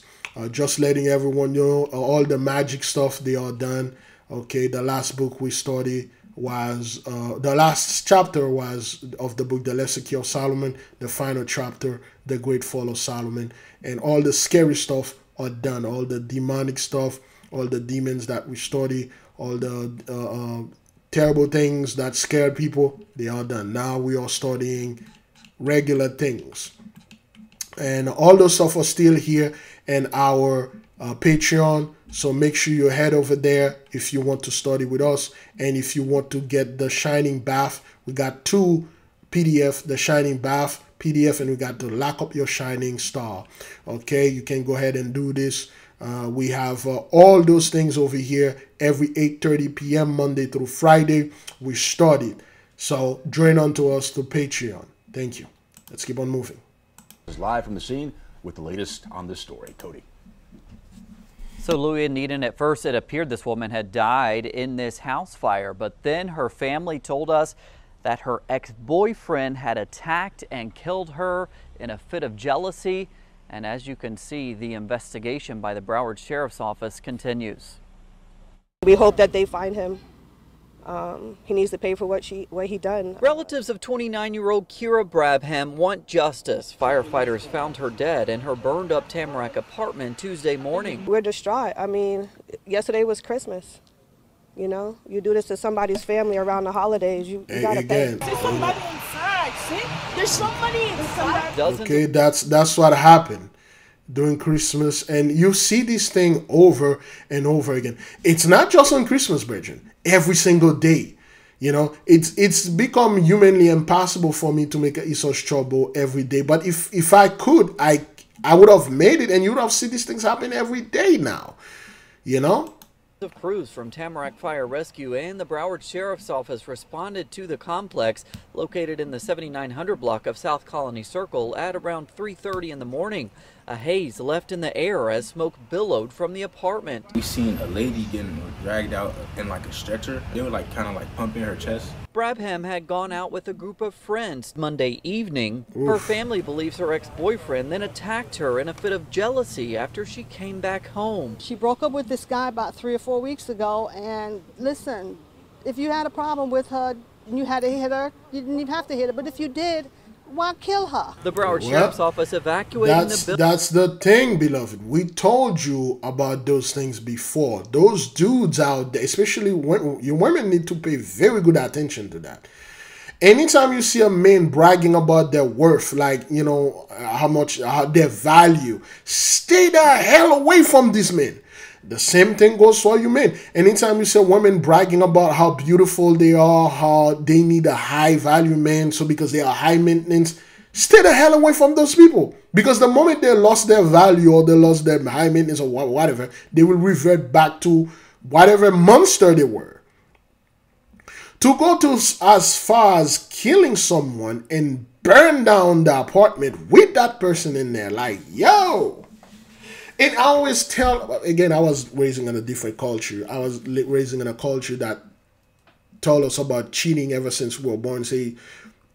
Just letting everyone know, all the magic stuff, they are done. Okay, the last book we studied was, the last chapter was of the book, The Lesser Key of Solomon. The final chapter, The Great Fall of Solomon. And all the scary stuff are done. All the demonic stuff, all the demons that we study, all the terrible things that scare people, they are done. Now we are studying regular things. And all those stuff are still here in our Patreon. So make sure you head over there if you want to study with us. And if you want to get the Shining Bath, we got 2 PDF, the Shining Bath PDF, and we got the Lock Up Your Shining Star. Okay, you can go ahead and do this. We have all those things over here every 8:30 p.m. Monday through Friday. We studied. So join on to us to Patreon. Thank you. Let's keep on moving. Live from the scene with the latest on this story. Cody. So Louie and Eden, at first it appeared this woman had died in this house fire, but then her family told us that her ex-boyfriend had attacked and killed her in a fit of jealousy. And as you can see, the investigation by the Broward Sheriff's Office continues. We hope that they find him. He needs to pay for what he done. Relatives of 29-year-old Kira Brabham want justice. Firefighters found her dead in her burned up Tamarack apartment Tuesday morning. We're distraught. I mean, yesterday was Christmas. You know, you do this to somebody's family around the holidays, you gotta pay. There's somebody inside. See? There's somebody inside. Okay, that's what happened during Christmas, and you see this thing over and over again. It's not just on Christmas, Bridget. Every single day, you know, it's become humanly impossible for me to make Esau's trouble every day. But if I could, I would have made it, and you would have seen these things happen every day now, you know. Of crews from Tamarack Fire Rescue and the Broward Sheriff's Office responded to the complex located in the 7900 block of South Colony Circle at around 3:30 in the morning. A haze left in the air as smoke billowed from the apartment. We seen a lady getting dragged out in like a stretcher. They were like kind of like pumping her chest. Brabham had gone out with a group of friends Monday evening. Her family believes her ex-boyfriend then attacked her in a fit of jealousy after she came back home. She broke up with this guy about 3 or 4 weeks ago, and listen, if you had a problem with her and you had to hit her, you didn't even have to hit her, but if you did, why kill her? The Broward Sheriff's Office evacuating the building. That's the thing, beloved. We told you about those things before. Those dudes out there, especially when your women, need to pay very good attention to that. Anytime you see a man bragging about their worth, like, you know, how their value, stay the hell away from this man. The same thing goes for you men. Anytime you see women bragging about how beautiful they are, how they need a high value man, so because they are high maintenance, stay the hell away from those people. Because the moment they lost their value or they lost their high maintenance or whatever, they will revert back to whatever monster they were. To go to as far as killing someone and burn down the apartment with that person in there, like, yo. And I always tell, again, I was raising in a different culture. I was raising in a culture that told us about cheating ever since we were born. Say,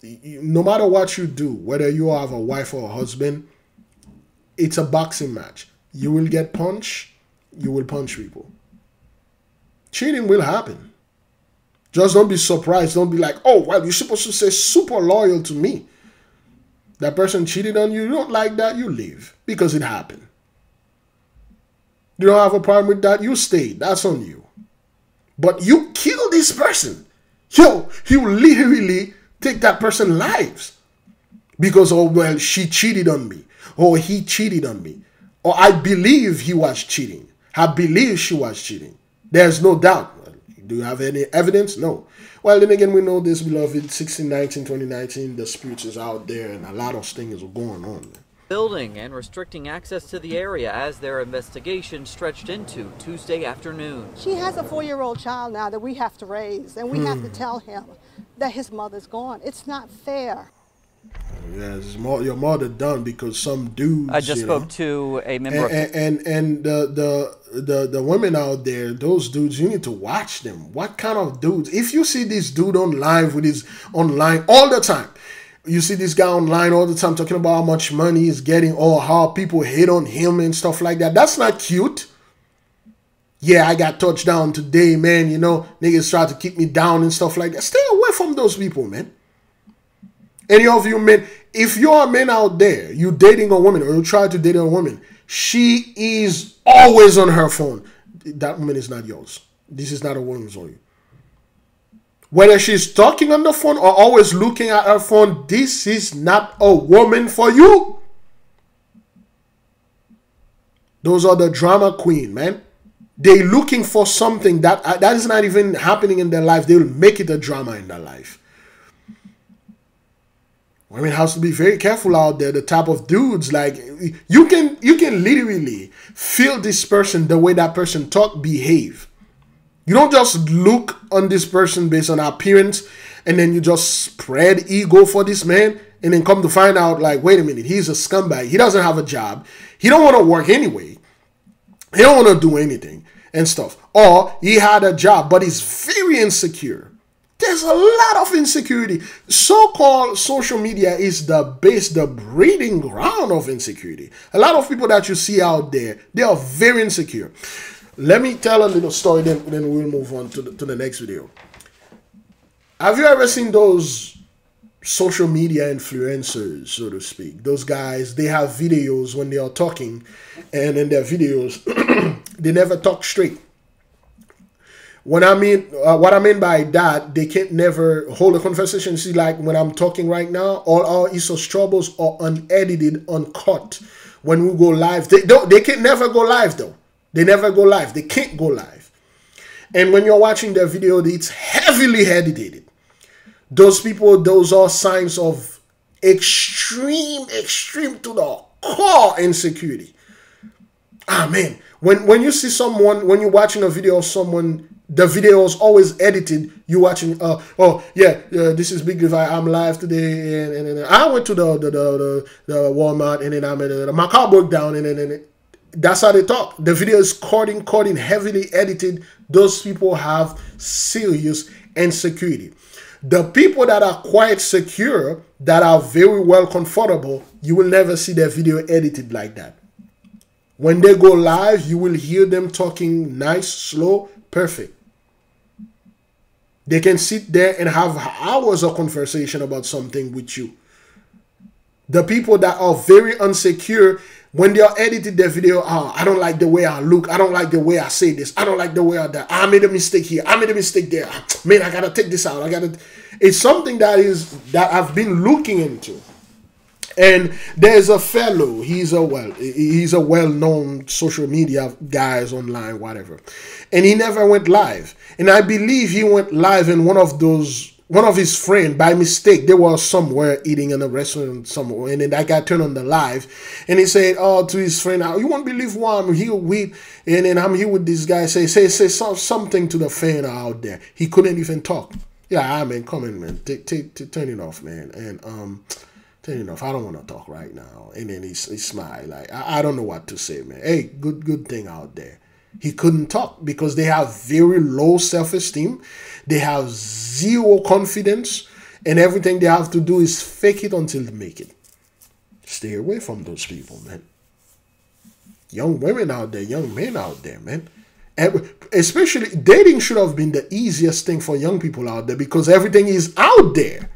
no matter what you do, whether you have a wife or a husband, it's a boxing match. You will get punched, you will punch people. Cheating will happen. Just don't be surprised. Don't be like, oh, well, you're supposed to say super loyal to me. That person cheated on you, you don't like that, you leave. Because it happened. You don't have a problem with that, you stay. That's on you. But you kill this person. Yo, you literally take that person's lives. Because, oh, well, she cheated on me. Or he cheated on me. Or I believe he was cheating. I believe she was cheating. There's no doubt. Do you have any evidence? No. Well, then again, we know this, beloved, 1619, 2019, the spirits is out there and a lot of things are going on. Building and restricting access to the area as their investigation stretched into Tuesday afternoon. She has a 4-year-old child now that we have to raise, and we have to tell him that his mother's gone. It's not fair. Yes, your mother done because some dudes. I just spoke to a member and the women out there, those dudes, you need to watch them. What kind of dudes? If you see this dude on live with his online all the time, you see this guy online all the time talking about how much money he's getting or how people hate on him and stuff like that. That's not cute. Yeah, I got touched down today, man. You know, niggas try to keep me down and stuff like that. Stay away from those people, man. Any of you men, if you're a man out there, you dating a woman or you try to date a woman, she is always on her phone. That woman is not yours. This is not a woman's on you. Whether she's talking on the phone or always looking at her phone, this is not a woman for you. Those are the drama queen, man. They're looking for something that is not even happening in their life. They will make it a drama in their life. Women have to be very careful out there. The type of dudes, like you can literally feel this person, the way that person talk, behave. You don't just look on this person based on appearance and then you just spread ego for this man and then come to find out like, wait a minute, he's a scumbag. He doesn't have a job. He don't want to work anyway. He don't want to do anything and stuff. Or he had a job, but he's very insecure. There's a lot of insecurity. So-called social media is the base, the breeding ground of insecurity. A lot of people that you see out there, they are very insecure. Let me tell a little story, then we'll move on to the next video. Have you ever seen those social media influencers, so to speak? Those guys, they have videos when they are talking, and in their videos, they never talk straight. What I mean by that, they can't never hold a conversation. See, like when I'm talking right now, all our Isos troubles are unedited, uncut. When we go live, they can never go live though. They never go live. They can't go live. And when you're watching their video, it's heavily edited. Those people, those are signs of extreme to the core insecurity. Ah man, when you see someone, when you're watching a video of someone, the video is always edited. You watching, this is Big Levi. I'm live today, and I went to the Walmart, and then my car broke down, and then that's how they talk. The video is cutting, heavily edited. Those people have serious insecurity. The people that are quite secure, that are very well comfortable, you will never see their video edited like that. When they go live, you will hear them talking nice, slow, perfect. They can sit there and have hours of conversation about something with you. The people that are very insecure, when they are editing their video, I don't like the way I look. I don't like the way I say this. I don't like the way I made a mistake here. I made a mistake there. Man, I got to take this out. It's something that I've been looking into. And there's a fellow, he's a well-known social media guys online, whatever. And he never went live. And I believe he went live in one of his friends, by mistake, they were somewhere eating in a restaurant somewhere, and then that guy turned on the live, and he said, oh, to his friend, you won't believe what I'm here with, and then I'm here with this guy, say something to the fan out there. He couldn't even talk. Yeah, I mean, come in, man, turn it off, man, and turn it off. I don't want to talk right now. And then he smiled, like, I don't know what to say, man. Hey, good thing out there. He couldn't talk because they have very low self-esteem. They have zero confidence, and everything they have to do is fake it until they make it. Stay away from those people, man. Young women out there, young men out there, man. Especially dating should have been the easiest thing for young people out there because everything is out there.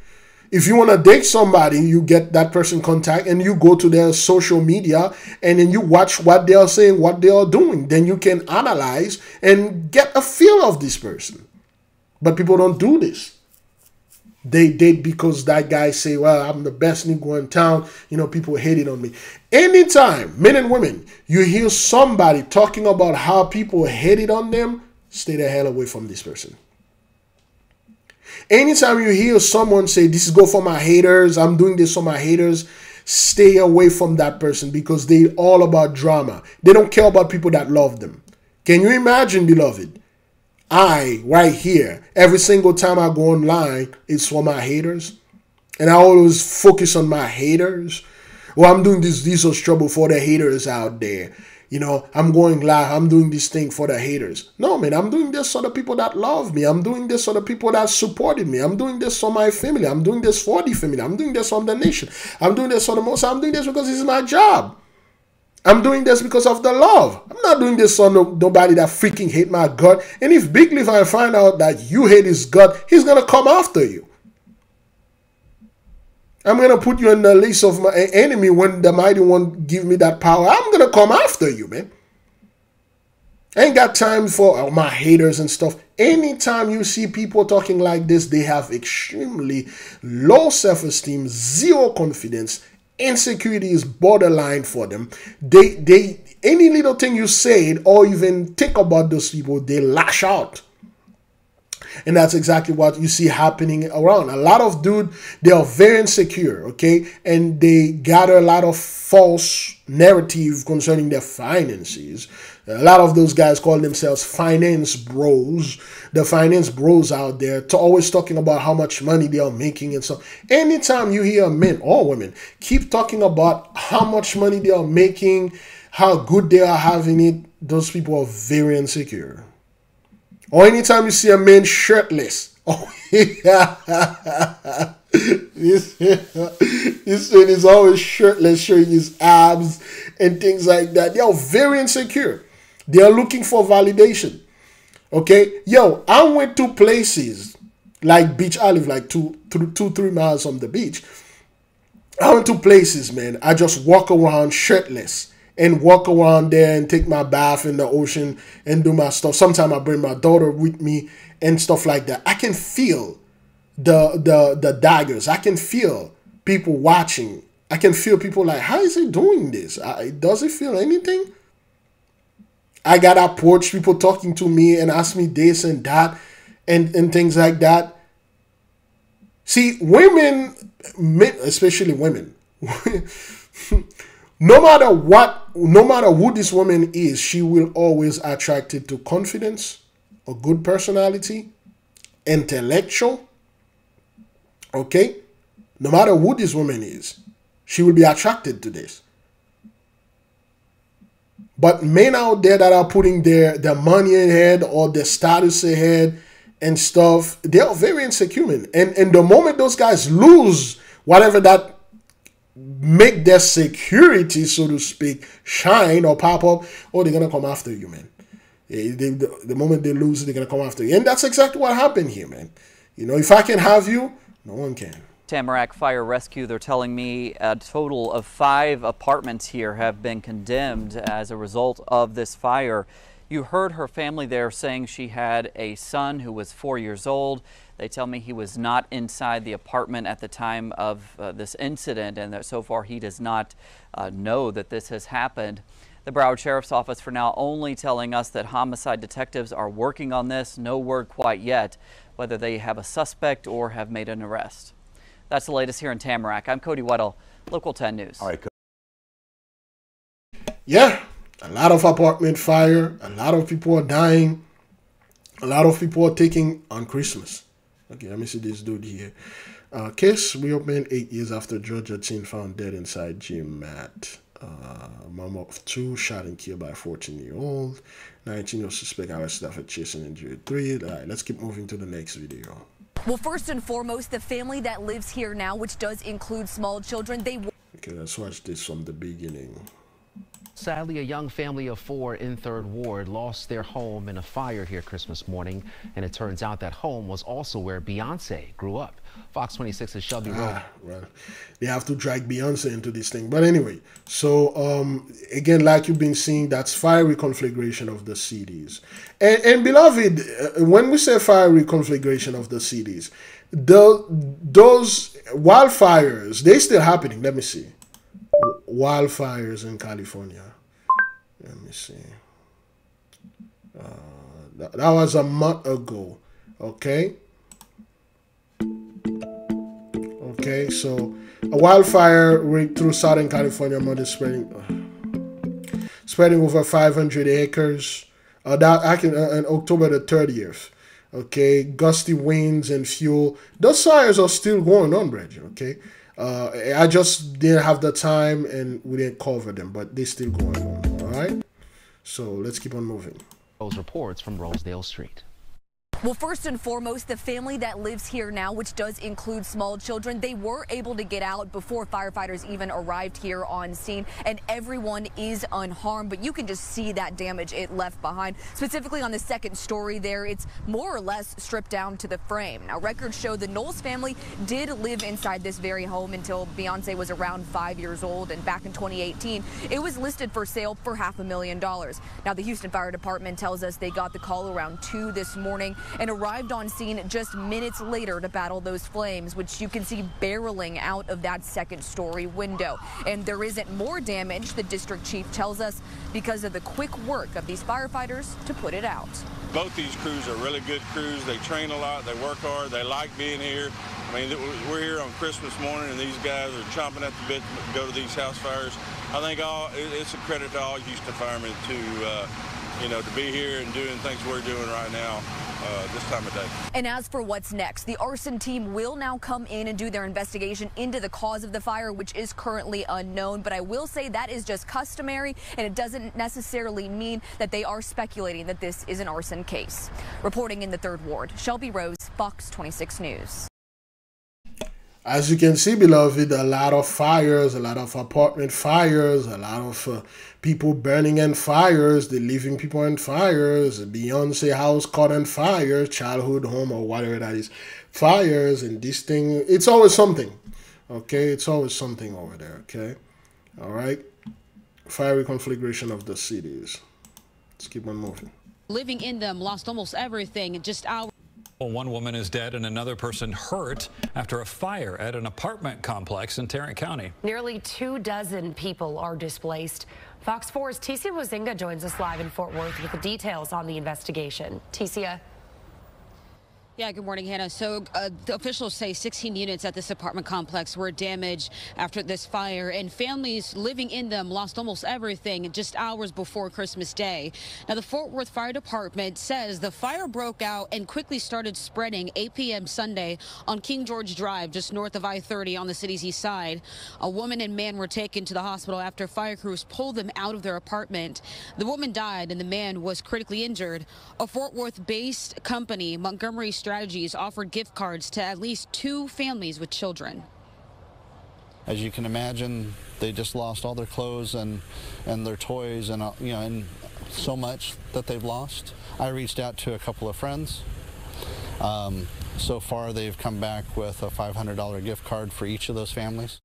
If you want to date somebody, you get that person contact and you go to their social media and then you watch what they are saying, what they are doing. Then you can analyze and get a feel of this person. But people don't do this. They date because that guy say, well, I'm the best nigga in town. You know, people hate it on me. Anytime, men and women, you hear somebody talking about how people hate it on them, stay the hell away from this person. Anytime you hear someone say, this is go for my haters, I'm doing this for my haters, stay away from that person because they all about drama. They don't care about people that love them. Can you imagine, beloved? Right here, every single time I go online, it's for my haters. And I always focus on my haters. Well, I'm doing this is trouble for the haters out there. You know, I'm going live. I'm doing this thing for the haters. No, man, I'm doing this for the people that love me. I'm doing this for the people that supported me. I'm doing this for my family. I'm doing this for the family. I'm doing this for the nation. I'm doing this for the most. I'm doing this because this is my job. I'm doing this because of the love. I'm not doing this for nobody that freaking hate my God. And if Big Levi find out that you hate his God, he's going to come after you. I'm going to put you on the list of my enemy when the mighty one give me that power. I'm going to come after you, man. I ain't got time for my haters and stuff. Anytime you see people talking like this, they have extremely low self-esteem, zero confidence. Insecurity is borderline for them. Any little thing you say or even think about those people, they lash out. And that's exactly what you see happening around. A lot of dudes, they are very insecure, okay? And they gather a lot of false narrative concerning their finances. A lot of those guys call themselves finance bros. The finance bros out there always talking about how much money they are making and so. Anytime you hear men or women keep talking about how much money they are making, how good they are having it, those people are very insecure. Or anytime you see a man shirtless, oh yeah, this man is always shirtless, showing his abs and things like that. They are very insecure. They are looking for validation. Okay, yo, I went to places like beach. I live like 2-3 miles from the beach. I went to places, man. I just walk around shirtless. And walk around there and take my bath in the ocean and do my stuff. Sometimes I bring my daughter with me and stuff like that. I can feel the daggers. I can feel people watching. I can feel people like, how is he doing this? Does he feel anything? I got approached, people talking to me and ask me this and that and things like that. See, women, men, especially women, no matter who this woman is, she will always attracted to confidence, a good personality, intellectual. Okay? No matter who this woman is, she will be attracted to this. But men out there that are putting their money ahead or their status ahead and stuff, they are very insecure. And the moment those guys lose whatever that make their security, so to speak, shine or pop up, oh, they're going to come after you, man. The moment they lose, they're going to come after you. And that's exactly what happened here, man. You know, if I can have you, no one can. Tamarack Fire Rescue, they're telling me a total of 5 apartments here have been condemned as a result of this fire. You heard her family there saying she had a son who was 4 years old. They tell me he was not inside the apartment at the time of this incident, and that so far he does not know that this has happened. The Broward Sheriff's Office for now only telling us that homicide detectives are working on this. No word quite yet whether they have a suspect or have made an arrest. That's the latest here in Tamarack. I'm Cody Weddle, Local 10 News. All right. Yeah, a lot of apartment fire, a lot of people are dying, a lot of people are taking on Christmas. Okay, let me see this dude here. Case reopened 8 years after Georgia teen found dead inside gym mat. Mom of 2 shot and killed by a 14-year-old. 19-year-old suspect arrested after chasing and injured 3. All right, let's keep moving to the next video. Well, first and foremost, the family that lives here now, which does include small children, Okay, let's watch this from the beginning. Sadly, a young family of 4 in 3rd Ward lost their home in a fire here Christmas morning, and it turns out that home was also where Beyonce grew up. Fox 26's Shelby Rowe. Well, they have to drag Beyonce into this thing. But anyway, so again, like you've been seeing, that's fiery conflagration of the cities. And beloved, when we say fiery conflagration of the cities, those wildfires, they're still happening. Let me see. Wildfires in California. Let me see. That was a month ago. Okay. Okay, so a wildfire raged through Southern California, spreading over 500 acres. That on October the 30th. Okay, gusty winds and fuel. Those fires are still going on, Bridget. Okay. I just didn't have the time and we didn't cover them, but they're still going on. All right. So let's keep on moving. Those reports from Rosedale Street. Well, first and foremost, the family that lives here now, which does include small children, they were able to get out before firefighters even arrived here on scene, and everyone is unharmed, but you can just see that damage it left behind. Specifically on the second story there, it's more or less stripped down to the frame. Now, records show the Knowles family did live inside this very home until Beyonce was around 5 years old, and back in 2018, it was listed for sale for $500,000. Now, the Houston Fire Department tells us they got the call around 2 this morning and arrived on scene just minutes later to battle those flames, which you can see barreling out of that second-story window. And there isn't more damage, the district chief tells us, because of the quick work of these firefighters to put it out. Both these crews are really good crews. They train a lot, they work hard, they like being here. I mean, we're here on Christmas morning, and these guys are chomping at the bit to go to these house fires. I think it's a credit to all Houston firemen to be here and doing things we're doing right now. This time of day. And as for what's next, the arson team will now come in and do their investigation into the cause of the fire, which is currently unknown. But I will say that is just customary, and it doesn't necessarily mean that they are speculating that this is an arson case. Reporting in the 3rd Ward, Shelby Rose, Fox 26 News. As you can see, beloved, a lot of fires, a lot of apartment fires, a lot of people burning in fires, they're leaving people in fires, Beyonce house caught on fire, childhood home or whatever that is, fires, and this thing, it's always something, okay? It's always something over there, okay? All right? Fiery conflagration of the cities. Let's keep on moving. Living in them lost almost everything in just hours. Well, one woman is dead and another person hurt after a fire at an apartment complex in Tarrant County. Nearly 24 people are displaced. Fox 4's Ticia Wazinga joins us live in Fort Worth with the details on the investigation. Ticia. Yeah, good morning, Hannah. So the officials say 16 units at this apartment complex were damaged after this fire, and families living in them lost almost everything just hours before Christmas Day. Now, the Fort Worth Fire Department says the fire broke out and quickly started spreading 8 p.m. Sunday on King George Drive, just north of I-30 on the city's east side. A woman and man were taken to the hospital after fire crews pulled them out of their apartment. The woman died and the man was critically injured. A Fort Worth-based company, Montgomery Strategies, offered gift cards to at least 2 families with children. As you can imagine, they just lost all their clothes and their toys and and so much that they've lost. I reached out to a couple of friends. So far, they've come back with a $500 gift card for each of those families.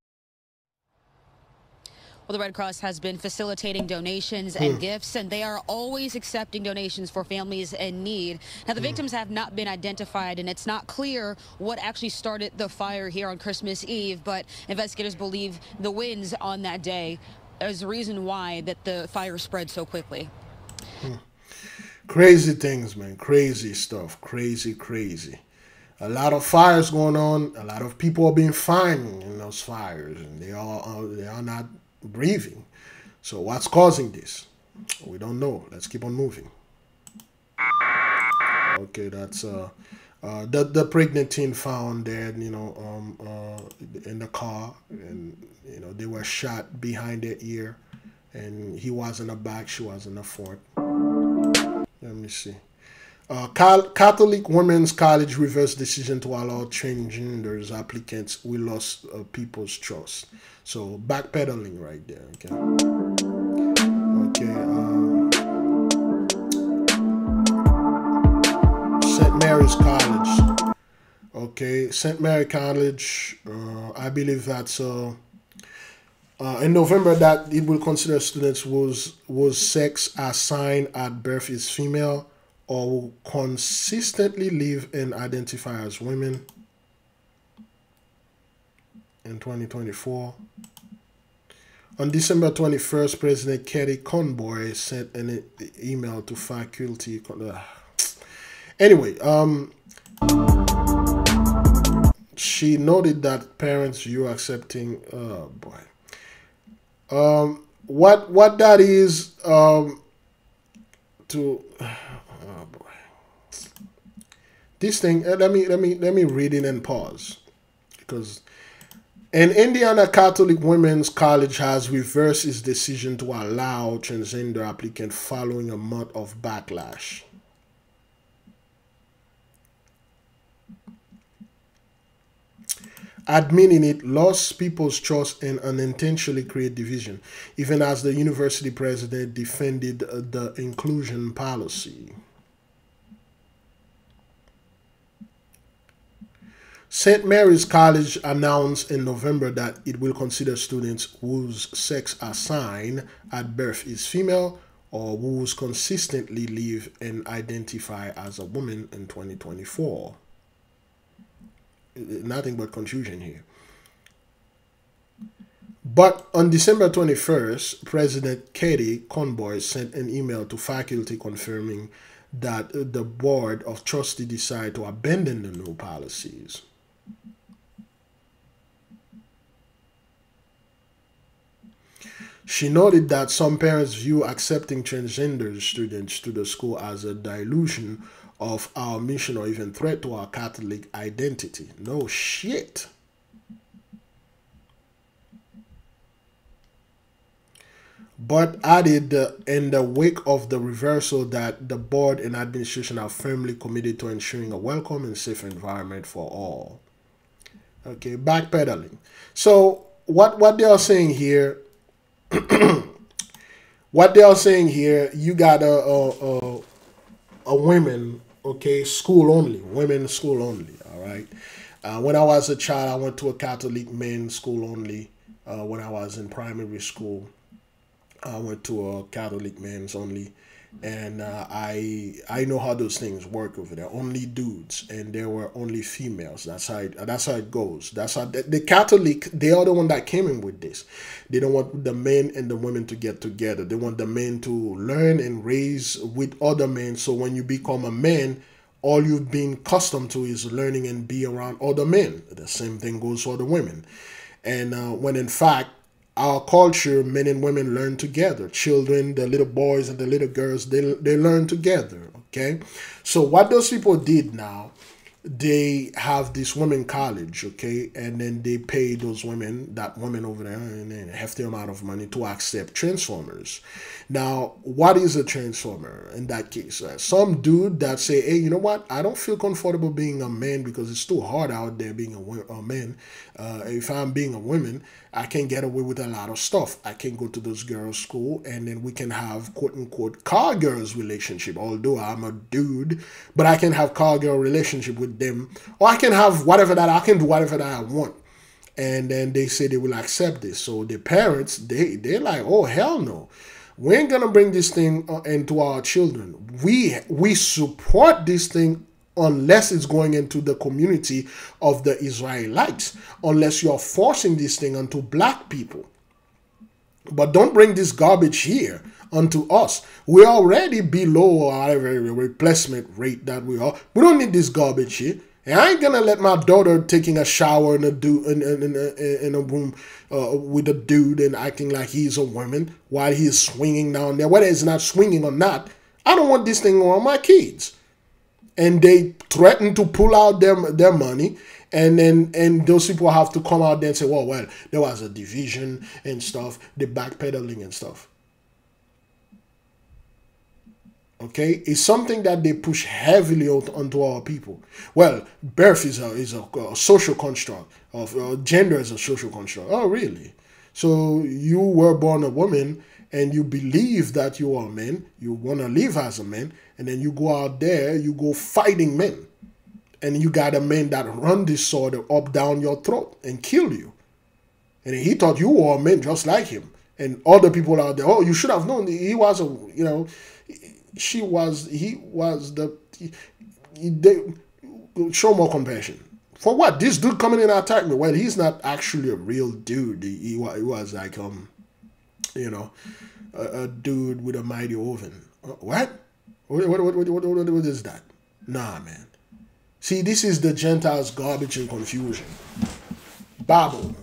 Well, the Red Cross has been facilitating donations and gifts, and they are always accepting donations for families in need. Now, the victims have not been identified, and it's not clear what actually started the fire here on Christmas Eve, but investigators believe the winds on that day is the reason why that the fire spread so quickly. Crazy things, man. Crazy stuff. Crazy, crazy. A lot of fires going on. A lot of people are being fined in those fires, and they are not breathing. So what's causing this? We don't know. Let's keep on moving. Okay, that's the pregnant teen found dead, you know, in the car, and you know they were shot behind their ear, and he was in the back, she was in the front. Let me see. Catholic Women's College reversed decision to allow transgenders applicants. We lost people's trust. So backpedaling right there. Okay. St. Mary's College. Okay, St. Mary College. I believe that's in November that it will consider students whose sex assigned at birth is female or will consistently live and identify as women in 2024. On December 21st, President Katie Conboy sent an email to faculty. Anyway, she noted that parents view accepting, what that is, this thing, let me read it and pause, because an Indiana Catholic Women's College has reversed its decision to allow transgender applicants following a month of backlash. Admitting it lost people's trust and unintentionally create division, even as the university president defended the inclusion policy. St. Mary's College announced in November that it will consider students whose sex assigned at birth is female or whose consistently live and identify as a woman in 2024. Nothing but confusion here. But on December 21st, President Katie Conboy sent an email to faculty confirming that the Board of Trustees decided to abandon the new policies. She noted that some parents view accepting transgender students to the school as a dilution of our mission or even threat to our Catholic identity. No shit. But added in the wake of the reversal that the board and administration are firmly committed to ensuring a welcome and safe environment for all. Okay, backpedaling. So what they are saying here, what they are saying here, you got a women, okay, school only, women school only, all right. When I was a child, I went to a Catholic men's school only. When I was in primary school, I went to a Catholic men's only, and I know how those things work over there. Only dudes, and there were only females. That's how it goes. That's how the Catholic, they are the one that came in with this. They don't want the men and the women to get together. They want the men to learn and raise with other men. So when you become a man, all you've been accustomed to is learning and be around other men. The same thing goes for the women. And when in fact, our culture, men and women learn together. Children, the little boys and the little girls, they learn together, okay? So what those people did now, they have this women college, okay? And then they pay those women, that woman over there, a hefty amount of money to accept transformers. Now, what is a transformer in that case? Some dude that say, hey, you know what? I don't feel comfortable being a man because it's too hard out there being a man. If I'm being a woman, I can get away with a lot of stuff. I can go to those girls' school and then we can have quote-unquote car girls relationship. Although I'm a dude, but I can have car girl relationship with them. Or I can have whatever that, I can do whatever that I want. And then they say they will accept this. So the parents, they're like, oh, hell no. We ain't going to bring this thing into our children. We support this thing unless it's going into the community of the Israelites, unless you're forcing this thing onto black people. But don't bring this garbage here unto us. We're already below our replacement rate that we are. We don't need this garbage here. And I ain't gonna let my daughter taking a shower in a room with a dude and acting like he's a woman while he's swinging down there. Whether it's not swinging or not, I don't want this thing on my kids. And they threaten to pull out their money, and those people have to come out there and say, well, there was a division and stuff, the backpedaling and stuff. Okay, it's something that they push heavily onto our people. Well, birth is a social construct of gender is a social construct. Oh, really? So you were born a woman and you believe that you are a man, you want to live as a man, and then you go out there, you go fighting men, and you got a man that run this sword up down your throat and kill you. And he thought you were a man just like him. And other people out there, oh, you should have known he was a, you know. He was they show more compassion. For what? This dude coming in and attack me. Well, he's not actually a real dude. He was like, you know, a dude with a mighty oven. What? What is that? Nah, man. See, this is the Gentiles' garbage and confusion. Babylon.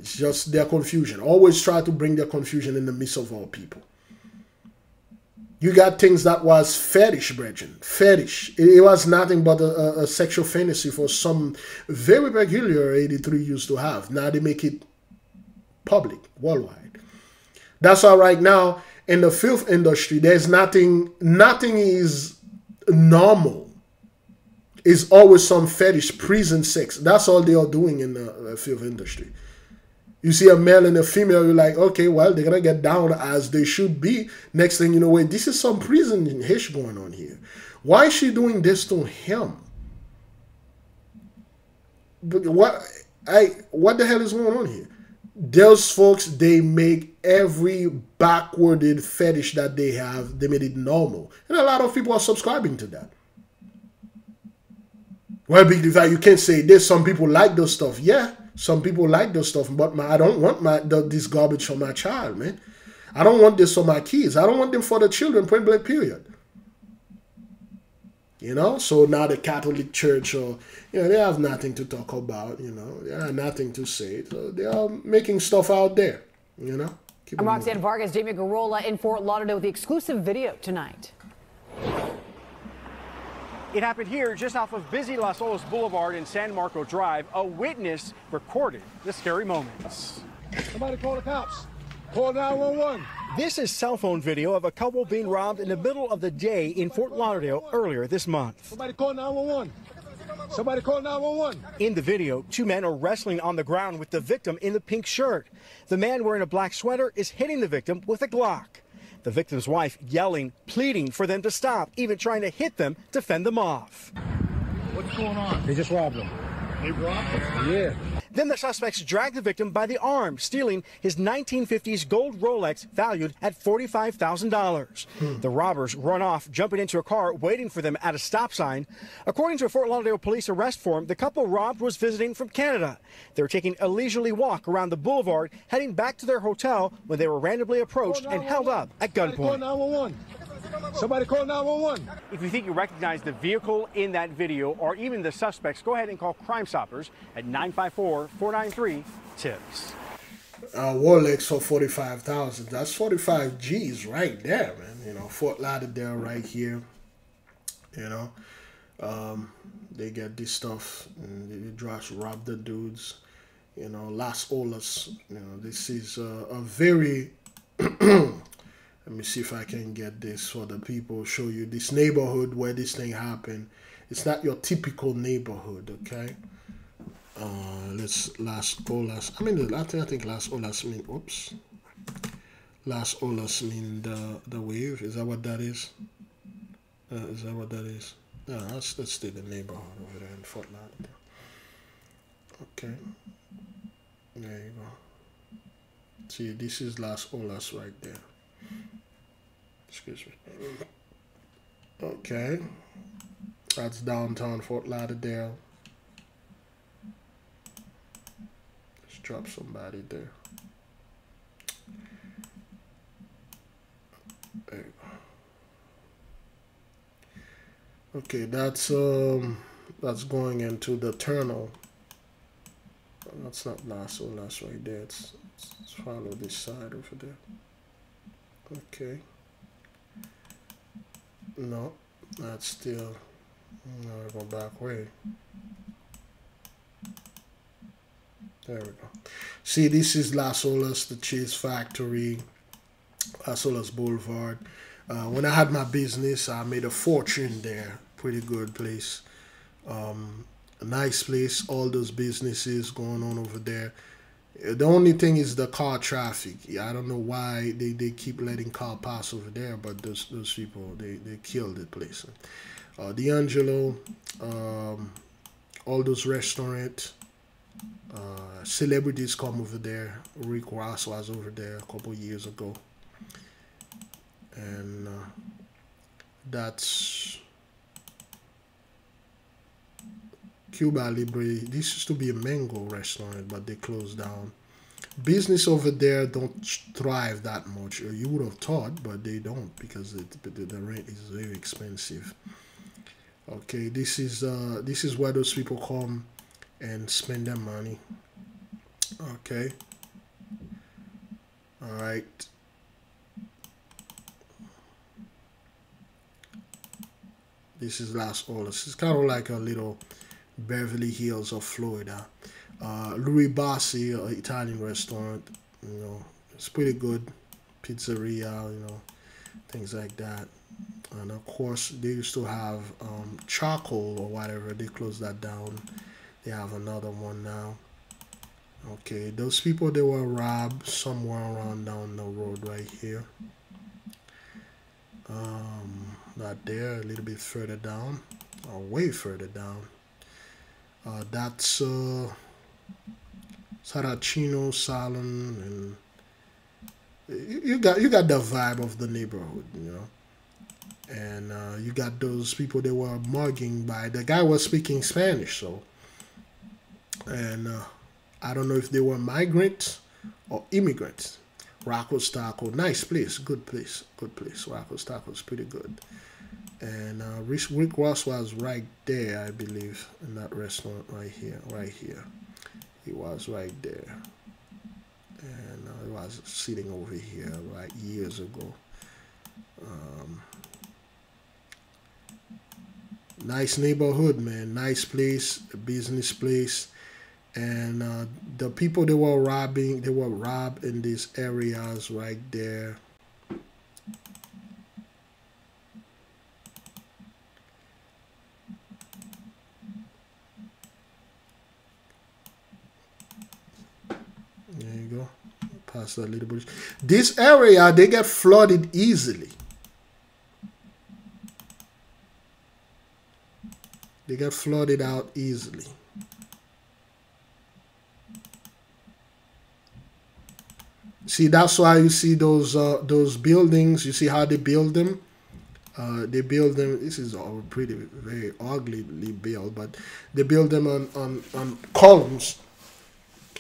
It's just their confusion. Always try to bring their confusion in the midst of all people. You got things that was fetish, brethren. Fetish. It was nothing but a sexual fantasy for some very peculiar 83 used to have. Now they make it public, worldwide. That's why right now in the filth industry, there's nothing is normal. It's always some fetish, prison sex. That's all they are doing in the filth industry. You see a male and a female, you're like, okay, well, they're going to get down as they should be. Next thing you know, wait, this is some prison hish going on here. Why is she doing this to him? But what the hell is going on here? Those folks, they make every backwarded fetish that they have, they made it normal. And a lot of people are subscribing to that. Well, you can't say this. Some people like those stuff. Yeah. Some people like those stuff, but I don't want this garbage for my child, man. I don't want this for my kids. I don't want them for the children, point blank, period. You know, so now the Catholic Church, or they have nothing to talk about. They have nothing to say. So they are making stuff out there. I'm Roxanne Vargas, Jamie Garola in Fort Lauderdale with the exclusive video tonight. It happened here just off of busy Las Olas Boulevard and San Marco Drive. A witness recorded the scary moments. Somebody call the cops. Call 911. This is cell phone video of a couple being robbed in the middle of the day in Fort Lauderdale earlier this month. Somebody call 911. Somebody call 911. In the video, two men are wrestling on the ground with the victim in the pink shirt. The man wearing a black sweater is hitting the victim with a Glock. The victim's wife yelling, pleading for them to stop, even trying to hit them to fend them off. What's going on? They just robbed him. They robbed him? Yeah. Then the suspects drag the victim by the arm, stealing his 1950s gold Rolex valued at $45,000. The robbers run off, jumping into a car, waiting for them at a stop sign. According to a Fort Lauderdale police arrest form, the couple robbed was visiting from Canada. They were taking a leisurely walk around the boulevard, heading back to their hotel when they were randomly approached and held up at gunpoint. Somebody call 911. If you think you recognize the vehicle in that video or even the suspects, go ahead and call Crime Stoppers at 954-493-TIPS. Rolex for 45,000. That's 45 G's right there, man. Fort Lauderdale right here. They get this stuff and they just rob the dudes. Las Olas. This is a very let me see if I can get this for the people, show you this neighborhood where this thing happened. It's not your typical neighborhood, okay? Las Olas. I think Las Olas mean, oops. Las Olas mean the wave. Is that what that is? Is that what that is? No, let's stay the neighborhood over there in Fort Lauderdale. Okay. There you go. See, this is Las Olas right there. Excuse me. Okay. That's downtown Fort Lauderdale. Let's drop somebody there. There you go. Okay, that's going into the tunnel. That's not Las Olas right there. Let's follow this side over there. Okay. No, that's still. No, go back way. There we go. See, this is Las Olas, the cheese factory. Las Olas Boulevard. When I had my business, I made a fortune there. Pretty good place. A nice place. All those businesses going on over there. The only thing is the car traffic. I don't know why they keep letting car pass over there, but those people, they killed the place. D'Angelo, all those restaurants, celebrities come over there. Rick Ross was over there a couple years ago. And that's Cuba Libre. This used to be a mango restaurant, but they closed down. Business over there don't thrive that much. You would have thought, but they don't, because the rent is very expensive. Okay, this is where those people come and spend their money. Okay. All right. This is Las Olas. It's kind of like a little Beverly Hills of Florida. Louis Bassi, Italian restaurant, you know, it's pretty good. Pizzeria, you know, things like that. And of course, they used to have charcoal or whatever. They closed that down. They have another one now. Okay, those people, they were robbed somewhere around down the road right here. Not there, a little bit further down, or way further down. That's Saracino Salon, and you got the vibe of the neighborhood, you know. And you got those people that were mugging by. The guy was speaking Spanish, so. And I don't know if they were migrants or immigrants. Rocco's Taco, nice place, good place, good place. Rocco's Taco is pretty good. And Rick Ross was right there, I believe, in that restaurant right here, right here. He was right there. And he was sitting over here like years ago. Nice neighborhood, man. Nice place, a business place. And the people they were robbed in these areas right there. There you go. Pass that little bit. This area, they get flooded easily. They get flooded out easily. See, that's why you see those buildings. You see how they build them. They build them. This is all pretty very uglyly built, but they build them on columns.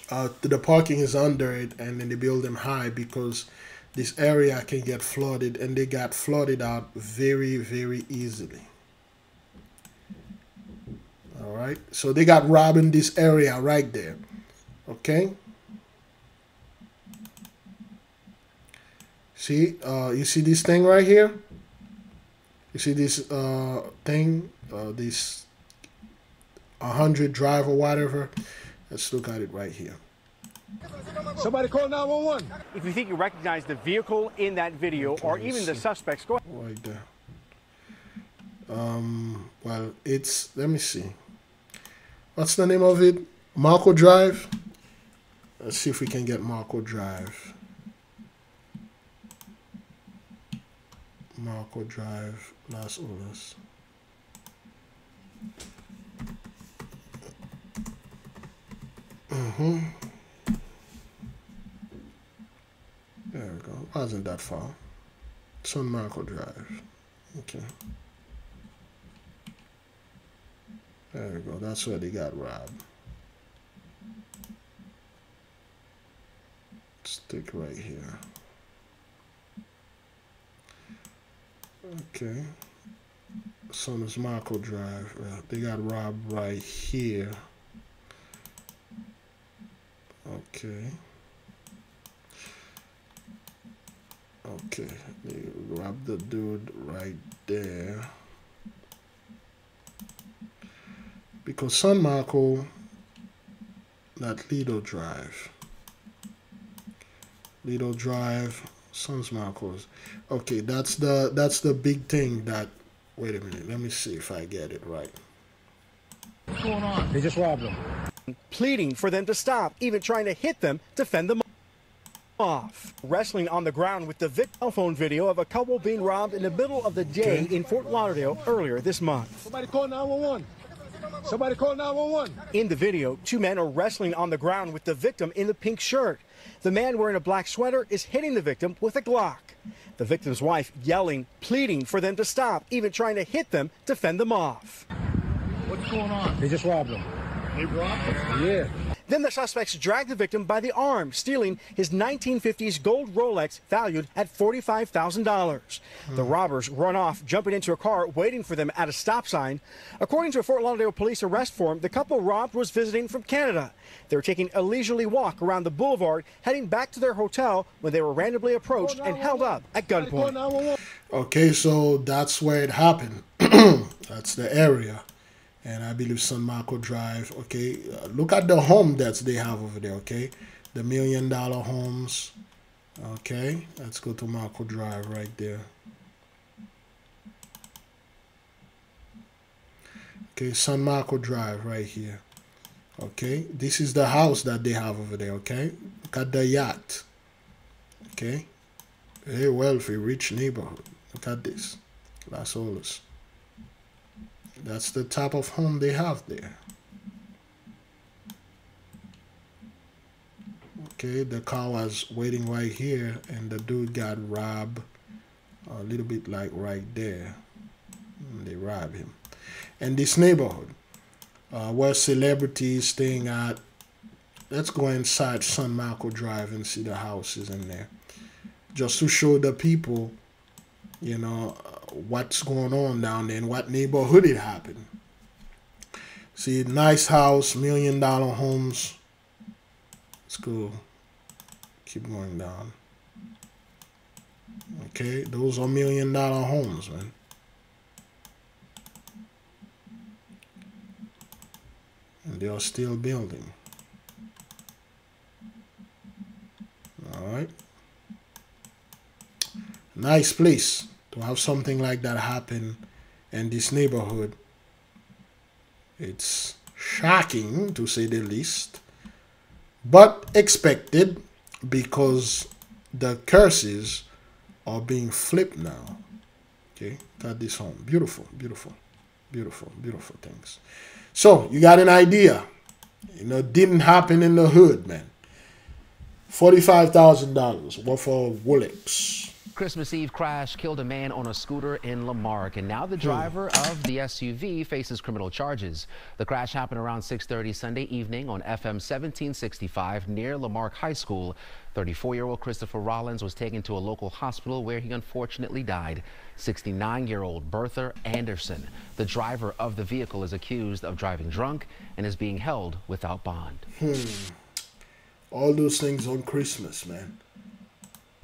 The parking is under it, and then they build them high because this area can get flooded, and they got flooded out very, very easily. All right, so they got robbed in this area right there. Okay. See, you see this thing right here? You see this thing, this 100 drive or whatever? Let's look at it right here. Somebody call 911. If you think you recognize the vehicle in that video, okay, or even the suspects, go ahead. Right there. Well, it's, let me see. What's the name of it? Marco Drive? Let's see if we can get Marco Drive. Marco Drive, Las Olas. There we go. Wasn't that far. San Marco Drive. Okay. There we go. That's where they got robbed. Stick right here. Okay. San Marco Drive. They got robbed right here. Okay. Okay. They robbed the dude right there. Because San Marco, that Lido Drive. Lido Drive, San Marcos. Okay, that's the big thing that, wait a minute, let me see if I get it right. What's going on? They just robbed them. Pleading for them to stop, even trying to hit them to fend them off. Wrestling on the ground with the cell phone video of a couple being robbed in the middle of the day in Fort Lauderdale earlier this month. Somebody call 911. Somebody call 911. In the video, two men are wrestling on the ground with the victim in the pink shirt. The man wearing a black sweater is hitting the victim with a Glock. The victim's wife yelling, pleading for them to stop, even trying to hit them to fend them off. What's going on? They just robbed them. They robbed them? Yeah. Then the suspects dragged the victim by the arm, stealing his 1950s gold Rolex valued at $45,000. The robbers run off, jumping into a car waiting for them at a stop sign. According to a Fort Lauderdale police arrest form, the couple robbed was visiting from Canada. They were taking a leisurely walk around the boulevard, heading back to their hotel when they were randomly approached and held up at gunpoint. Okay, so that's where it happened. That's the area. And I believe San Marco Drive. Okay, look at the home that they have over there. Okay, the $1 million homes. Okay, let's go to Marco Drive right there. Okay, San Marco Drive right here. Okay, this is the house that they have over there. Okay, look at the yacht. Okay, very wealthy, rich neighborhood. Look at this, Las Olas. That's the type of home they have there. Okay, the car was waiting right here, and the dude got robbed a little bit like right there. And they robbed him. And this neighborhood, where celebrities staying at, let's go inside San Marco Drive and see the houses in there. Just to show the people, you know, what's going on down there and what neighborhood it happened. See, nice house, $1 million homes. Let's go. Keep going down. Okay, those are $1 million homes, man. And they are still building. All right. Nice place to have something like that happen in this neighborhood. It's shocking, to say the least, but expected, because the curses are being flipped now. Okay, got this home. Beautiful, beautiful, beautiful, beautiful things. So you got an idea. You know, it didn't happen in the hood, man. $45,000 worth of Rolex. Christmas Eve crash killed a man on a scooter in Lamarck, and now the driver of the SUV faces criminal charges. The crash happened around 6:30 Sunday evening on FM 1765 near Lamarck High School. 34-year-old Christopher Rollins was taken to a local hospital where he unfortunately died. 69-year-old Bertha Anderson, the driver of the vehicle, is accused of driving drunk and is being held without bond. All those things on Christmas, man.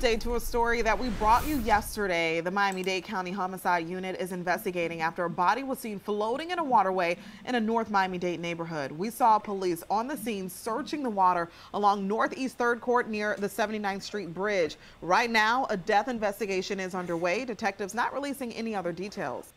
To a story that we brought you yesterday. The Miami-Dade County Homicide Unit is investigating after a body was seen floating in a waterway in a North Miami-Dade neighborhood. We saw police on the scene searching the water along Northeast 3rd Court near the 79th Street Bridge. Right now, a death investigation is underway. Detectives not releasing any other details.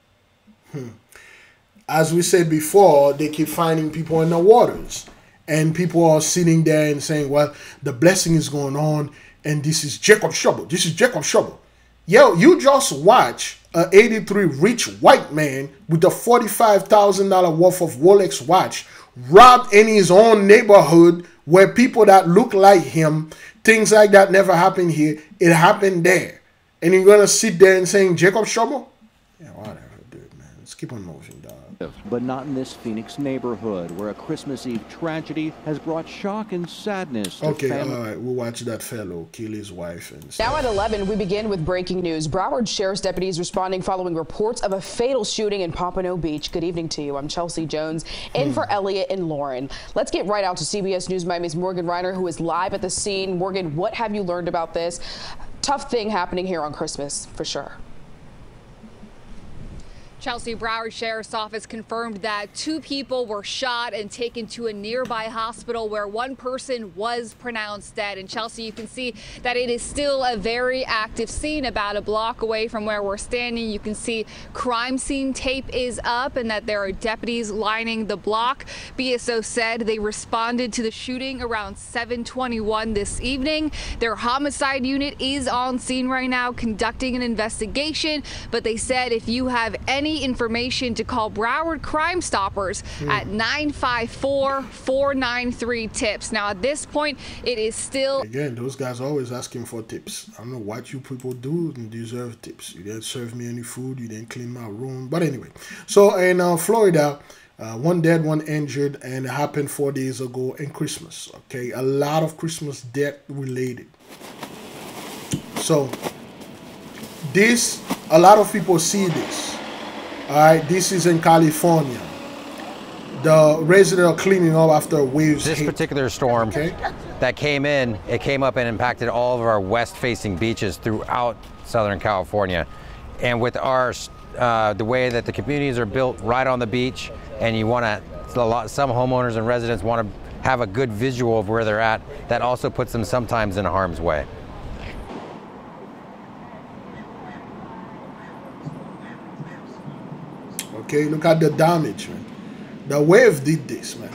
As we said before, they keep finding people in the waters. And people are sitting there and saying, well, the blessing is going on. And this is Jacob Shovel. This is Jacob Shovel. Yo, you just watch an 83 rich white man with a $45,000 worth of Rolex watch robbed in his own neighborhood where people that look like him, things like that never happened here. It happened there. And you're going to sit there and saying, Jacob's trouble? Yeah, whatever, dude, man. Let's keep on moving, dog. But not in this Phoenix neighborhood, where a Christmas Eve tragedy has brought shock and sadness to Okay, families. all right, we'll watch that fellow kill his wife. And Now at 11, we begin with breaking news. Broward Sheriff's deputies responding following reports of a fatal shooting in Pompano Beach. Good evening to you. I'm Chelsea Jones, in for Elliot and Lauren. Let's get right out to CBS News Miami's Morgan Reiner, who is live at the scene. Morgan, what have you learned about this? Tough thing happening here on Christmas, for sure. Chelsea, Broward Sheriff's Office confirmed that 2 people were shot and taken to a nearby hospital where 1 person was pronounced dead. And Chelsea, you can see that it is still a very active scene about a block away from where we're standing. You can see crime scene tape is up and that there are deputies lining the block. BSO said they responded to the shooting around 7:21 this evening. Their homicide unit is on scene right now conducting an investigation, but they said if you have any information to call Broward Crime Stoppers at 954-493-TIPS. Now at this point it is still again, those guys are always asking for tips. I don't know what you people do and deserve tips. You didn't serve me any food, you didn't clean my room, but anyway. So in Florida, 1 dead, 1 injured, and it happened 4 days ago in Christmas. Okay, a lot of Christmas death related. So this, a lot of people see this. All right, this is in California. The residents are cleaning up after waves. This particular storm that came in, it came up and impacted all of our west-facing beaches throughout Southern California. And with ours, the way that the communities are built right on the beach, and you want to, some homeowners and residents want to have a good visual of where they're at, that also puts them sometimes in harm's way. Okay, look at the damage, man. The wave did this, man.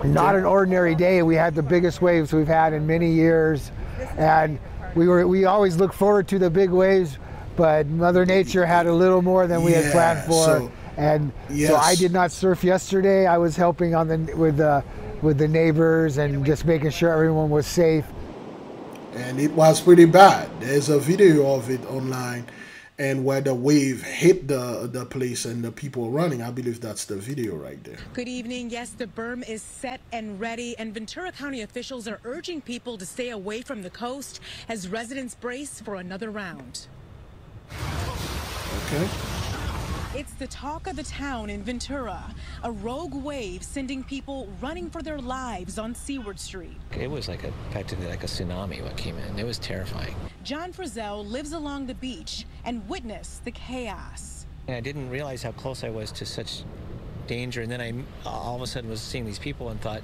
Not an ordinary day. We had the biggest waves we've had in many years, and we always look forward to the big waves, but Mother Nature had a little more than we had planned for. So I did not surf yesterday. I was helping on with the neighbors and just making sure everyone was safe. And it was pretty bad. There's a video of it online, and where the wave hit the place and the people running. I believe that's the video right there. Good evening. Yes, the berm is set and ready, and Ventura County officials are urging people to stay away from the coast as residents brace for another round. Okay. It's the talk of the town in Ventura. A rogue wave sending people running for their lives on Seward Street. It was practically like a tsunami what came in. It was terrifying. John Frizzell lives along the beach and witnessed the chaos. And I didn't realize how close I was to such danger, and then I all of a sudden was seeing these people and thought,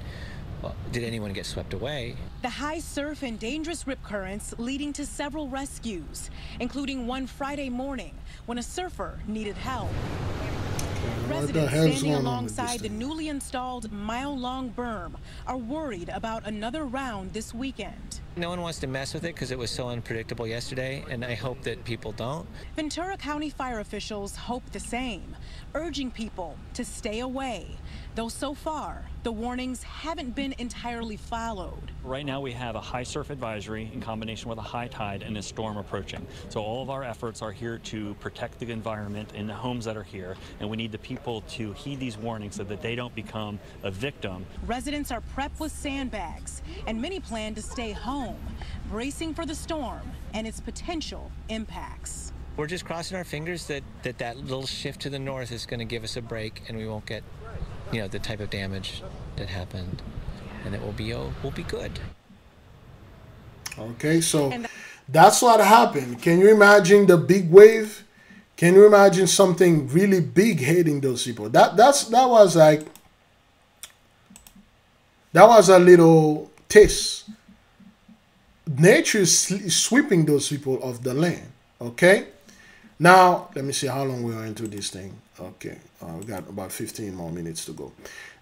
well, did anyone get swept away? The high surf and dangerous rip currents leading to several rescues, including one Friday morning when a surfer needed help. Residents standing alongside the newly installed mile-long berm are worried about another round this weekend. No one wants to mess with it because it was so unpredictable yesterday, and I hope that people don't. Ventura County fire officials hope the same, urging people to stay away, though so far the warnings haven't been entirely followed. Right now we have a high surf advisory in combination with a high tide and a storm approaching. So all of our efforts are here to protect the environment and the homes that are here, and we need the people to heed these warnings so that they don't become a victim. Residents are prepped with sandbags, And many plan to stay home, bracing for the storm and its potential impacts. We're just crossing our fingers that little shift to the north is going to give us a break, and we won't get, the type of damage that happened, and it will be good. Okay, so that's what happened. Can you imagine the big wave? Can you imagine something really big hitting those people? That was a little taste. Nature is sweeping those people off the land. Okay. Now let me see how long we are into this thing. Okay, we got about 15 more minutes to go.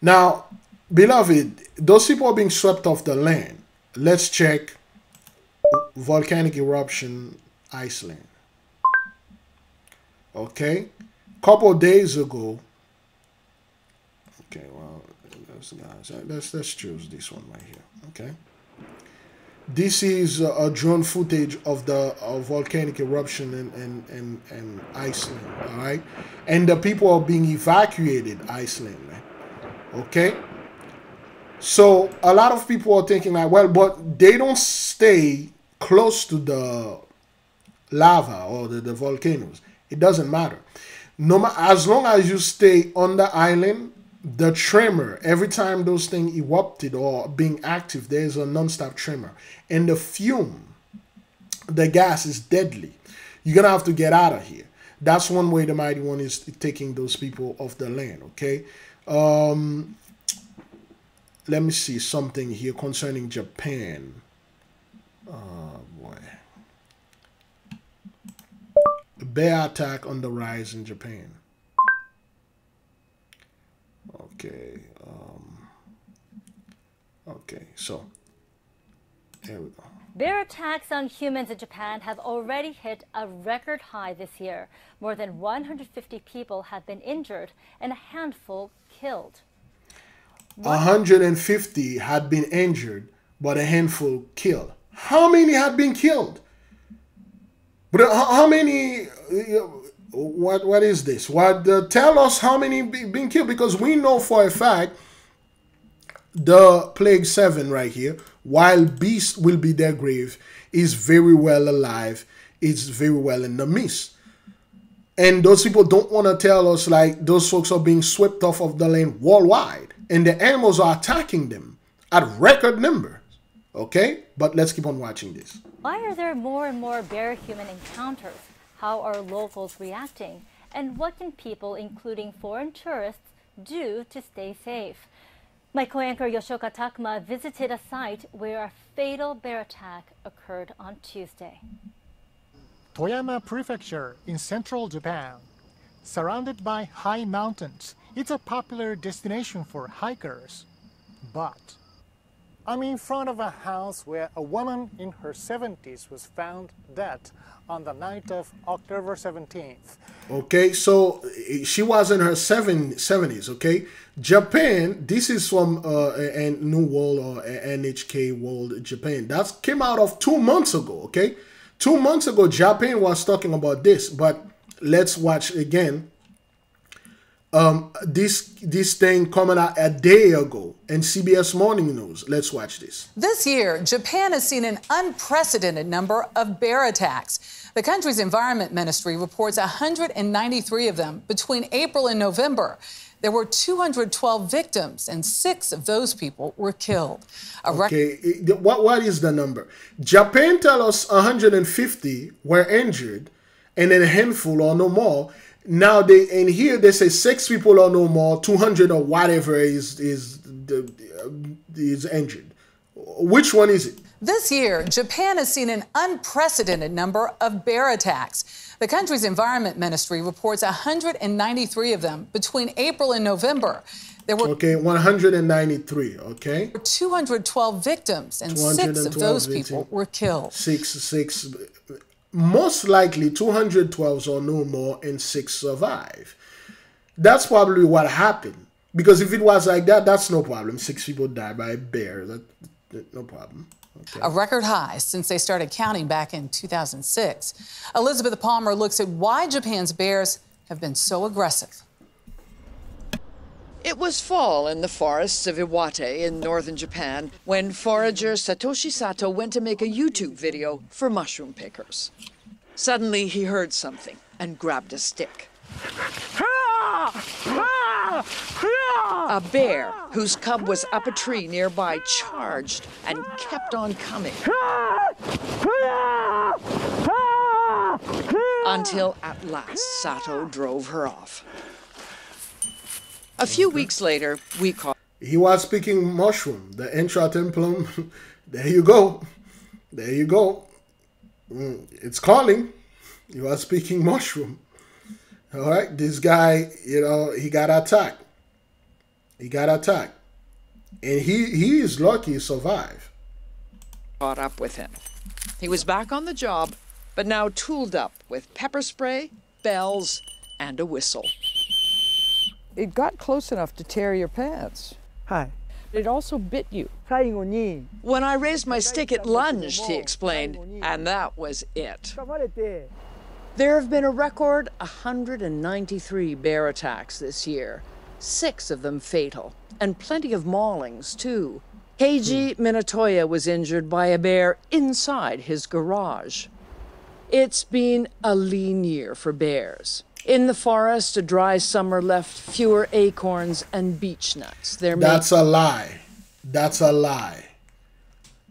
Now, beloved, those people are being swept off the land. Let's check volcanic eruption, Iceland. Okay, couple days ago. Okay, well, let's choose this one right here. Okay. This is a drone footage of the volcanic eruption in Iceland, all right? And the people are being evacuated, Iceland, man. Okay? So a lot of people are thinking like, well, but they don't stay close to the lava or the volcanoes. It doesn't matter. As long as you stay on the island, the tremor, every time those things erupted or being active, there's a non-stop tremor. And the fume, the gas is deadly. You're going to have to get out of here. That's one way the Mighty One is taking those people off the land, okay? Let me see something here concerning Japan. Oh, boy. Bear attack on the rise in Japan. Okay. Okay, so there we go. Bear attacks on humans in Japan have already hit a record high this year. More than 150 people have been injured and a handful killed. 150 had been injured, but a handful killed. How many had been killed? But how many? What is this? Tell us how many been killed, because we know for a fact the plague 7 right here, while beast will be their grave, is very well alive. It's very well in the mist. And those people don't want to tell us like those folks are being swept off of the land worldwide. And the animals are attacking them at record numbers. Okay? But let's keep on watching this. Why are there more and more bear-human encounters? How are locals reacting? And what can people, including foreign tourists, do to stay safe? My co-anchor Yoshoka Takuma visited a site where a fatal bear attack occurred on Tuesday. Toyama Prefecture in central Japan. Surrounded by high mountains, it's a popular destination for hikers. But I'm in front of a house where a woman in her 70s was found dead on the night of October 17th. Okay, so she was in her 70s, okay? Japan, this is from New World or NHK World Japan. That came out of 2 months ago, okay? 2 months ago, Japan was talking about this, but let's watch again. This thing coming out a day ago in CBS Morning News. Let's watch this. This year, Japan has seen an unprecedented number of bear attacks. The country's Environment Ministry reports 193 of them between April and November. There were 212 victims, and 6 of those people were killed. Okay, what is the number? Japan tell us 150 were injured, and then a handful or no more. Now here they say 6 people or no more, 200 or whatever is injured. Which one is it? This year, Japan has seen an unprecedented number of bear attacks. The country's Environment Ministry reports 193 of them between April and November. There were 193, okay? 212 victims, and 6 of those people were killed. Six. Most likely 212 or no more, and 6 survive. That's probably what happened. Because if it was like that, that's no problem. 6 people die by a bear. No problem. Okay. A record high since they started counting back in 2006. Elizabeth Palmer looks at why Japan's bears have been so aggressive. It was fall in the forests of Iwate in northern Japan when forager Satoshi Sato went to make a YouTube video for mushroom pickers. Suddenly he heard something and grabbed a stick. A bear whose cub was up a tree nearby charged and kept on coming. Until at last Sato drove her off. A few weeks later, we caught. He was speaking mushroom, the intratemplum. There you go. There you go. It's calling. He was speaking mushroom. All right. This guy, he got attacked. He got attacked. And he is lucky he survived. Caught up with him. He was back on the job, but now tooled up with pepper spray, bells, and a whistle. it got close enough to tear your pants. Hi. It also bit you. When I raised my stick, it lunged, he explained, and that was it. There have been a record 193 bear attacks this year, 6 of them fatal, and plenty of maulings, too. KG Minatoya was injured by a bear inside his garage. It's been a lean year for bears. In the forest, a dry summer left fewer acorns and beech nuts. That's a lie. That's a lie.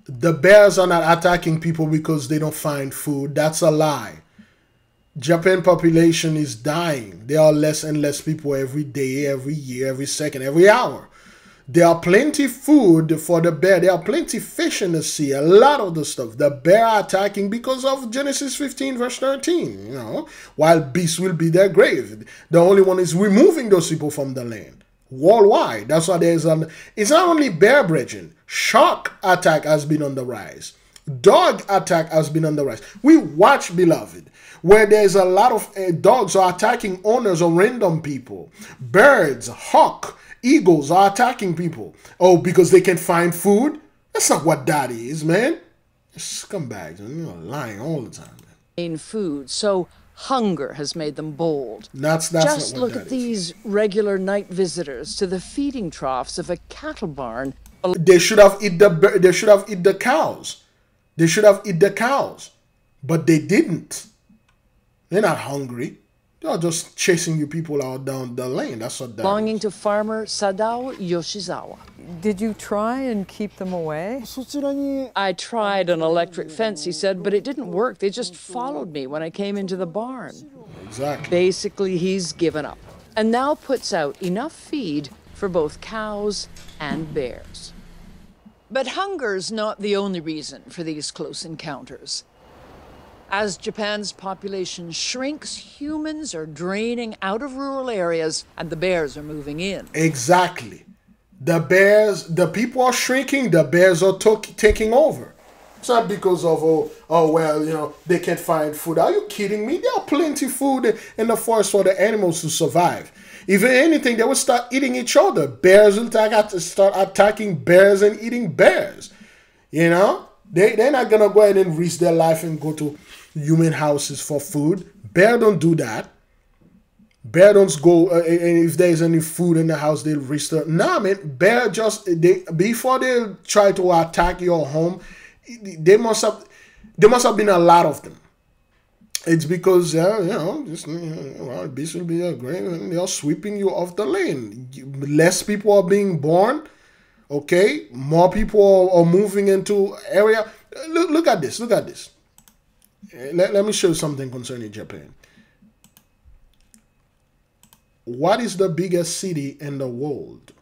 The bears are not attacking people because they don't find food. That's a lie. Japan population is dying. There are less and less people every day, every year, every second, every hour. There are plenty food for the bear. There are plenty fish in the sea. A lot of the stuff. The bear are attacking because of Genesis 15 verse 13. You know, while beasts will be their grave. The only one is removing those people from the land. Worldwide. That's why there's it's not only bear brethren. Shark attack has been on the rise. Dog attack has been on the rise. We watch, beloved, where there's a lot of dogs are attacking owners or random people. Birds, hawk, eagles are attacking people. Oh, because they can find food? That's not what that is, man. Scumbags, you're lying all the time, man. Food, so hunger has made them bold. That's just look at these regular night visitors to the feeding troughs of a cattle barn. They should have eat the cows. They should have eat the cows, but they didn't. They're not hungry. They're just chasing you people out down the lane. That's what that belonging to farmer Sadao Yoshizawa. Did you try and keep them away? I tried an electric fence, he said, but it didn't work. They just followed me when I came into the barn. Exactly. Basically, he's given up and now puts out enough feed for both cows and bears. But hunger's not the only reason for these close encounters. As Japan's population shrinks, humans are draining out of rural areas and the bears are moving in. Exactly. The people are shrinking, the bears are taking over. It's not because of, oh well, you know, they can't find food. Are you kidding me? There are plenty of food in the forest for the animals to survive. If anything, they will start eating each other. Bears will start attacking bears and eating bears. You know? They're not going to go ahead and risk their life and go to human houses for food. Bear don't do that. Bear don't go, and if there's any food in the house, they'll risk it. Nah, man, bear just, before they try to attack your home, there must have been a lot of them. It's because, you know, just, well, beasts will be a grave and they're sweeping you off the lane. Less people are being born, okay? More people are moving into area. Look at this, look at this. Let me show you something concerning Japan. What is the biggest city in the world?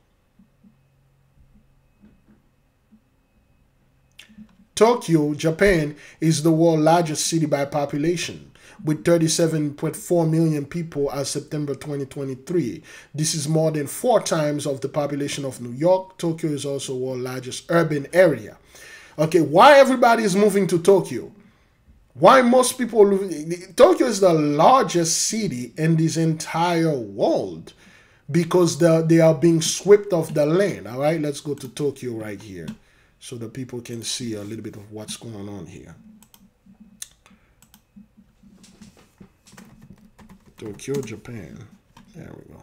Tokyo, Japan, is the world's largest city by population, with 37.4 million people as September 2023. This is more than 4 times of the population of New York. Tokyo is also the world's largest urban area. Okay, why everybody is moving to Tokyo? Why most people live? Tokyo is the largest city in this entire world because they are being swept off the land. All right, let's go to Tokyo right here so that people can see a little bit of what's going on here. Tokyo, Japan. There we go.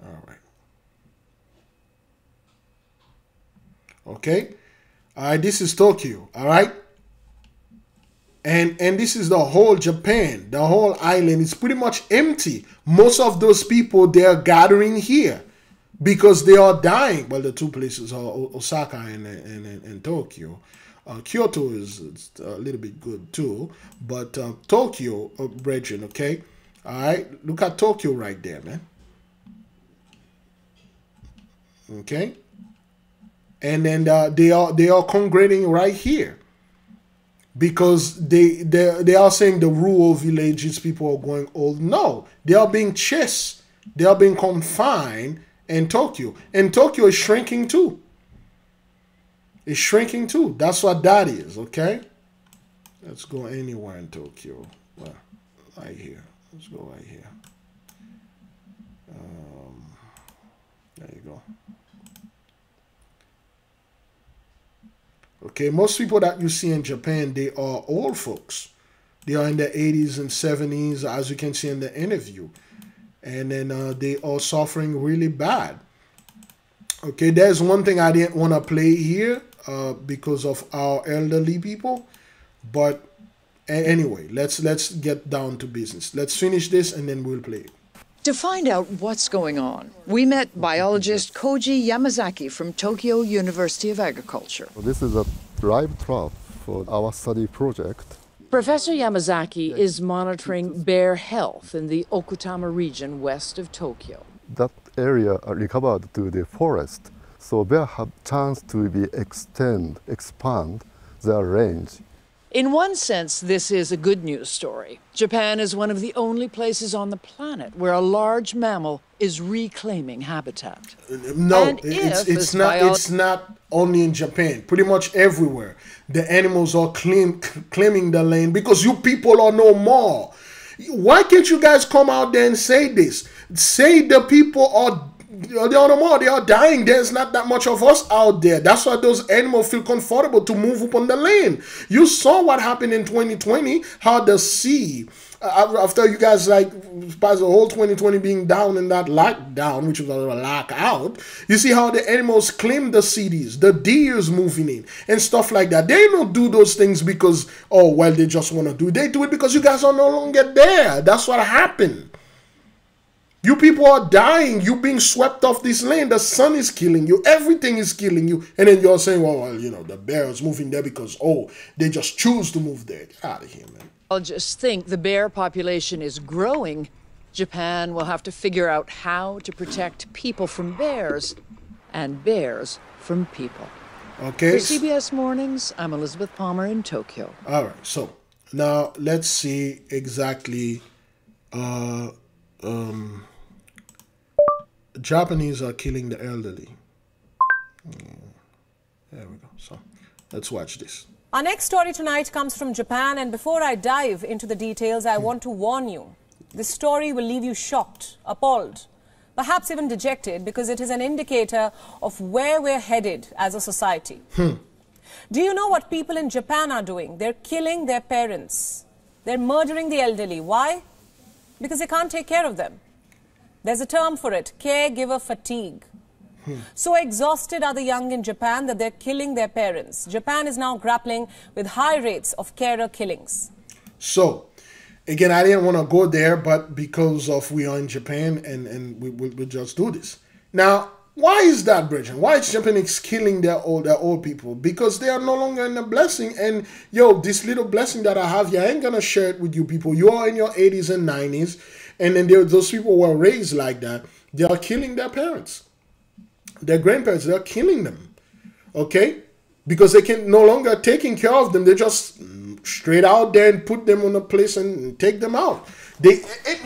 All right. Okay. All right, this is Tokyo. All right. And this is the whole Japan, the whole island. It's pretty much empty. Most of those people, they are gathering here because they are dying. Well, the two places are Osaka and Tokyo. Kyoto is a little bit good too. But Tokyo region, okay? All right, look at Tokyo right there, man. Okay? And then they are congregating right here. Because they are saying the rural villages people are going old. No, they are being chased. They are being confined in Tokyo. And Tokyo is shrinking too. It's shrinking too. That's what that is, okay? Let's go anywhere in Tokyo. Well, right here. Let's go right here. There you go. Okay, most people that you see in Japan, they are old folks. They are in their 80s and 70s, as you can see in the interview. And then they are suffering really bad. Okay, there's one thing I didn't want to play here because of our elderly people. But anyway, let's get down to business. Let's finish this and then we'll play it. To find out what's going on, we met biologist Koji Yamazaki from Tokyo University of Agriculture. This is a live trap for our study project. Professor Yamazaki is monitoring bear health in the Okutama region west of Tokyo. That area are recovered to the forest, so bear have chance to be expand their range. In one sense, this is a good news story. Japan is one of the only places on the planet where a large mammal is reclaiming habitat. No, it's not only in Japan. Pretty much everywhere, the animals are claiming the land because you people are no more. Why can't you guys come out there and say this? Say the people are no more. They are dying. There's not that much of us out there. That's why those animals feel comfortable to move upon the land. You saw what happened in 2020, how the sea, after you guys like past the whole 2020 being down in that lockdown, which was a lockout, you see how the animals claim the cities, the deers moving in and stuff like that. They don't do those things because, oh, well, they just want to do it. They do it because you guys are no longer there. That's what happened. You people are dying. You being swept off this land. The sun is killing you. Everything is killing you. And then you're saying, well, you know, the bear is moving there because, oh, they just choose to move there. Get out of here, man. I'll just think the bear population is growing. Japan will have to figure out how to protect people from bears and bears from people. Okay. For CBS Mornings, I'm Elizabeth Palmer in Tokyo. All right. So now let's see exactly. Japanese are killing the elderly. There we go. So let's watch this. Our next story tonight comes from Japan, and before I dive into the details, I want to warn you. This story will leave you shocked, appalled, perhaps even dejected, because it is an indicator of where we're headed as a society. Do you know what people in Japan are doing? They're killing their parents. They're murdering the elderly. Why? Because they can't take care of them. There's a term for it, caregiver fatigue. So exhausted are the young in Japan that they're killing their parents. Japan is now grappling with high rates of carer killings. So, again, I didn't want to go there, but because of we are in Japan and we'll just do this. Now, why is that, Bridget? Why is Japan killing their old people? Because they are no longer in the blessing. And, yo, this little blessing that I have here, I ain't going to share it with you people. You are in your 80s and 90s. And then those people were raised like that. They are killing their parents. Their grandparents, they're killing them. Okay? Because they can no longer taking care of them. They just straight out there and put them on a place and take them out.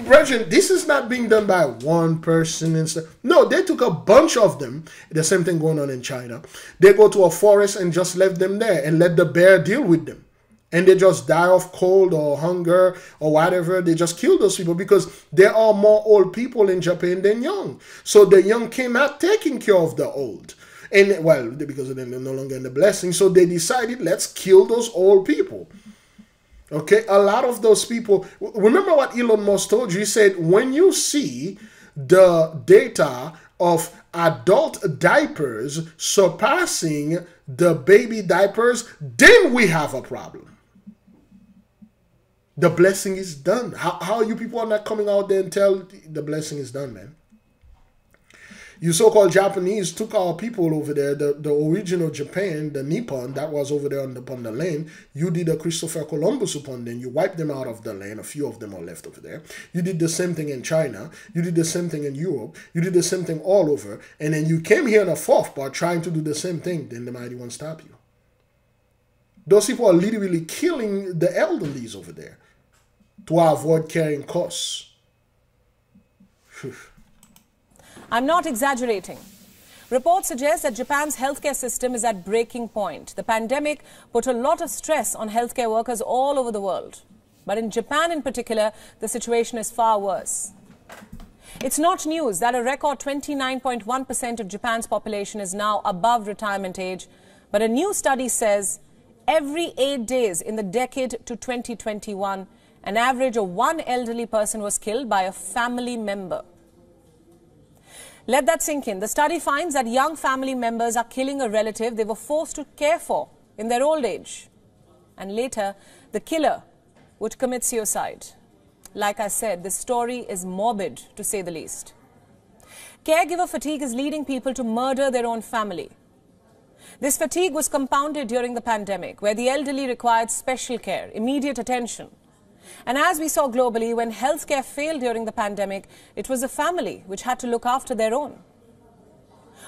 Brethren, this is not being done by one person and stuff. No, they took a bunch of them. The same thing going on in China. They go to a forest and just left them there and let the bear deal with them. And they just die of cold or hunger or whatever. They just kill those people because there are more old people in Japan than young. So the young came out taking care of the old. And, well, because they're no longer in the blessing. So they decided, let's kill those old people. Okay, a lot of those people. Remember what Elon Musk told you? He said, when you see the data of adult diapers surpassing the baby diapers, then we have a problem. The blessing is done. How you people are not coming out there and tell the blessing is done, man? You so-called Japanese took our people over there, the original Japan, the Nippon, that was over there upon the land. You did a Christopher Columbus upon them. You wiped them out of the land. A few of them are left over there. You did the same thing in China. You did the same thing in Europe. You did the same thing all over. And then you came here in the fourth part trying to do the same thing. Then the mighty won't stop you. Those people are literally killing the elderlies over there to avoid carrying costs. I'm not exaggerating. Reports suggest that Japan's healthcare system is at breaking point. The pandemic put a lot of stress on healthcare workers all over the world. But in Japan in particular, the situation is far worse. It's not news that a record 29.1% of Japan's population is now above retirement age, but a new study says every 8 days in the decade to 2021, an average of one elderly person was killed by a family member. Let that sink in. The study finds that young family members are killing a relative they were forced to care for in their old age. And later, the killer would commit suicide. Like I said, this story is morbid, to say the least. Caregiver fatigue is leading people to murder their own family. This fatigue was compounded during the pandemic, where the elderly required special care, immediate attention. And as we saw globally, when healthcare failed during the pandemic, it was the family which had to look after their own.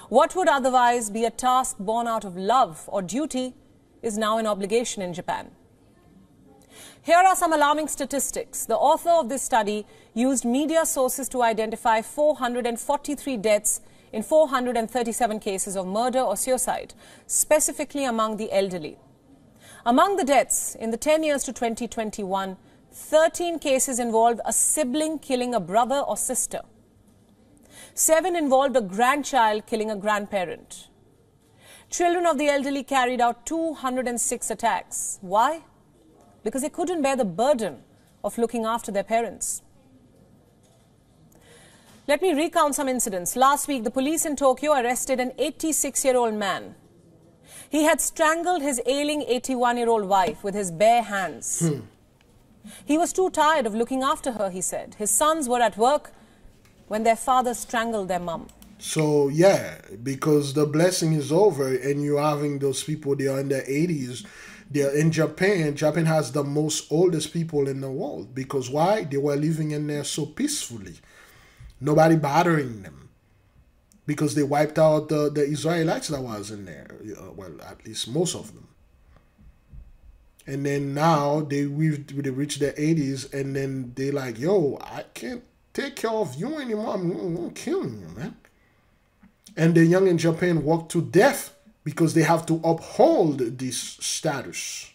What would otherwise be a task born out of love or duty is now an obligation in Japan. Here are some alarming statistics. The author of this study used media sources to identify 443 deaths in 437 cases of murder or suicide, specifically among the elderly. Among the deaths in the 10 years to 2021, 13 cases involved a sibling killing a brother or sister. 7 involved a grandchild killing a grandparent. Children of the elderly carried out 206 attacks. Why? Because they couldn't bear the burden of looking after their parents. Let me recount some incidents. Last week, the police in Tokyo arrested an 86-year-old man. He had strangled his ailing 81-year-old wife with his bare hands. He was too tired of looking after her, he said. His sons were at work when their father strangled their mum. So, yeah, because the blessing is over and you're having those people, they are in their 80s. They're in Japan. Japan has the most oldest people in the world. Because why? They were living in there so peacefully. Nobody bothering them. Because they wiped out the Israelites that was in there. Well, at least most of them. And then now they reach their 80s and then they like, yo, I can't take care of you anymore. I'm killing you, man. And the young in Japan work to death because they have to uphold this status.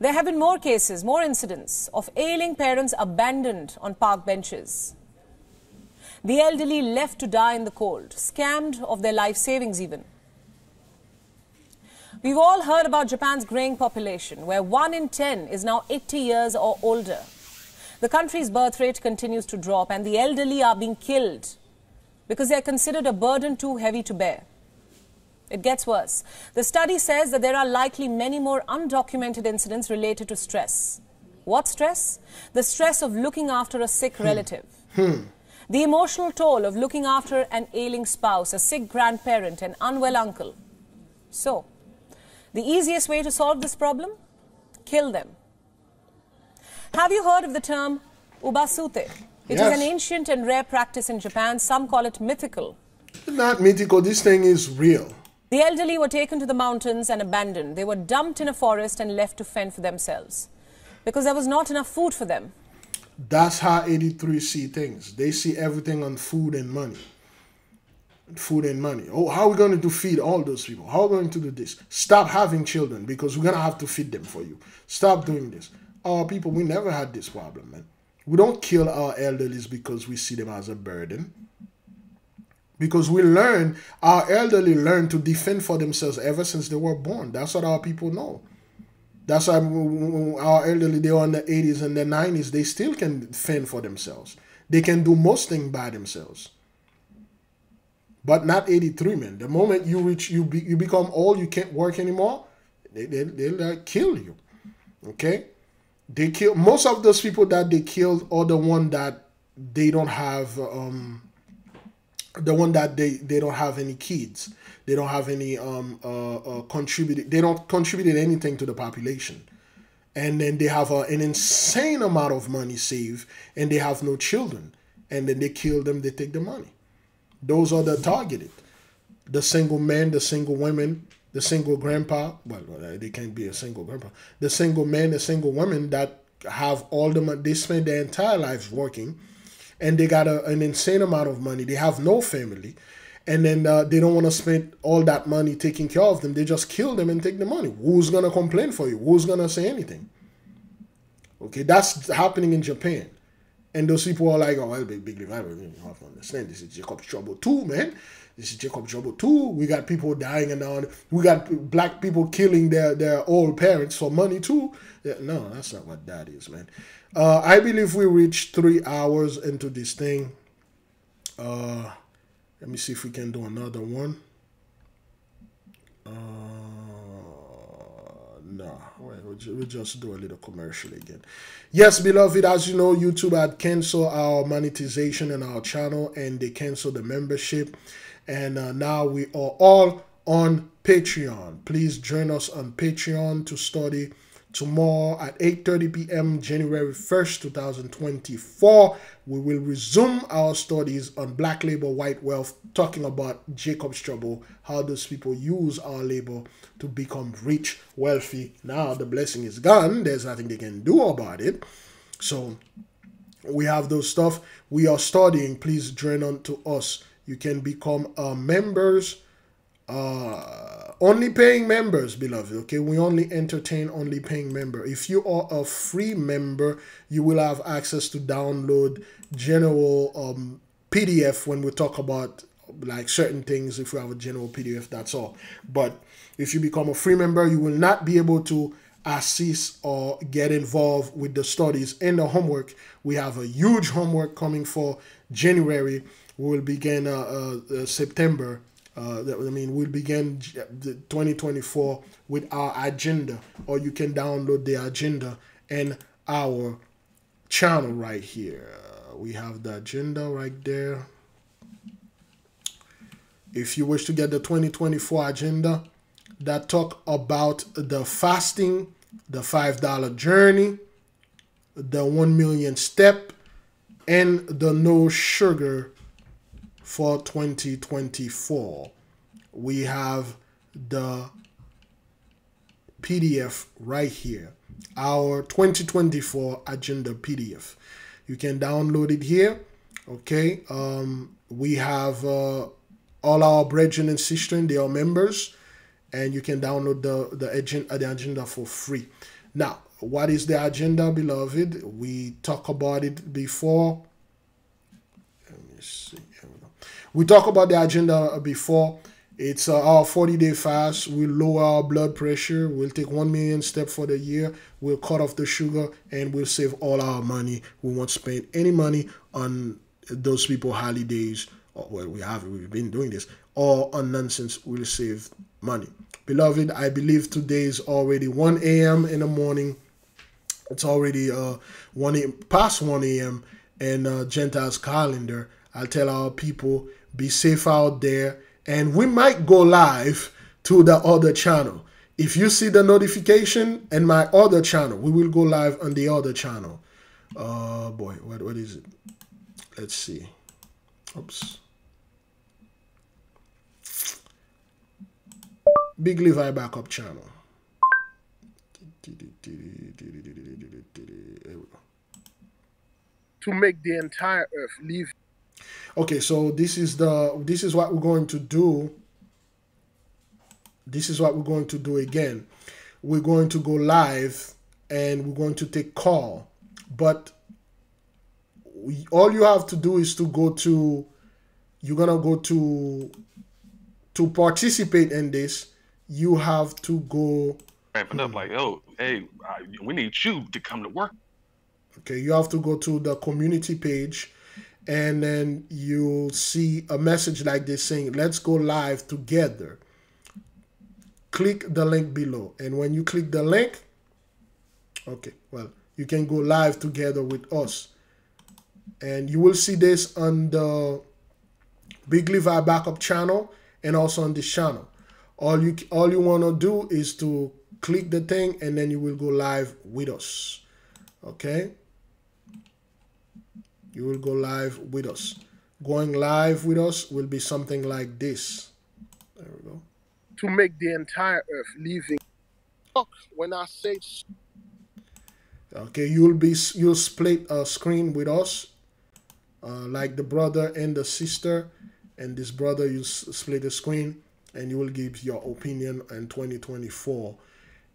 There have been more cases, more incidents of ailing parents abandoned on park benches. The elderly left to die in the cold, scammed of their life savings even. We've all heard about Japan's graying population, where 1 in 10 is now 80 years or older. The country's birth rate continues to drop and the elderly are being killed because they are considered a burden too heavy to bear. It gets worse. The study says that there are likely many more undocumented incidents related to stress. What stress? The stress of looking after a sick relative. The emotional toll of looking after an ailing spouse, a sick grandparent, an unwell uncle. So, the easiest way to solve this problem? Kill them. Have you heard of the term ubasute? It is an ancient and rare practice in Japan. Some call it mythical. Not mythical. This thing is real. The elderly were taken to the mountains and abandoned. They were dumped in a forest and left to fend for themselves because there was not enough food for them. That's how 83 see things. They see everything on food and money. Food and money. Oh, how are we going to feed all those people? How are we going to do this? Stop having children because we're going to have to feed them for you. Stop doing this. Our people, we never had this problem, man. We don't kill our elderlies because we see them as a burden. Because we learn, our elderly learn to defend for themselves ever since they were born. That's what our people know. That's why our elderly, they are in the 80s and the 90s, they still can fend for themselves. They can do most things by themselves. But not 83, man. The moment you reach, you become old, you can't work anymore, they'll kill you. Okay? They kill, most of those people that they killed are the one that they don't have, the one that they don't have any kids. They don't have any they don't contribute anything to the population. And then they have an insane amount of money saved and they have no children. And then they kill them, they take the money. Those are the targeted. The single men, the single women, the single grandpa. Well, they can't be a single grandpa. The single men, the single women that have all the money. They spend their entire lives working. And they got an insane amount of money. They have no family. And then they don't want to spend all that money taking care of them. They just kill them and take the money. Who's going to complain for you? Who's going to say anything? Okay, that's happening in Japan. And those people are like, oh, well, big leaf, I don't have to understand. This is Jacob's trouble too, man. This is Jacob's trouble too. We got people dying and on. We got black people killing their old parents for money too. Yeah, no, that's not what that is, man. I believe we reached 3 hours into this thing. Let me see if we can do another one. No, we'll just do a little commercial again. Yes, beloved, as you know, YouTube had canceled our monetization in our channel, and they canceled the membership. And now we are all on Patreon. Please join us on Patreon to study tomorrow at 8:30 p.m. January 1st, 2024. We will resume our studies on black labor, white wealth, talking about Jacob's trouble, how those people use our labor to become rich, wealthy. Now the blessing is gone. There's nothing they can do about it. So we have those stuff. We are studying. Please join on to us. You can become members. Only paying members, beloved. Okay, we only entertain only paying member. If you are a free member, you will have access to download general PDF when we talk about like certain things. If we have a general PDF, that's all. But if you become a free member, you will not be able to assist or get involved with the studies and the homework. We have a huge homework coming for January. We will begin September. We'll begin 2024 with our agenda, or you can download the agenda in our channel right here. We have the agenda right there. If you wish to get the 2024 agenda that talk about the fasting, the $5 journey, the 1 million step, and the no sugar for 2024. We have the PDF right here, our 2024 agenda PDF. You can download it here. Okay, we have all our brethren and sisters, they are members, and you can download the agenda for free. Now, what is the agenda, beloved? We talked about it before. Let me see. We talked about the agenda before. It's our 40-day fast. We'll lower our blood pressure. We'll take 1 million steps for the year. We'll cut off the sugar, and we'll save all our money. We won't spend any money on those people holidays. Well, we've been doing this. Or on nonsense. We'll save money. Beloved, I believe today is already 1 a.m. in the morning. It's already past 1 a.m. in Gentiles calendar. I'll tell our people, be safe out there, and we might go live to the other channel. If you see the notification in my other channel, we will go live on the other channel. Boy, what is it? Let's see. Oops. Big Levi backup channel. To make the entire earth live. Okay, so this is what we're going to do. This is what we're going to do again. We're going to go live and we're going to take call. But all you have to do is to go to, you're going to go to participate in this. You have to go. Ramping up like, oh, hey, we need you to come to work. Okay, you have to go to the community page, and then you'll see a message like this saying, let's go live together. Click the link below. And when you click the link, okay, well, you can go live together with us. And you will see this on the Big Levi backup channel and also on this channel. All you want to do is to click the thing, and then you will go live with us. Okay? You will go live with us. Going live with us will be something like this. There we go. To make the entire earth living. When I say, okay, you'll split a screen with us, like the brother and the sister, and this brother, you split the screen, and you will give your opinion in 2024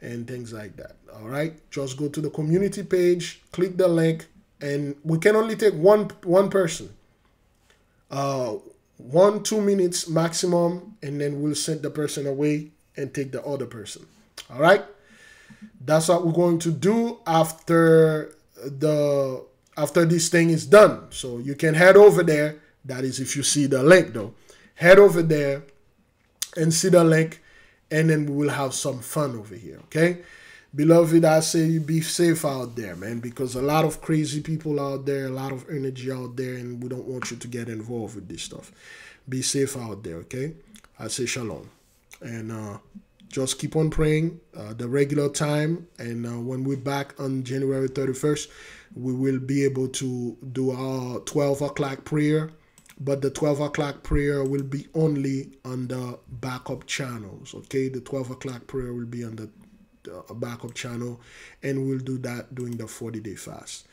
and things like that. All right, just go to the community page, click the link, and we can only take one person. 1-2 minutes maximum, and then we'll send the person away and take the other person. All right, that's what we're going to do after this thing is done. So you can head over there. That is if you see the link though. Head over there and see the link, and then we will have some fun over here, okay? Beloved, I say be safe out there, man, because a lot of crazy people out there, a lot of energy out there, and we don't want you to get involved with this stuff. Be safe out there, okay? I say shalom. And just keep on praying the regular time. And when we're back on January 31st, we will be able to do our 12 o'clock prayer. But the 12 o'clock prayer will be only on the backup channels, okay? The 12 o'clock prayer will be on the backup channel, and we'll do that during the 40-day fast.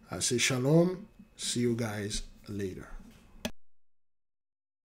I say shalom. See you guys later.